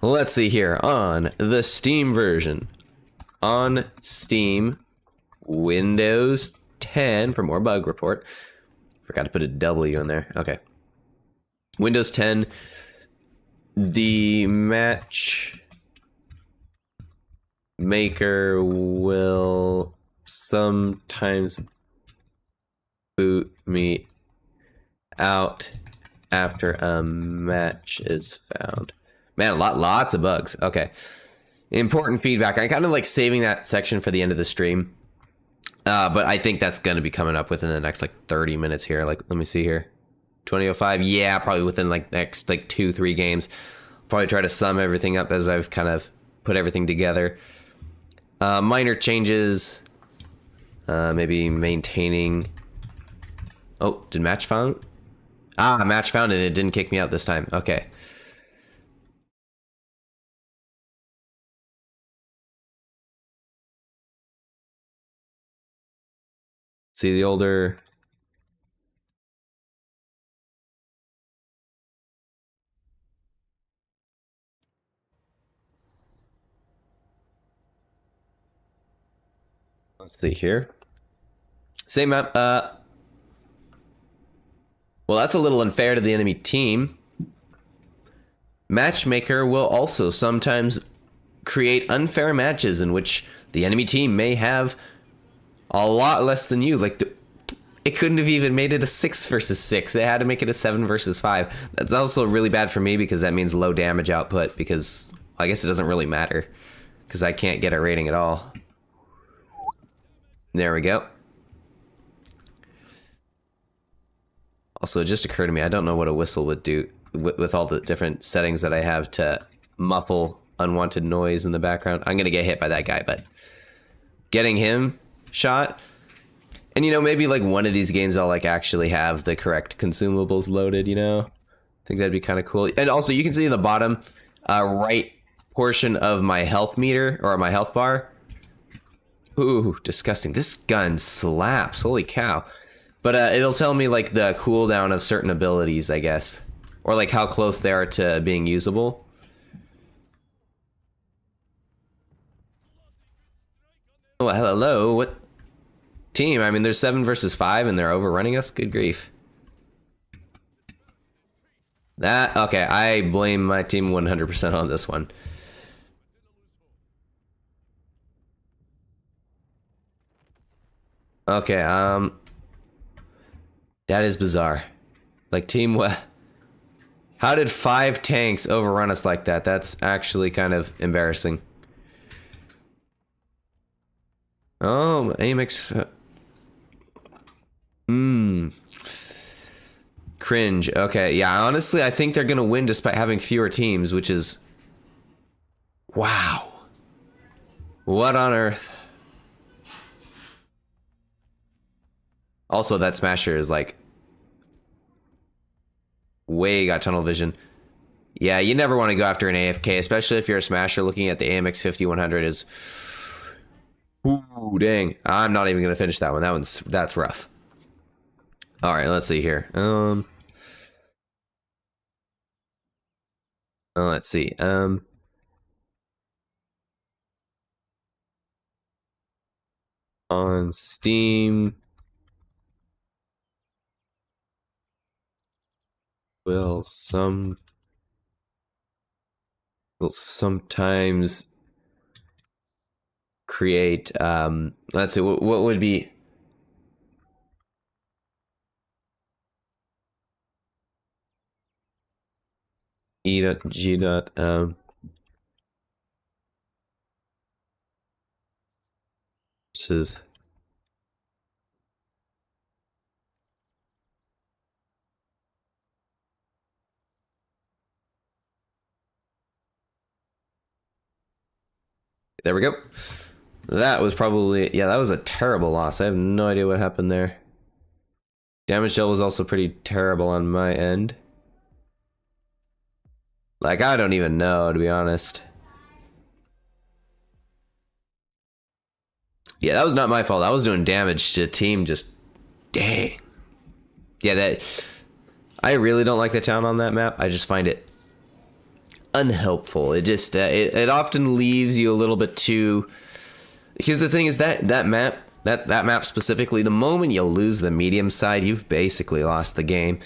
Let's see here on the Steam version. On Steam, Windows 10 for more bug report. Forgot to put a W in there. Okay. Windows 10, the match maker will sometimes boot me out after a match is found. Man, lots of bugs. Okay. Important feedback. I kind of like saving that section for the end of the stream. But I think that's going to be coming up within the next like 30 minutes here. Like, let me see here. 2005. Yeah, probably within like next like 2-3 games. Probably try to sum everything up as I've kind of put everything together. Minor changes. Maybe maintaining. Oh, did match found? Ah, match found and it didn't kick me out this time. Okay. See the older. Let's see here. Same map. Well, that's a little unfair to the enemy team. Matchmaker will also sometimes create unfair matches in which the enemy team may have a lot less than you. Like, it couldn't have even made it a 6 versus 6. They had to make it a 7 versus 5. That's also really bad for me because that means low damage output because I guess it doesn't really matter because I can't get a rating at all. There we go. Also, it just occurred to me, I don't know what a whistle would do with all the different settings that I have to muffle unwanted noise in the background. I'm going to get hit by that guy, but getting him shot. And, you know, maybe like one of these games I'll like actually have the correct consumables loaded, you know? I think that'd be kind of cool. And also, you can see in the bottom right portion of my health meter or my health bar. Ooh, disgusting. This gun slaps. Holy cow. But it'll tell me like the cooldown of certain abilities, I guess. Or like how close they are to being usable. Oh, hello. What team? I mean, there's 7 versus 5 and they're overrunning us? Good grief. Okay, I blame my team 100% on this one. Okay, that is bizarre. Like, team what? How did 5 tanks overrun us like that? That's actually kind of embarrassing. Oh, Amex. Cringe. Okay, yeah, honestly, I think they're gonna win despite having fewer teams, which is... Wow. What on earth? Also, that Smasher is like... way got tunnel vision. Yeah, you never want to go after an AFK, especially if you're a smasher. Looking at the AMX 5100 is... Ooh, dang. I'm not even going to finish that one. That's rough. All right, let's see here. Let's see. On Steam, will sometimes create. Let's see. What would be? E.G. Versus. There we go. That was probably, yeah, that was a terrible loss. I have no idea what happened there. Damage dealt was also pretty terrible on my end. Like, I don't even know, to be honest. Yeah, that was not my fault. I was doing damage to the team, just... Dang. Yeah, I really don't like the town on that map. I just find it unhelpful. It just, it often leaves you a little bit too... Because the thing is that map, that map specifically, the moment you lose the medium side, you've basically lost the game.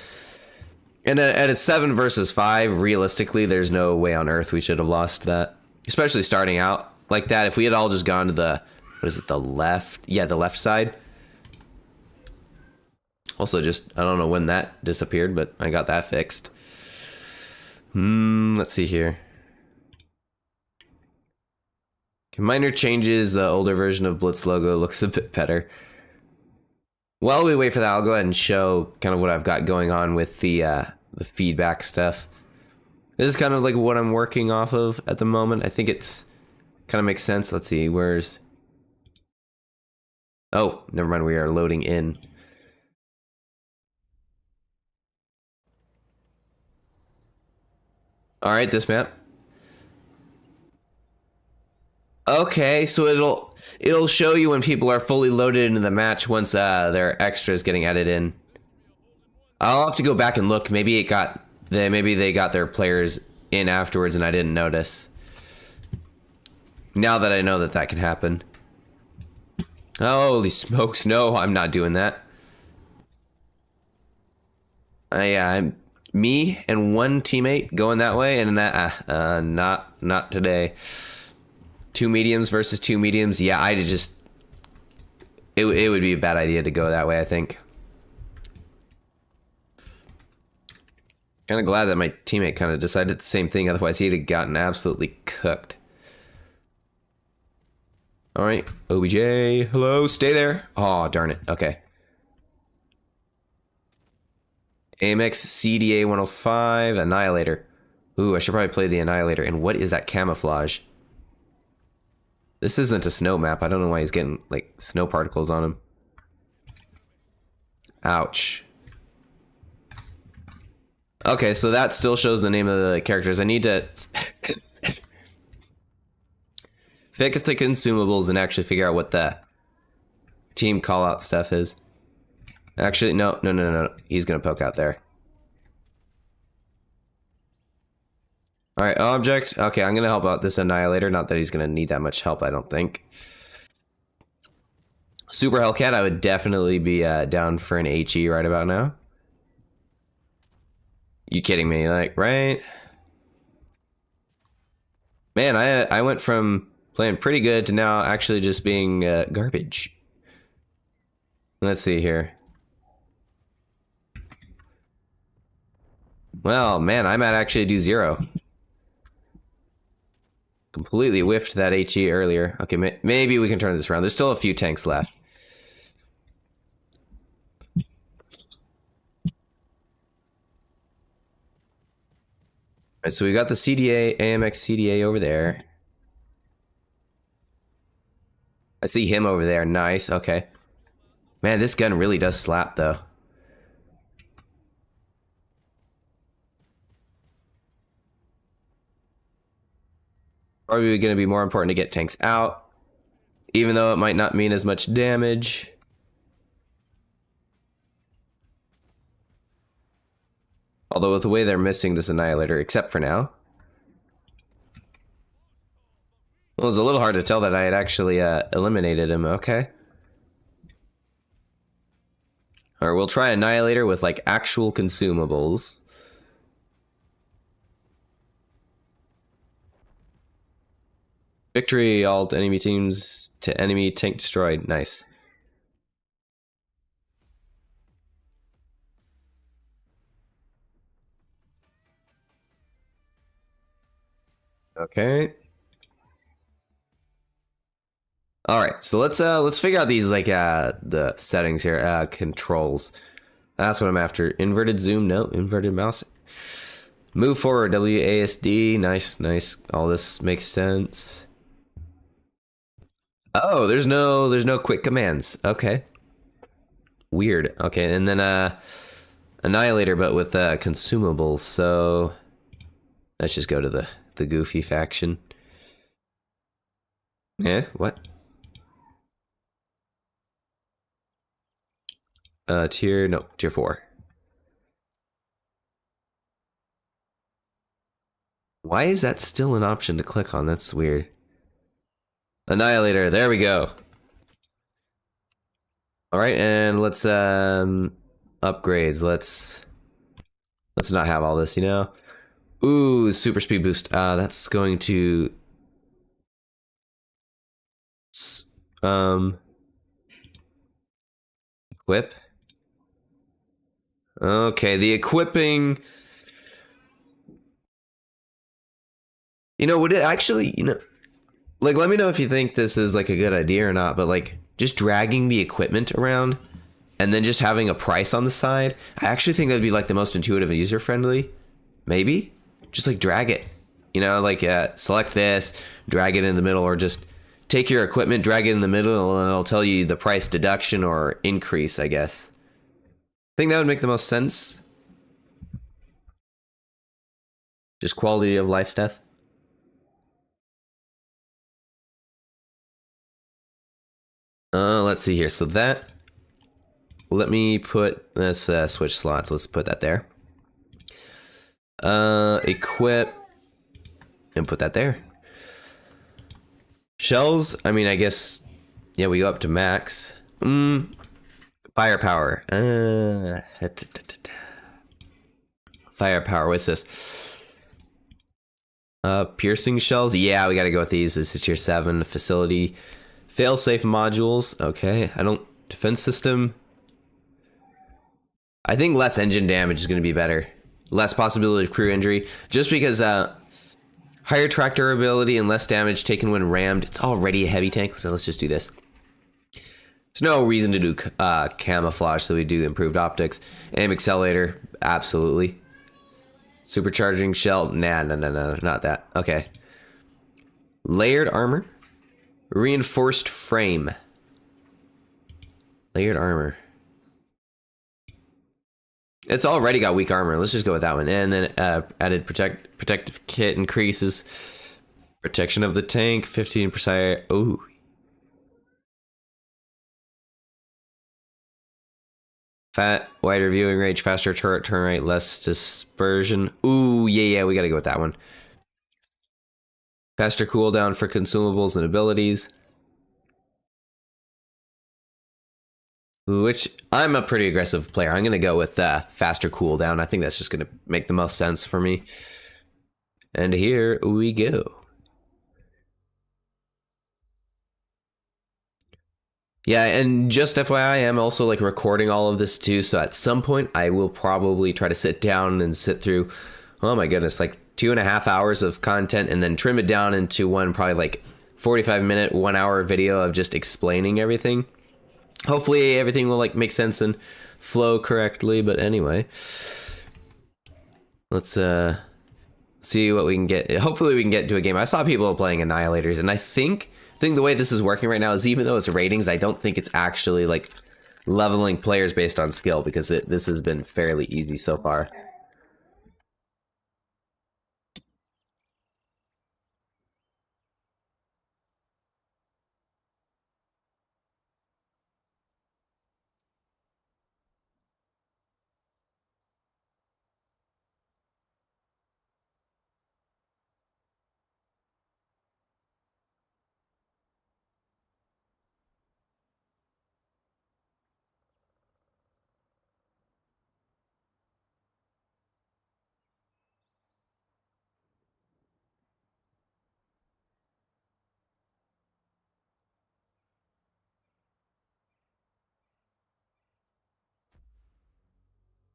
And at a 7 versus 5, realistically, there's no way on earth we should have lost that. Especially starting out like that. If we had all just gone to the, what is it, the left? Yeah, the left side. Also, just, I don't know when that disappeared, but I got that fixed. Let's see here. Minor changes, the older version of Blitz logo looks a bit better. While we wait for that, I'll go ahead and show kind of what I've got going on with the feedback stuff. This is kind of like what I'm working off of at the moment. I think it's kind of makes sense. Let's see, where's... Oh, never mind, we are loading in. All right, this map. Okay, so it'll show you when people are fully loaded into the match once their extras getting added in. I'll have to go back and look. Maybe they got their players in afterwards and I didn't notice. Now that I know that can happen. Holy smokes! No, I'm not doing that. I'm me and one teammate going that way, and that not today. 2 mediums versus 2 mediums. Yeah, it would be a bad idea to go that way, I think. Kind of glad that my teammate kind of decided the same thing, otherwise he'd have gotten absolutely cooked. All right, OBJ, hello, stay there. Oh, darn it, okay. AMX CDA 105, Annihilator. Ooh, I should probably play the Annihilator. And what is that camouflage? This isn't a snow map. I don't know why he's getting, like, snow particles on him. Ouch. Okay, so that still shows the name of the characters. I need to fix the consumables and actually figure out what the team call-out stuff is. Actually, no. He's gonna poke out there. Alright, object. Okay, I'm gonna help out this Annihilator. Not that he's gonna need that much help, I don't think. Super Hellcat, I would definitely be down for an HE right about now. You kidding me? Like, right? Man, I went from playing pretty good to now actually just being garbage. Let's see here. Well, man, I might actually do 0. Completely whiffed that HE earlier. Okay, maybe we can turn this around. There's still a few tanks left. Alright, so we got the CDA, AMX CDA over there. I see him over there. Nice, okay. Man, this gun really does slap, though. Probably going to be more important to get tanks out, even though it might not mean as much damage. Although with the way they're missing this Annihilator, except for now. Well, it was a little hard to tell that I had actually eliminated him, okay. Alright, we'll try Annihilator with like actual consumables. Victory, alt enemy teams to enemy tank destroyed. Nice. Okay. All right, so let's figure out these like the settings here. Controls. That's what I'm after. Inverted zoom, no. Inverted mouse. Move forward, WASD. Nice, nice. All this makes sense. Oh, there's no quick commands. Okay. Weird. Okay, and then Annihilator, but with consumables. So let's just go to the goofy faction. Yeah. What? Tier 4. Why is that still an option to click on? That's weird. Annihilator, there we go. All right, and let's upgrades. Let's not have all this, you know. Ooh, super speed boost. That's going to equip. Okay, the equipping. You know, would it actually, you know, like, let me know if you think this is like a good idea or not, but like just dragging the equipment around and then just having a price on the side, I actually think that'd be like the most intuitive and user friendly. Maybe just like drag it, you know, like select this, drag it in the middle, or just take your equipment, drag it in the middle, and it'll tell you the price deduction or increase, I guess. I think that would make the most sense. Just quality of life stuff. Let's see here. So that, let me put, let's switch slots. Let's put that there. Equip, and put that there. Shells, I mean, I guess, yeah, we go up to max. Firepower. Firepower, what's this? Piercing shells, yeah, we gotta go with these. This is tier 7. Facility. Failsafe modules, okay. I don't, defense system. I think less engine damage is gonna be better. Less possibility of crew injury. Just because, higher track durability and less damage taken when rammed. It's already a heavy tank, so let's just do this. There's no reason to do camouflage, so we do improved optics. Aim accelerator, absolutely. Supercharging shell, nah, not that. Okay. Layered armor. Reinforced frame. Layered armor. It's already got weak armor. Let's just go with that one. And then added protective kit increases protection of the tank, 15%. Ooh. Wider viewing range, faster turret turn rate, less dispersion. Ooh, yeah, we gotta go with that one. Faster cooldown for consumables and abilities. Which, I'm a pretty aggressive player. I'm gonna go with faster cooldown. I think that's just gonna make the most sense for me. And here we go. Yeah, and just FYI, I am also like recording all of this too, so at some point I will probably try to sit down and sit through, oh my goodness, like 2.5 hours of content and then trim it down into one probably like 45-minute, 1-hour video of just explaining everything. Hopefully everything will like make sense and flow correctly, but anyway. Let's see what we can get. Hopefully we can get into a game. I saw people playing Annihilators, and I think the way this is working right now is, even though it's ratings, I don't think it's actually like leveling players based on skill, because this has been fairly easy so far.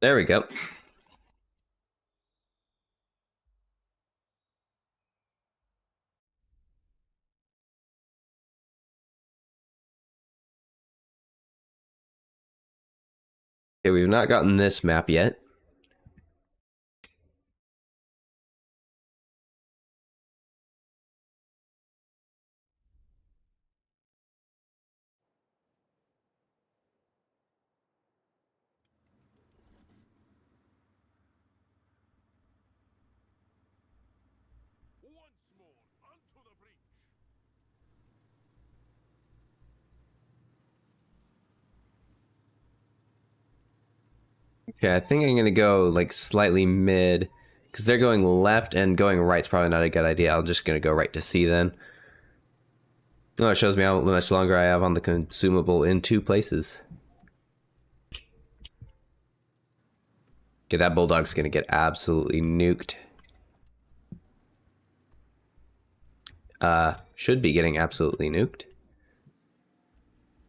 There we go. Okay, we've not gotten this map yet. Okay, I think I'm gonna go like slightly mid, because they're going left and going right's probably not a good idea. I'm just gonna go right to C then. Oh, it shows me how much longer I have on the consumable in 2 places. Okay, that bulldog's gonna get absolutely nuked. Should be getting absolutely nuked.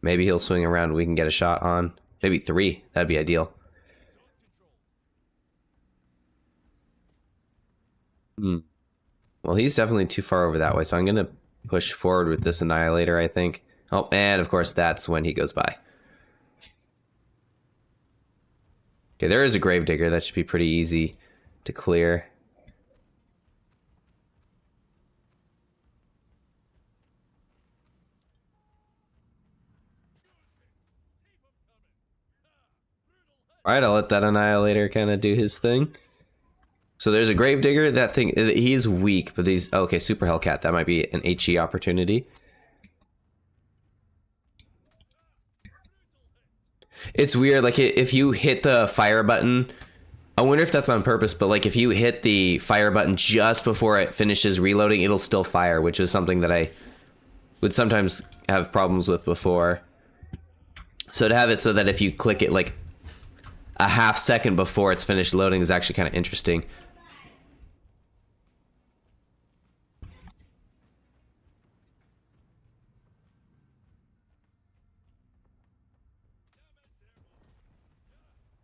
Maybe he'll swing around and we can get a shot on. Maybe 3, that'd be ideal. Well, he's definitely too far over that way, so I'm gonna push forward with this Annihilator, I think. Oh, and of course that's when he goes by. Okay, there is a Gravedigger. That should be pretty easy to clear. Alright, I'll let that Annihilator kind of do his thing. So there's a Gravedigger. That thing, he's weak, but these... Okay, Super Hellcat. That might be an HE opportunity. It's weird, like, if you hit the fire button... I wonder if that's on purpose, but, like, if you hit the fire button just before it finishes reloading, it'll still fire, which is something that I would sometimes have problems with before. So to have it so that if you click it, like, a half second before it's finished loading is actually kind of interesting.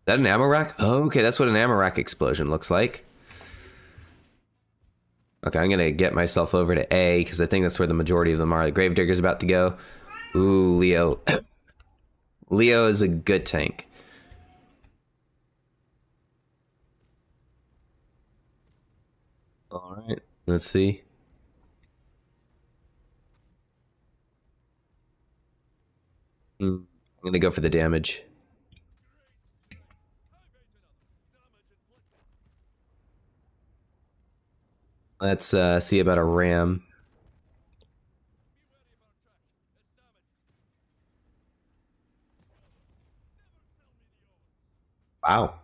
Is that an ammo rack? Oh, okay, that's what an ammo rack explosion looks like. Okay, I'm gonna get myself over to A, because I think that's where the majority of them are. The Gravedigger's about to go. Ooh, Leo. Leo is a good tank. Alright, let's see. I'm gonna go for the damage. Let's see about a ram. Wow.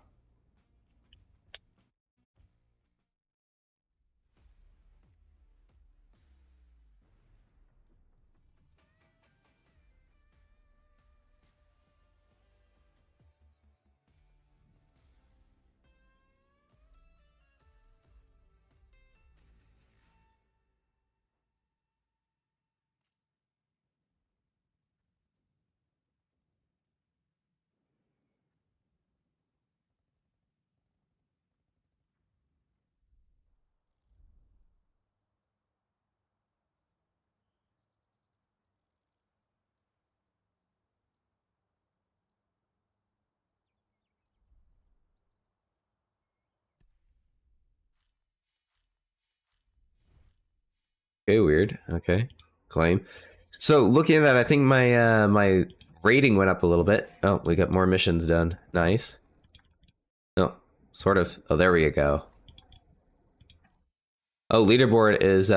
Okay, weird. Okay. Claim. So looking at that, I think my my rating went up a little bit. Oh, we got more missions done. Nice. Oh, sort of. Oh, there we go. Oh, leaderboard is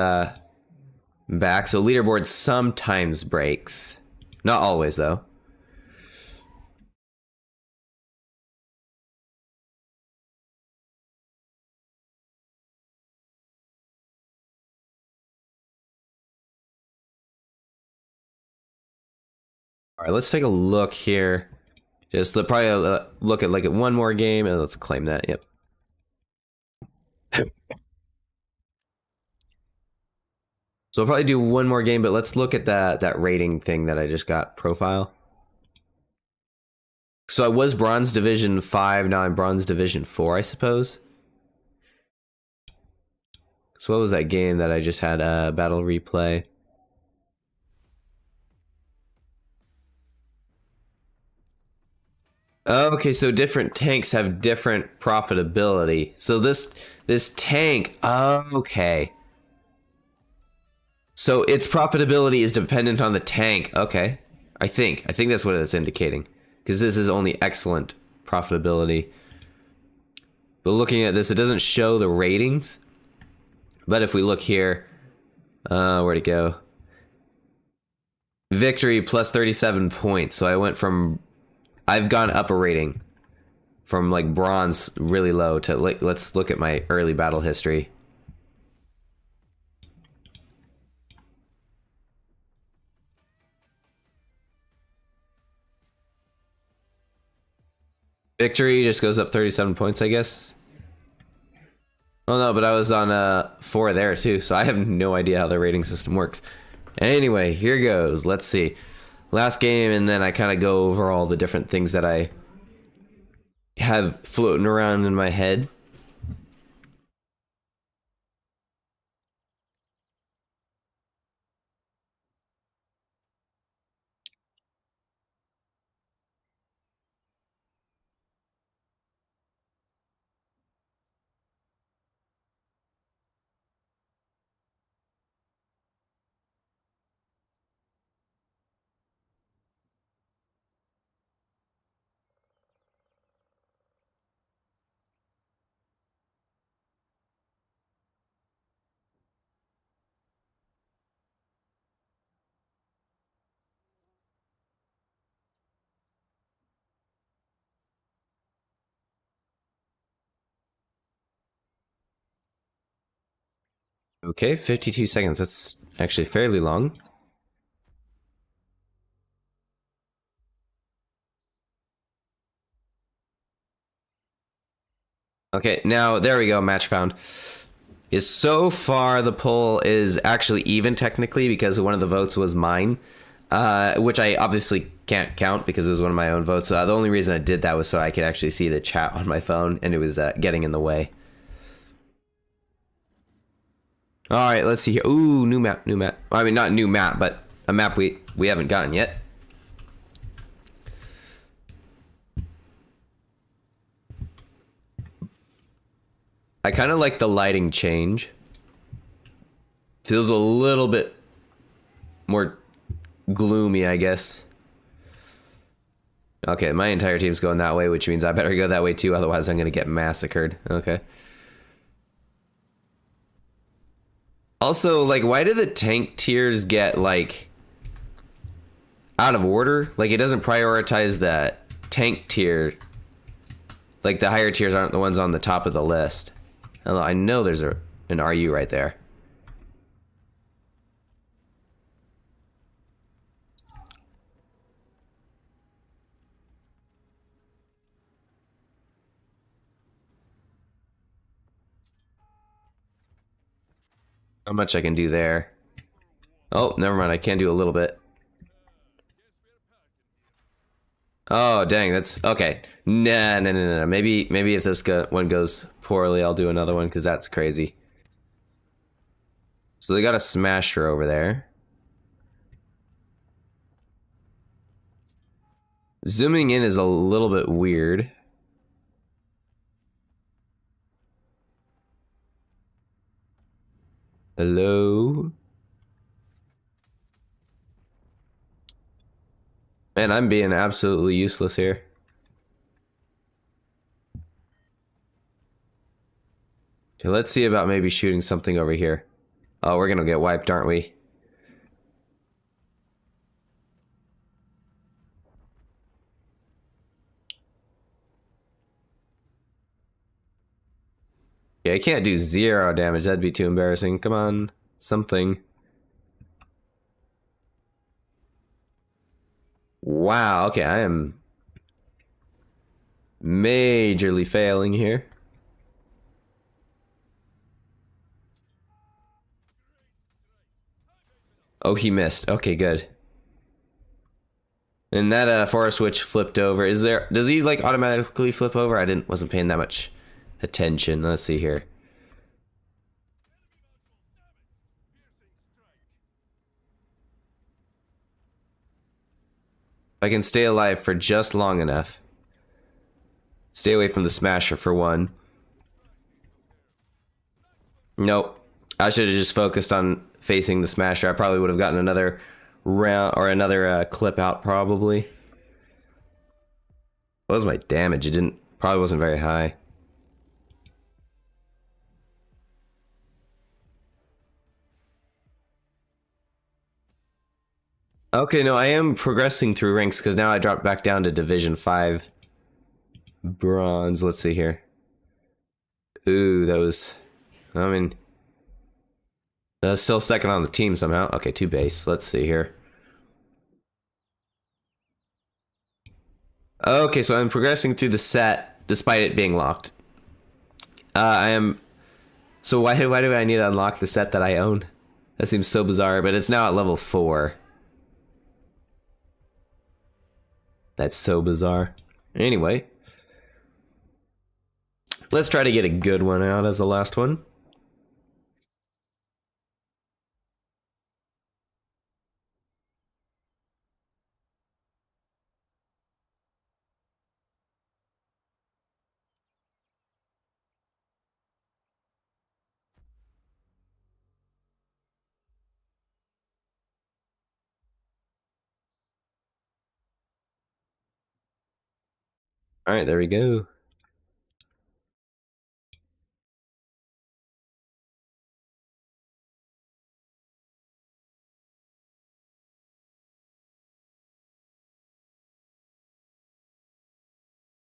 back. So leaderboard sometimes breaks. Not always though. All right, let's take a look here. Just probably look at like one more game and let's claim that. Yep. So I'll probably do one more game, but let's look at that rating thing that I just got profile. So I was Bronze Division 5, now I'm Bronze Division 4, I suppose. So what was that game that I just had a battle replay? Okay, so different tanks have different profitability. So this tank, okay. So its profitability is dependent on the tank. Okay. I think that's what it's indicating. Because this is only excellent profitability. But looking at this, it doesn't show the ratings. But if we look here, where'd it go? Victory plus 37 points. So I went from, I've gone up a rating from like bronze really low to like, let's look at my early battle history. Victory just goes up 37 points, I guess. Oh no, but I was on 4 there too, so I have no idea how the rating system works. Anyway, here goes. Let's see. Last game, and then I kind of go over all the different things that I have floating around in my head. Okay, 52 seconds. That's actually fairly long. Okay, now there we go. Match found. Is so far the poll is actually even technically because one of the votes was mine, which I obviously can't count because it was one of my own votes. The only reason I did that was so I could actually see the chat on my phone, and it was getting in the way. All right, let's see here. Ooh, new map, new map. I mean, not new map, but a map we haven't gotten yet. I kind of like the lighting change. Feels a little bit more gloomy, I guess. Okay, my entire team's going that way, which means I better go that way too, otherwise I'm gonna get massacred. Okay. Also, like, why do the tank tiers get, like, out of order? Like, it doesn't prioritize the tank tier. Like, the higher tiers aren't the ones on the top of the list. I know there's an RU right there. How much I can do there. Oh, never mind. I can do a little bit. Oh, dang. That's okay. Nah. Maybe if this one goes poorly, I'll do another one because that's crazy. So they got a smasher over there. Zooming in is a little bit weird. Hello? Man, I'm being absolutely useless here. Okay, let's see about maybe shooting something over here. Oh, we're gonna get wiped, aren't we? Yeah, I can't do 0 damage. That'd be too embarrassing. Come on, something. Wow, okay, I am majorly failing here. Oh, he missed. Okay, good. And that forest witch flipped over. Does he like automatically flip over? Wasn't paying that much attention. Let's see here. If I can stay alive for just long enough. Stay away from the smasher for one. Nope. I should have just focused on facing the smasher. I probably would have gotten another round or another clip out probably. What was my damage? It probably wasn't very high. Okay, no, I am progressing through ranks because now I dropped back down to Division 5 bronze. Let's see here. Ooh, that was still second on the team somehow. Okay, 2 base. Let's see here. Okay, so I'm progressing through the set despite it being locked. So why do I need to unlock the set that I own? That seems so bizarre, but it's now at level 4. That's so bizarre. Anyway. Let's try to get a good one out as the last one. Alright, there we go.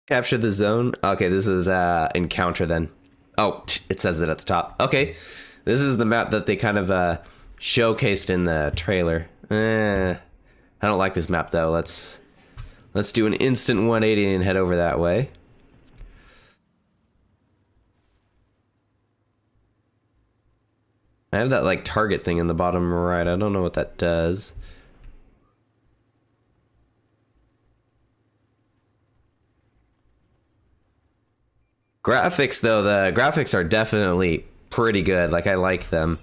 Capture the zone. Okay, this is encounter then. Oh, it says it at the top. Okay, this is the map that they kind of showcased in the trailer. I don't like this map though. Let's do an instant 180 and head over that way. I have that like target thing in the bottom right. I don't know what that does. Graphics though, the graphics are definitely pretty good. Like I like them.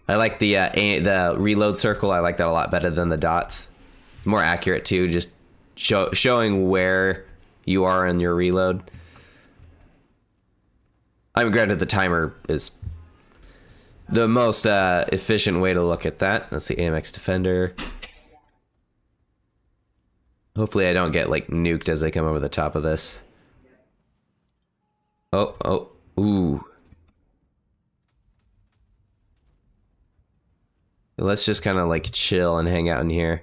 I like the reload circle. I like that a lot better than the dots. It's more accurate too, just showing where you are in your reload. I mean, granted, the timer is the most efficient way to look at that. Let's see, AMX Defender. Hopefully I don't get like nuked as I come over the top of this. Oh, ooh. Let's just kind of like chill and hang out in here.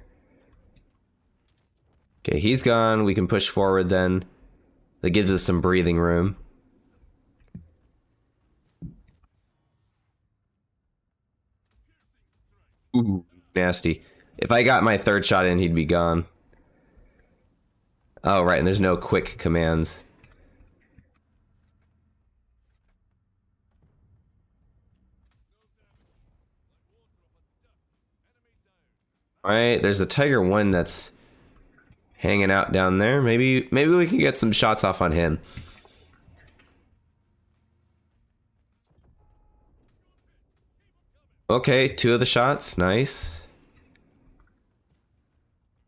Okay, he's gone. We can push forward then. That gives us some breathing room. Ooh, nasty. If I got my third shot in, he'd be gone. Oh, right, and there's no quick commands. Alright, there's a Tiger 1 that's hanging out down there. Maybe we can get some shots off on him. Okay, 2 of the shots. Nice.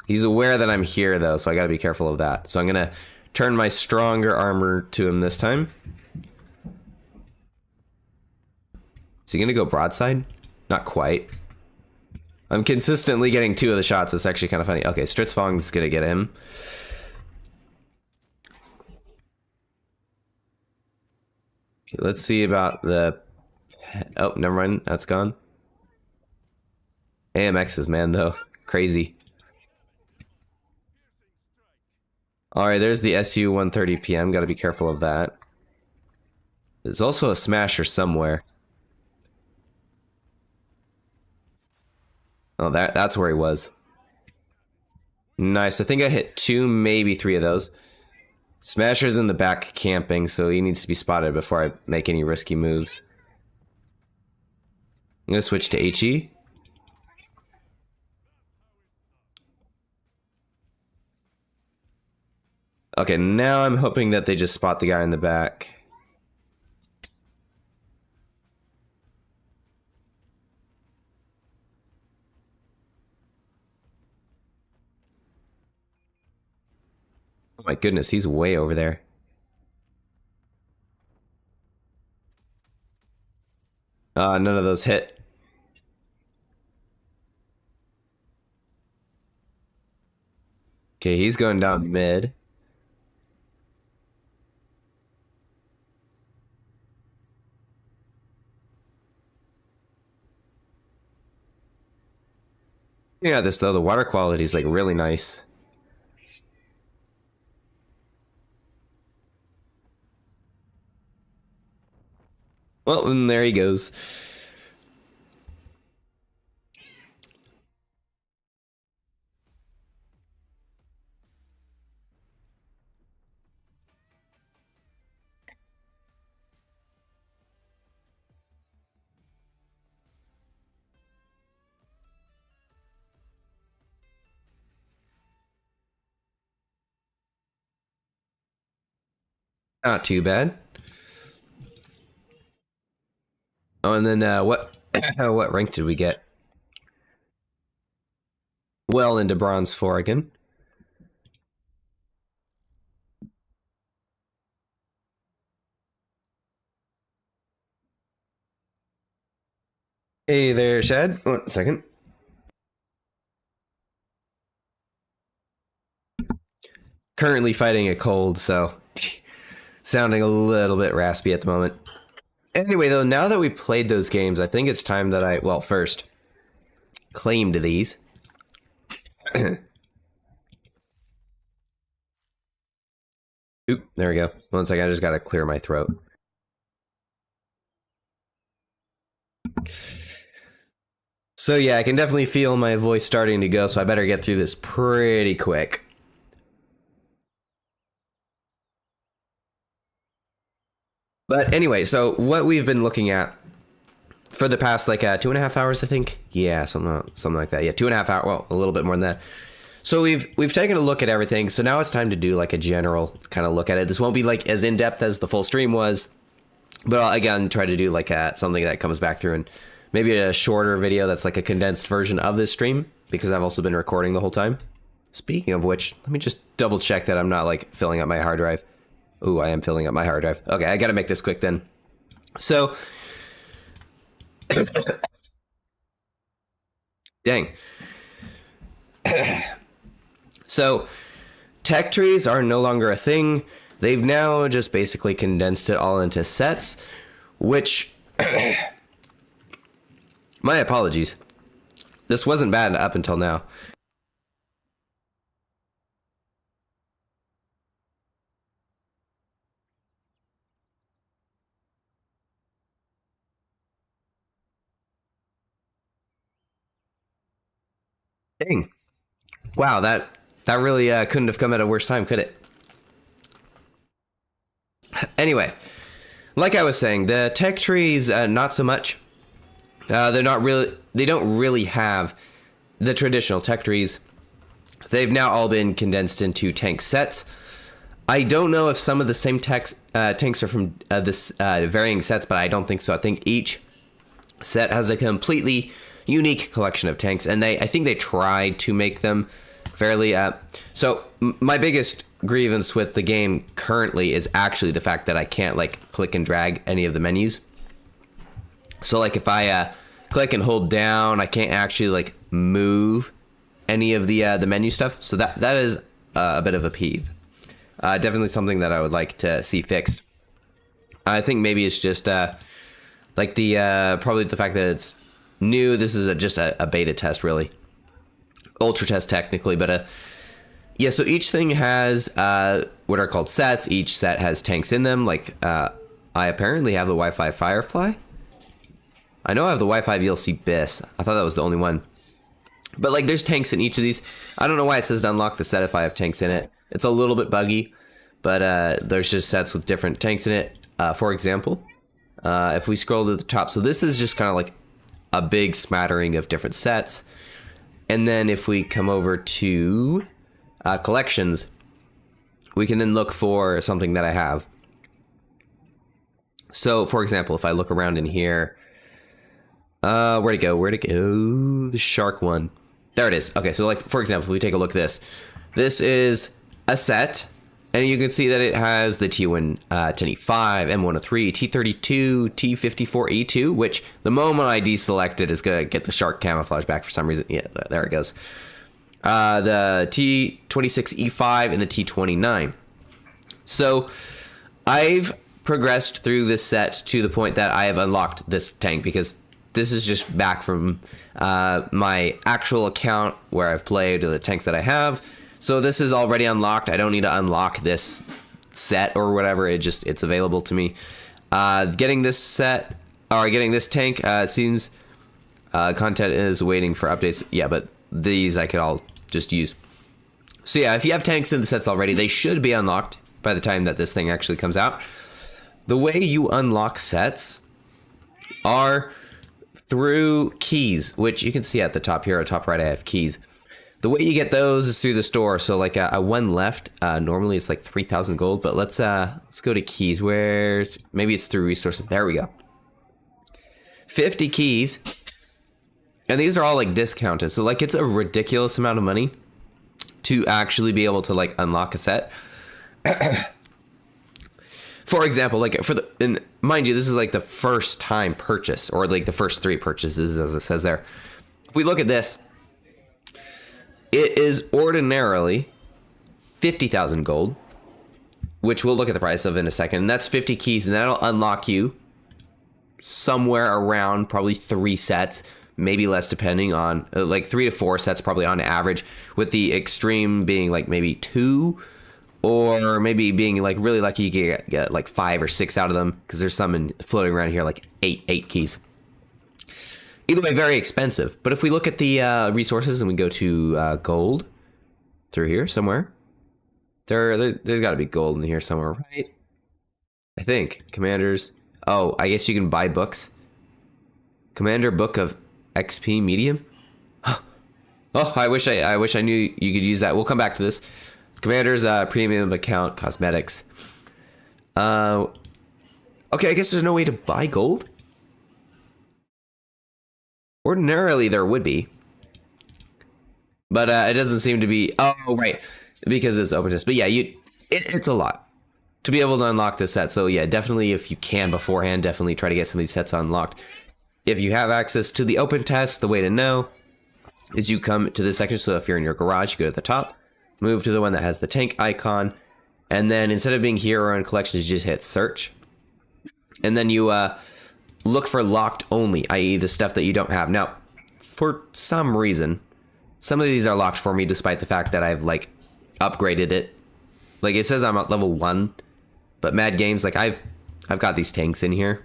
He's aware that I'm here, though, so I gotta be careful of that. So I'm gonna turn my stronger armor to him this time. Is he gonna go broadside? Not quite. I'm consistently getting 2 of the shots. It's actually kind of funny. Okay, Stritzfong's gonna get him. Okay, let's see about the... Oh, never mind. That's gone. AMX's man, though. Crazy. Alright, there's the SU 130 PM. Gotta be careful of that. There's also a smasher somewhere. Oh, that's where he was. Nice. I think I hit 2, maybe 3 of those. Smasher's in the back camping, so he needs to be spotted before I make any risky moves. I'm gonna switch to HE. Okay, now I'm hoping that they just spot the guy in the back. Oh my goodness, he's way over there. None of those hit. Okay, he's going down mid. Yeah, this though, the water quality is like really nice. Well, and there he goes. Not too bad. Oh, and then what what rank did we get? Well into bronze 4 again. Hey there, Shad. 1 second. Currently fighting a cold, so sounding a little bit raspy at the moment. Anyway, though, now that we played those games, I think it's time that I, well, first, claimed these. Oop, there we go. 1 second, I just gotta clear my throat. So yeah, I can definitely feel my voice starting to go, so I better get through this pretty quick. But anyway, so what we've been looking at for the past like 2.5 hours, I think. Yeah, something like that. Yeah, 2.5 hours. Well, a little bit more than that. So we've taken a look at everything. So now it's time to do like a general kind of look at it. This won't be like as in depth as the full stream was, but I'll again try to do like something that comes back through and maybe a shorter video that's like a condensed version of this stream because I've also been recording the whole time. Speaking of which, let me just double check that I'm not like filling up my hard drive. Ooh, I am filling up my hard drive. Okay, I gotta make this quick then. So, dang. So, tech trees are no longer a thing. They've now just basically condensed it all into sets, which, my apologies. This wasn't bad up until now. Dang. Wow, that really couldn't have come at a worse time, could it? Anyway, like I was saying, the tech trees, not so much. They're not really. They don't really have the traditional tech trees. They've now all been condensed into tank sets. I don't know if some of the same tanks are from this varying sets, but I don't think so. I think each set has a completely unique collection of tanks, and I think they tried to make them fairly. So my biggest grievance with the game currently is actually the fact that I can't like click and drag any of the menus. So like if I click and hold down, I can't actually like move any of the menu stuff. So that is a bit of a peeve. Definitely something that I would like to see fixed. I think maybe it's just like the probably the fact that it's new. This is just a beta test, really. Ultra test technically, but yeah. So each thing has what are called sets. Each set has tanks in them. Like I apparently have the Wi-Fi Firefly. I know I have the Wi-Fi VLC Biss. I thought that was the only one. But like there's tanks in each of these. I don't know why it says to unlock the set if I have tanks in it. It's a little bit buggy, but there's just sets with different tanks in it. For example, if we scroll to the top, so this is just kind of like a big smattering of different sets. And then if we come over to collections, we can then look for something that I have. So, for example, if I look around in here, where'd it go? Where'd it go? The shark one. There it is. Okay, so like, for example, if we take a look at this. This is a set, and you can see that it has the T1, 10E5, M103, T32, T54E2, which the moment I deselect it is going to get the shark camouflage back for some reason. Yeah, there it goes. The T26E5 and the T29. So I've progressed through this set to the point that I have unlocked this tank, because this is just back from my actual account where I've played the tanks that I have. So this is already unlocked. I don't need to unlock this set or whatever. It's available to me. Getting this set, or getting this tank, seems content is waiting for updates. Yeah, but these I could all just use. So yeah, if you have tanks in the sets already, they should be unlocked by the time that this thing actually comes out. The way you unlock sets are through keys, which you can see at the top here. At the top right, I have keys. The way you get those is through the store. So like a one left, normally it's like 3,000 gold, but let's go to keys. Where's, maybe it's through resources. There we go. 50 keys. And these are all like discounted. So like it's a ridiculous amount of money to actually be able to like unlock a set. For example, like and mind you, this is like the first time purchase, or like the first 3 purchases, as it says there. If we look at this, it is ordinarily 50,000 gold, which we'll look at the price of in a second. And that's 50 keys, and that'll unlock you somewhere around probably 3 sets, maybe less, depending on like 3 to 4 sets probably on average, with the extreme being like maybe 2. Or maybe being like really lucky, you get like 5 or 6 out of them, because there's some floating around here like 8 keys. Either way, very expensive. But if we look at the resources and we go to gold through here somewhere, there's got to be gold in here somewhere, right? I think commanders. Oh, I guess you can buy books. Commander book of XP medium. Oh, I wish I knew you could use that. We'll come back to this. Commander's premium account, cosmetics. Okay, I guess there's no way to buy gold? Ordinarily, there would be. But it doesn't seem to be... Oh, right. Because it's open test. But yeah, it's a lot to be able to unlock this set. So yeah, definitely if you can beforehand, definitely try to get some of these sets unlocked. If you have access to the open test, the way to know is you come to this section. So if you're in your garage, you go to the top. Move to the one that has the tank icon, and then instead of being here or in collections, you just hit search, and then you look for locked only, i.e. the stuff that you don't have. Now, for some reason, some of these are locked for me, despite the fact that I've like upgraded it. Like it says I'm at level 1, but Mad Games, like I've got these tanks in here,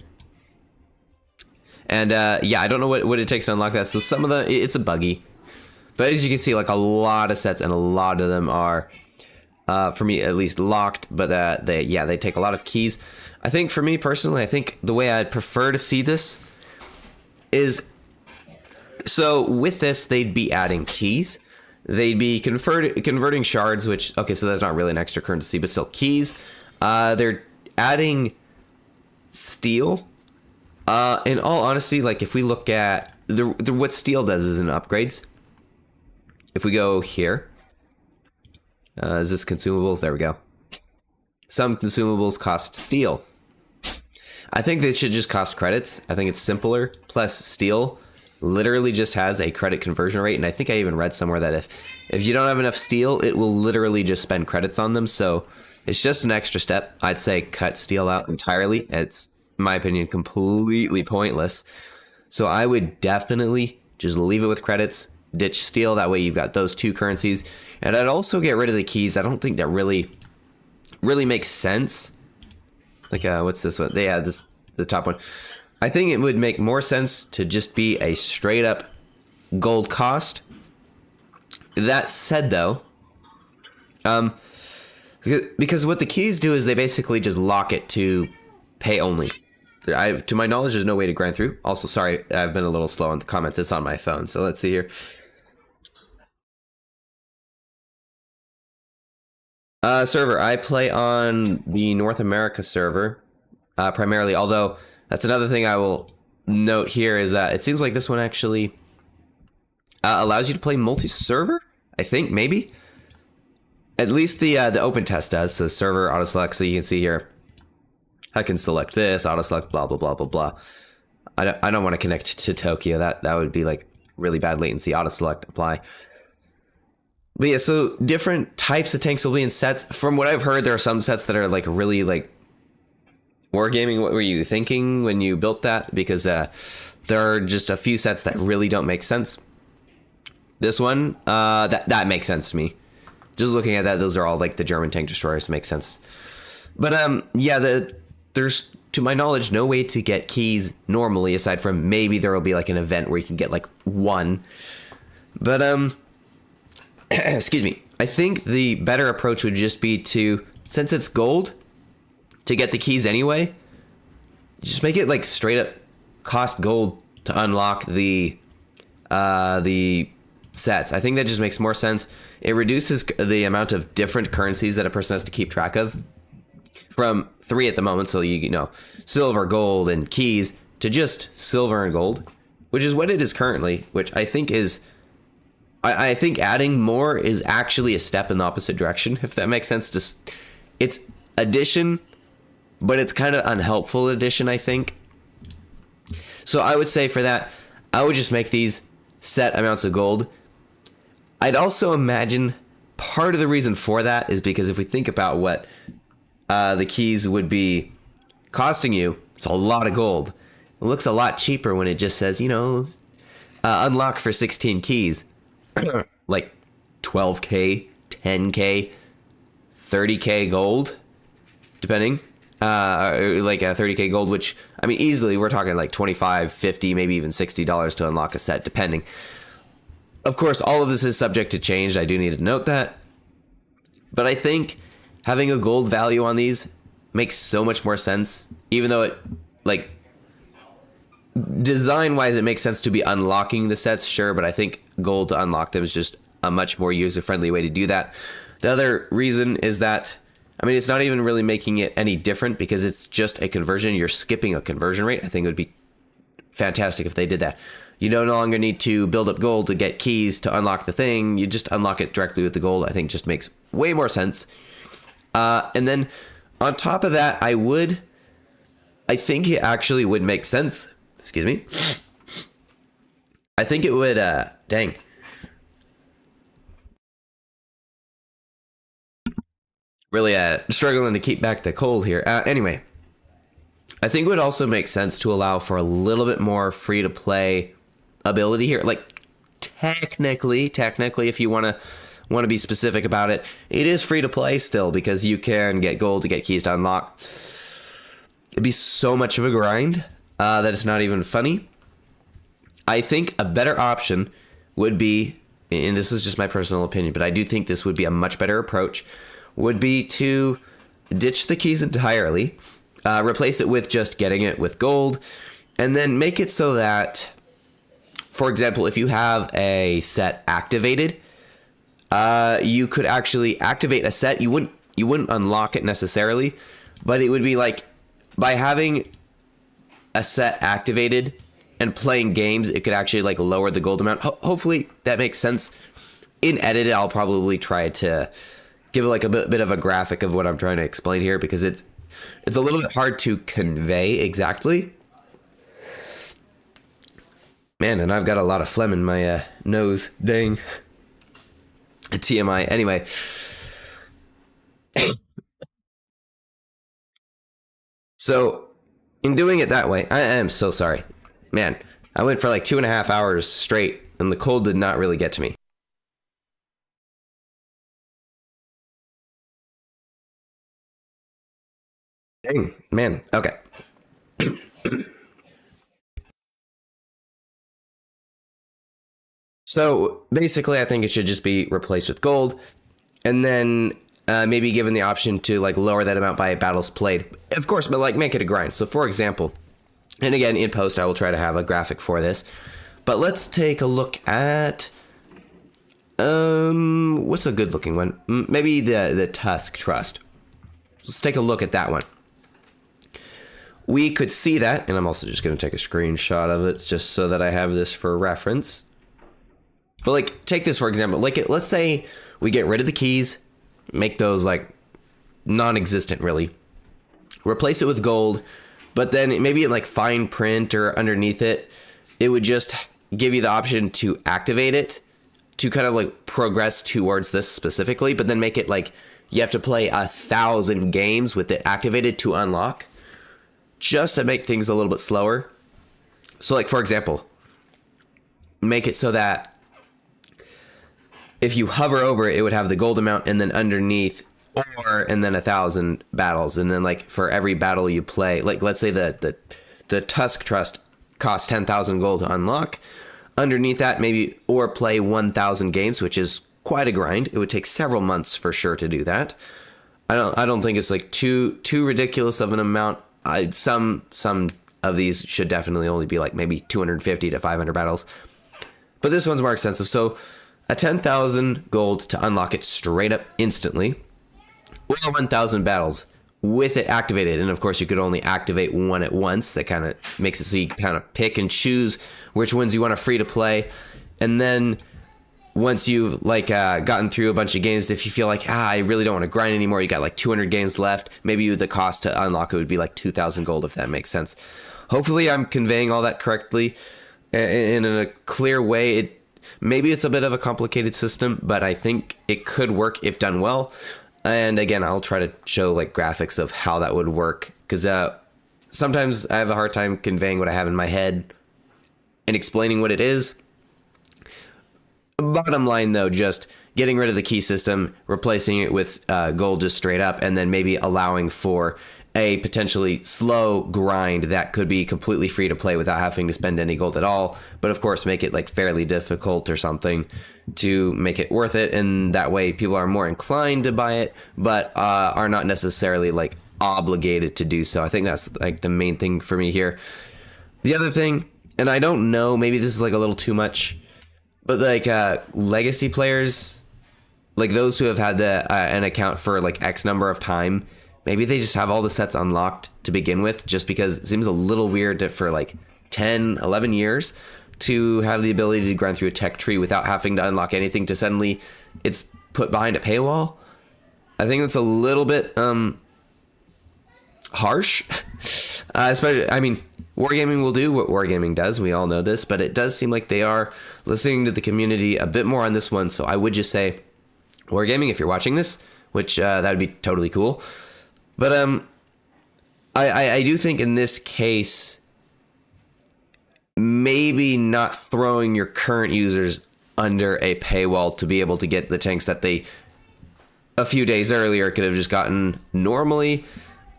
and yeah, I don't know what it takes to unlock that. So some of it's a buggy. But as you can see, like a lot of sets, and a lot of them are, for me at least, locked. But they take a lot of keys. I think for me personally, I think the way I'd prefer to see this is, so with this, they'd be adding keys. They'd be converting shards, which, okay, so that's not really an extra currency, but still keys. They're adding steel. In all honesty, like if we look at what steel does is in upgrades. If we go here, is this consumables? There we go. Some consumables cost steel. I think they should just cost credits. I think it's simpler. Plus, steel literally just has a credit conversion rate, and I think I even read somewhere that if you don't have enough steel, it will literally just spend credits on them. So it's just an extra step. I'd say cut steel out entirely. It's, in my opinion, completely pointless. So I would definitely just leave it with credits. Ditch steel, that way you've got those 2 currencies. And I'd also get rid of the keys. I don't think that really makes sense. Like what's this one? Yeah, the top one. I think it would make more sense to just be a straight up gold cost. That said though, because what the keys do is they basically just lock it to pay only. To my knowledge, there's no way to grind through. Also, sorry, I've been a little slow on the comments. It's on my phone. So let's see here. Server. I play on the North America server, primarily. Although that's another thing I will note here is that it seems like this one actually allows you to play multi-server. I think maybe. At least the open test does. So server auto select. So you can see here, I can select this auto select. Blah blah blah blah blah. I don't want to connect to Tokyo. That would be like really bad latency. Auto select apply. But yeah, so different types of tanks will be in sets. From what I've heard, there are some sets that are like really like wargaming. What were you thinking when you built that? Because there are just a few sets that really don't make sense. This one, that makes sense to me. Just looking at that, those are all like the German tank destroyers. Make sense. But yeah, there's, to my knowledge, no way to get keys normally, aside from maybe there will be like an event where you can get like one. But excuse me. I think the better approach would just be to, since it's gold, to get the keys anyway, just make it like straight up cost gold to unlock the sets. I think that just makes more sense. It reduces the amount of different currencies that a person has to keep track of from 3 at the moment. So you know, silver, gold, and keys to just silver and gold, which is what it is currently, which I think is, I think adding more is actually a step in the opposite direction, if that makes sense. Just, it's addition, but it's kind of unhelpful addition, I think. So I would say for that, I would just make these set amounts of gold. I'd also imagine part of the reason for that is because if we think about what the keys would be costing you, it's a lot of gold. It looks a lot cheaper when it just says, you know, unlock for 16 keys. Like 12k, 10k, 30k gold, depending. Like a 30k gold, which, I mean, easily we're talking like 25, 50, maybe even $60 to unlock a set, depending. Of course, all of this is subject to change. I do need to note that. But I think having a gold value on these makes so much more sense, even though it, like, design-wise, it makes sense to be unlocking the sets, sure, but I think gold to unlock them is just a much more user-friendly way to do that. The other reason is that, I mean, it's not even really making it any different because it's just a conversion. You're skipping a conversion rate. I think it would be fantastic if they did that. You no longer need to build up gold to get keys to unlock the thing. You just unlock it directly with the gold. I think just makes way more sense. And then on top of that, I think it actually would make sense. Excuse me. I think it would, dang. Really struggling to keep back the cold here. Anyway, I think it would also make sense to allow for a little bit more free-to-play ability here. Like, technically, if you want to be specific about it, it is free-to-play still because you can get gold to get keys to unlock. It'd be so much of a grind that it's not even funny. I think a better option would be, and this is just my personal opinion, but I do think this would be a much better approach, would be to ditch the keys entirely, replace it with just getting it with gold, and then make it so that, for example, if you have a set activated, you could actually activate a set. You wouldn't unlock it necessarily, but it would be like, by having a set activated and playing games, it could actually like lower the gold amount. Hopefully that makes sense. In edit, I'll probably try to give like a bit of a graphic of what I'm trying to explain here because it's a little bit hard to convey exactly. Man, and I've got a lot of phlegm in my nose. Dang. TMI. Anyway. So, in doing it that way, I am so sorry. Man, I went for like 2.5 hours straight, and the cold did not really get to me. Dang, man, okay. So, basically, I think it should just be replaced with gold, and then maybe given the option to like lower that amount by battles played. Of course, but like make it a grind. So, for example, and again, in post, I will try to have a graphic for this. But let's take a look at What's a good looking one? Maybe the Tusk Trust. Let's take a look at that one. We could see that, and I'm also just going to take a screenshot of it just so that I have this for reference. But like, take this for example. Like, let's say we get rid of the keys, make those like non-existent, really. Replace it with gold, but then maybe in like fine print or underneath it, it would just give you the option to activate it to kind of like progress towards this specifically, but then make it like you have to play 1,000 games with it activated to unlock, just to make things a little bit slower. So like, for example, make it so that if you hover over it, it would have the gold amount, and then underneath, and then 1,000 battles. And then like for every battle you play, like let's say the Tusk Trust costs 10,000 gold to unlock. Underneath that, maybe, or play 1,000 games, which is quite a grind. It would take several months for sure to do that. I don't think it's like too ridiculous of an amount. Some of these should definitely only be like maybe 250 to 500 battles, but this one's more extensive. So a 10,000 gold to unlock it straight up instantly, or 1,000 battles with it activated. And of course you could only activate one at once. That kind of makes it so you can kind of pick and choose which ones you want to free to play. And then once you've like gotten through a bunch of games, if you feel like I really don't want to grind anymore, you got like 200 games left, maybe the cost to unlock it would be like 2,000 gold, if that makes sense. Hopefully I'm conveying all that correctly in a clear way. Maybe it's a bit of a complicated system, but I think it could work if done well. And again, I'll try to show like graphics of how that would work, because sometimes I have a hard time conveying what I have in my head and explaining what it is. Bottom line though, just getting rid of the key system, replacing it with gold just straight up, and then maybe allowing for a potentially slow grind that could be completely free to play without having to spend any gold at all. But of course, make it like fairly difficult or something to make it worth it. And that way people are more inclined to buy it, but are not necessarily like obligated to do so. I think that's like the main thing for me here. The other thing, and I don't know, maybe this is like a little too much, but like legacy players, like those who have had an account for like X number of time, maybe they just have all the sets unlocked to begin with, just because it seems a little weird for like 10, 11 years to have the ability to grind through a tech tree without having to unlock anything, to suddenly it's put behind a paywall. I think that's a little bit harsh. Especially, I mean, Wargaming will do what Wargaming does. We all know this, but it does seem like they are listening to the community a bit more on this one. So I would just say, Wargaming, if you're watching this, which that would be totally cool. But I do think in this case, maybe not throwing your current users under a paywall to be able to get the tanks that they a few days earlier could have just gotten normally.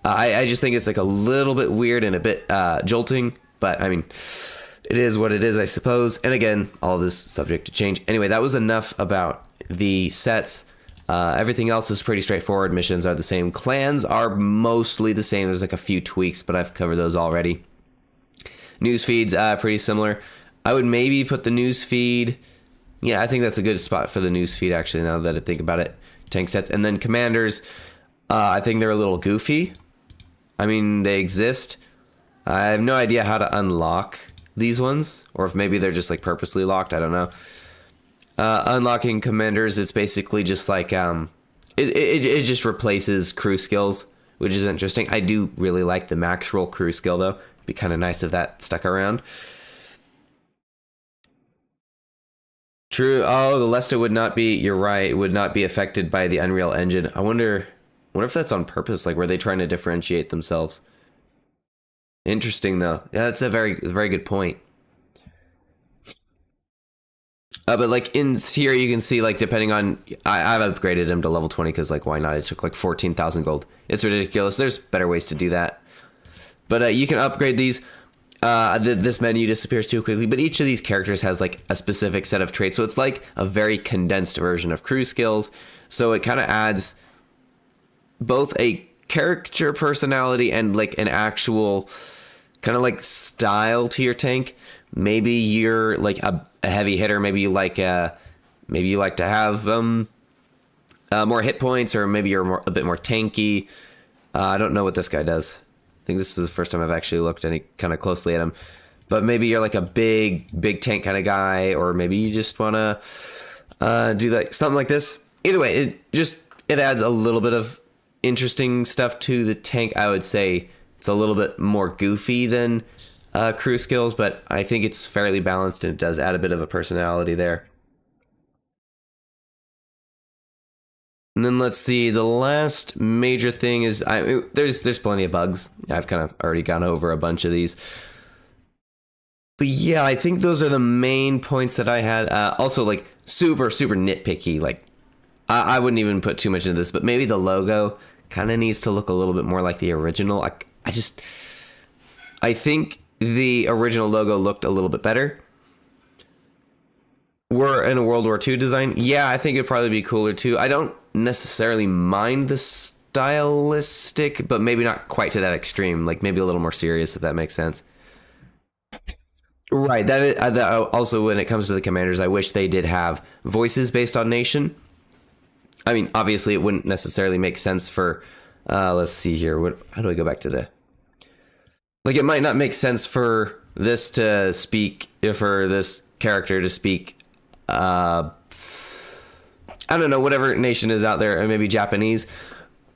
I just think it's like a little bit weird and a bit jolting, but I mean, it is what it is, I suppose. And again, all of this is subject to change. Anyway, that was enough about the sets. Everything else is pretty straightforward. Missions are the same. Clans are mostly the same. There's like a few tweaks, but I've covered those already. News feeds, pretty similar. I would maybe put the news feed. Yeah, I think that's a good spot for the news feed, actually, now that I think about it. Tank sets. And then commanders, I think they're a little goofy. I mean, they exist. I have no idea how to unlock these ones, or if maybe they're just like purposely locked. I don't know. Unlocking commanders, it's basically just like it just replaces crew skills, which is interesting. I do really like the max roll crew skill though. It'd be kind of nice if that stuck around. True. Oh, the Leicester would not be. You're right. Would not be affected by the Unreal Engine. I wonder if that's on purpose. Like, were they trying to differentiate themselves? Interesting though. Yeah, that's a very good point. But like in here, you can see like depending on, I've upgraded him to level 20 because like why not? It took like 14,000 gold. It's ridiculous. There's better ways to do that. But you can upgrade these. This menu disappears too quickly. But each of these characters has like a specific set of traits. So it's like a very condensed version of crew skills. So it kind of adds both a character personality and like an actual kind of like style to your tank. Maybe you're like a heavy hitter. Maybe you like maybe you like to have more hit points, or maybe you're a bit more tanky. I don't know what this guy does. I think this is the first time I've actually looked any kind of closely at him. But maybe you're like a big tank kind of guy, or maybe you just want to do like something like this. Either way, it adds a little bit of interesting stuff to the tank. I would say it's a little bit more goofy than crew skills, but I think it's fairly balanced, and it does add a bit of a personality there. And then let's see, the last major thing is there's plenty of bugs. I've kind of already gone over a bunch of these. But yeah, I think those are the main points that I had. Also, like, super nitpicky. Like, I wouldn't even put too much into this, but maybe the logo kind of needs to look a little bit more like the original. I think the original logo looked a little bit better. We're in a World War II design. Yeah, I think it'd probably be cooler too. I don't necessarily mind the stylistic, but maybe not quite to that extreme. Like, maybe a little more serious, if that makes sense. Right. That is, also, when it comes to the commanders, I wish they did have voices based on nation. I mean, obviously, it wouldn't necessarily make sense for. Let's see here. How do I go back to the? Like, it might not make sense for this to speak, for this character to speak. I don't know, whatever nation is out there, or maybe Japanese.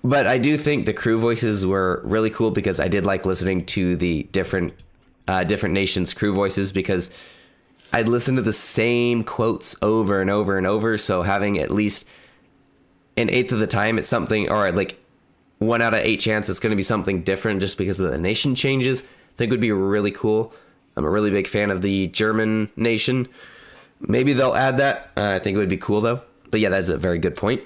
But I do think the crew voices were really cool, because I did like listening to the different nations' crew voices, because I'd listen to the same quotes over and over and over. So having at least an eighth of the time it's something, or like 1 out of 8 chance it's going to be something different just because of the nation changes, I think would be really cool. I'm a really big fan of the German nation. Maybe they'll add that. I think it would be cool though. But yeah, that's a very good point.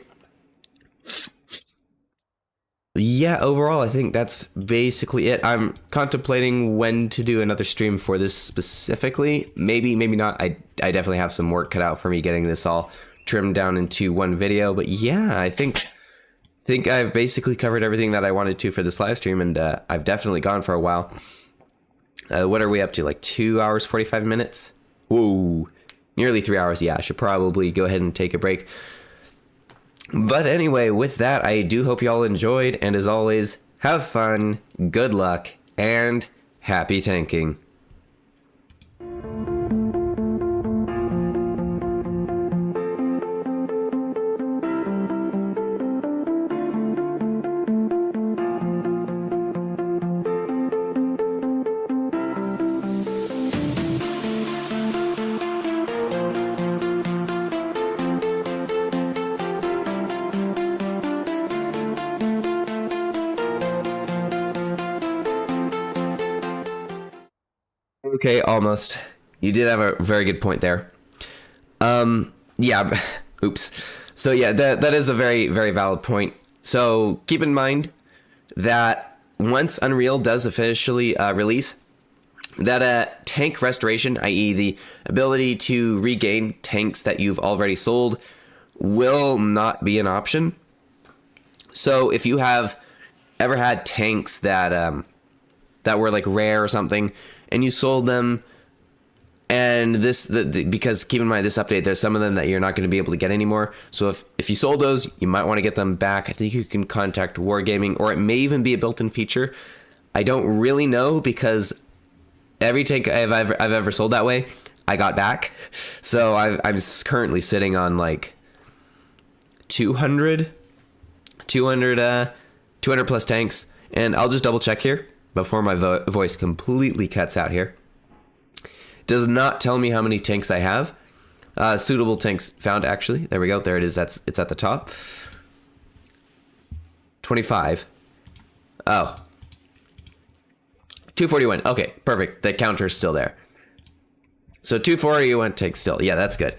Yeah, overall, I think that's basically it. I'm contemplating when to do another stream for this specifically. Maybe not. I definitely have some work cut out for me getting this all trimmed down into one video. But yeah, I think I've basically covered everything that I wanted to for this live stream, and I've definitely gone for a while. What are we up to? Like 2 hours, 45 minutes? Whoa. Nearly 3 hours. Yeah, I should probably go ahead and take a break. But anyway, with that, I do hope you all enjoyed. And as always, have fun, good luck, and happy tanking. Okay, almost. You did have a very good point there. Yeah, oops. So yeah, that is a very, very valid point. So keep in mind that once Unreal does officially release, that tank restoration, i.e. the ability to regain tanks that you've already sold, will not be an option. So if you have ever had tanks that were like rare or something, and you sold them, and because keep in mind this update, there's some of them that you're not going to be able to get anymore. So if you sold those, you might want to get them back. I think you can contact Wargaming, or it may even be a built-in feature. I don't really know, because every tank I've ever sold that way, I got back. So I'm currently sitting on like 200 plus tanks, and I'll just double check here before my voice completely cuts out here. Does not tell me how many tanks I have. Suitable tanks found, actually. There we go. There it is. It's at the top. 25. Oh. 241. Okay, perfect. The counter's still there. So 241 tanks still. Yeah, that's good.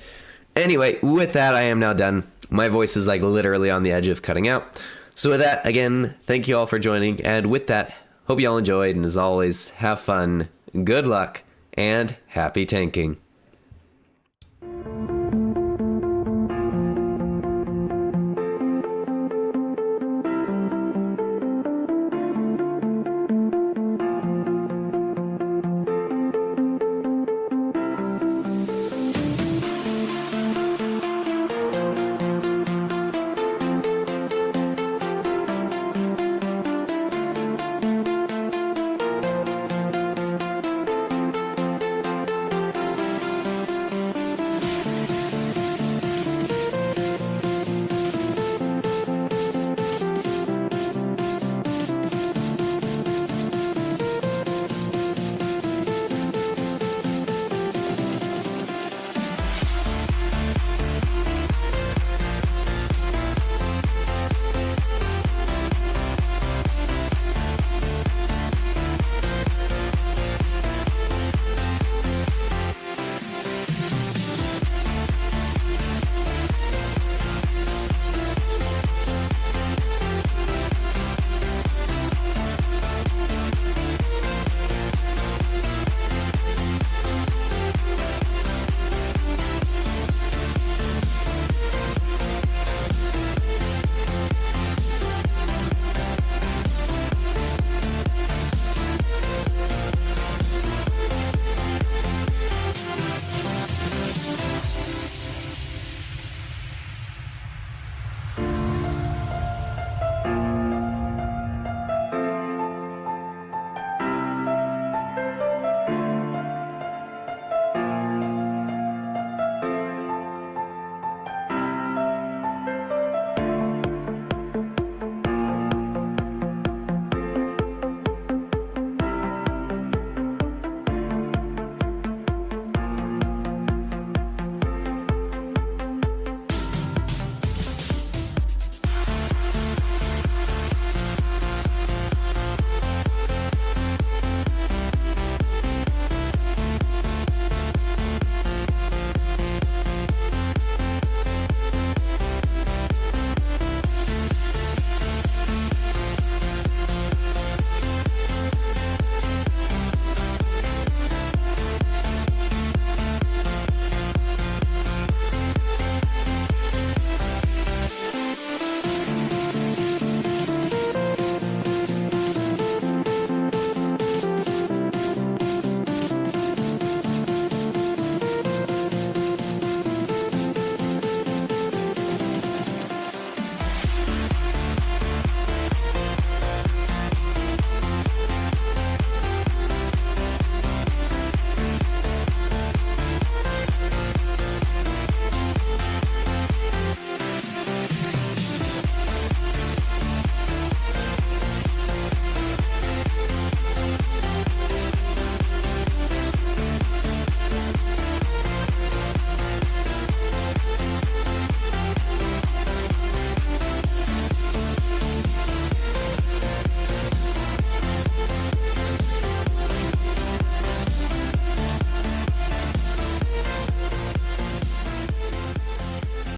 Anyway, with that, I am now done. My voice is like literally on the edge of cutting out. So with that, again, thank you all for joining. And with that, hope you all enjoyed, and as always, have fun, good luck, and happy tanking.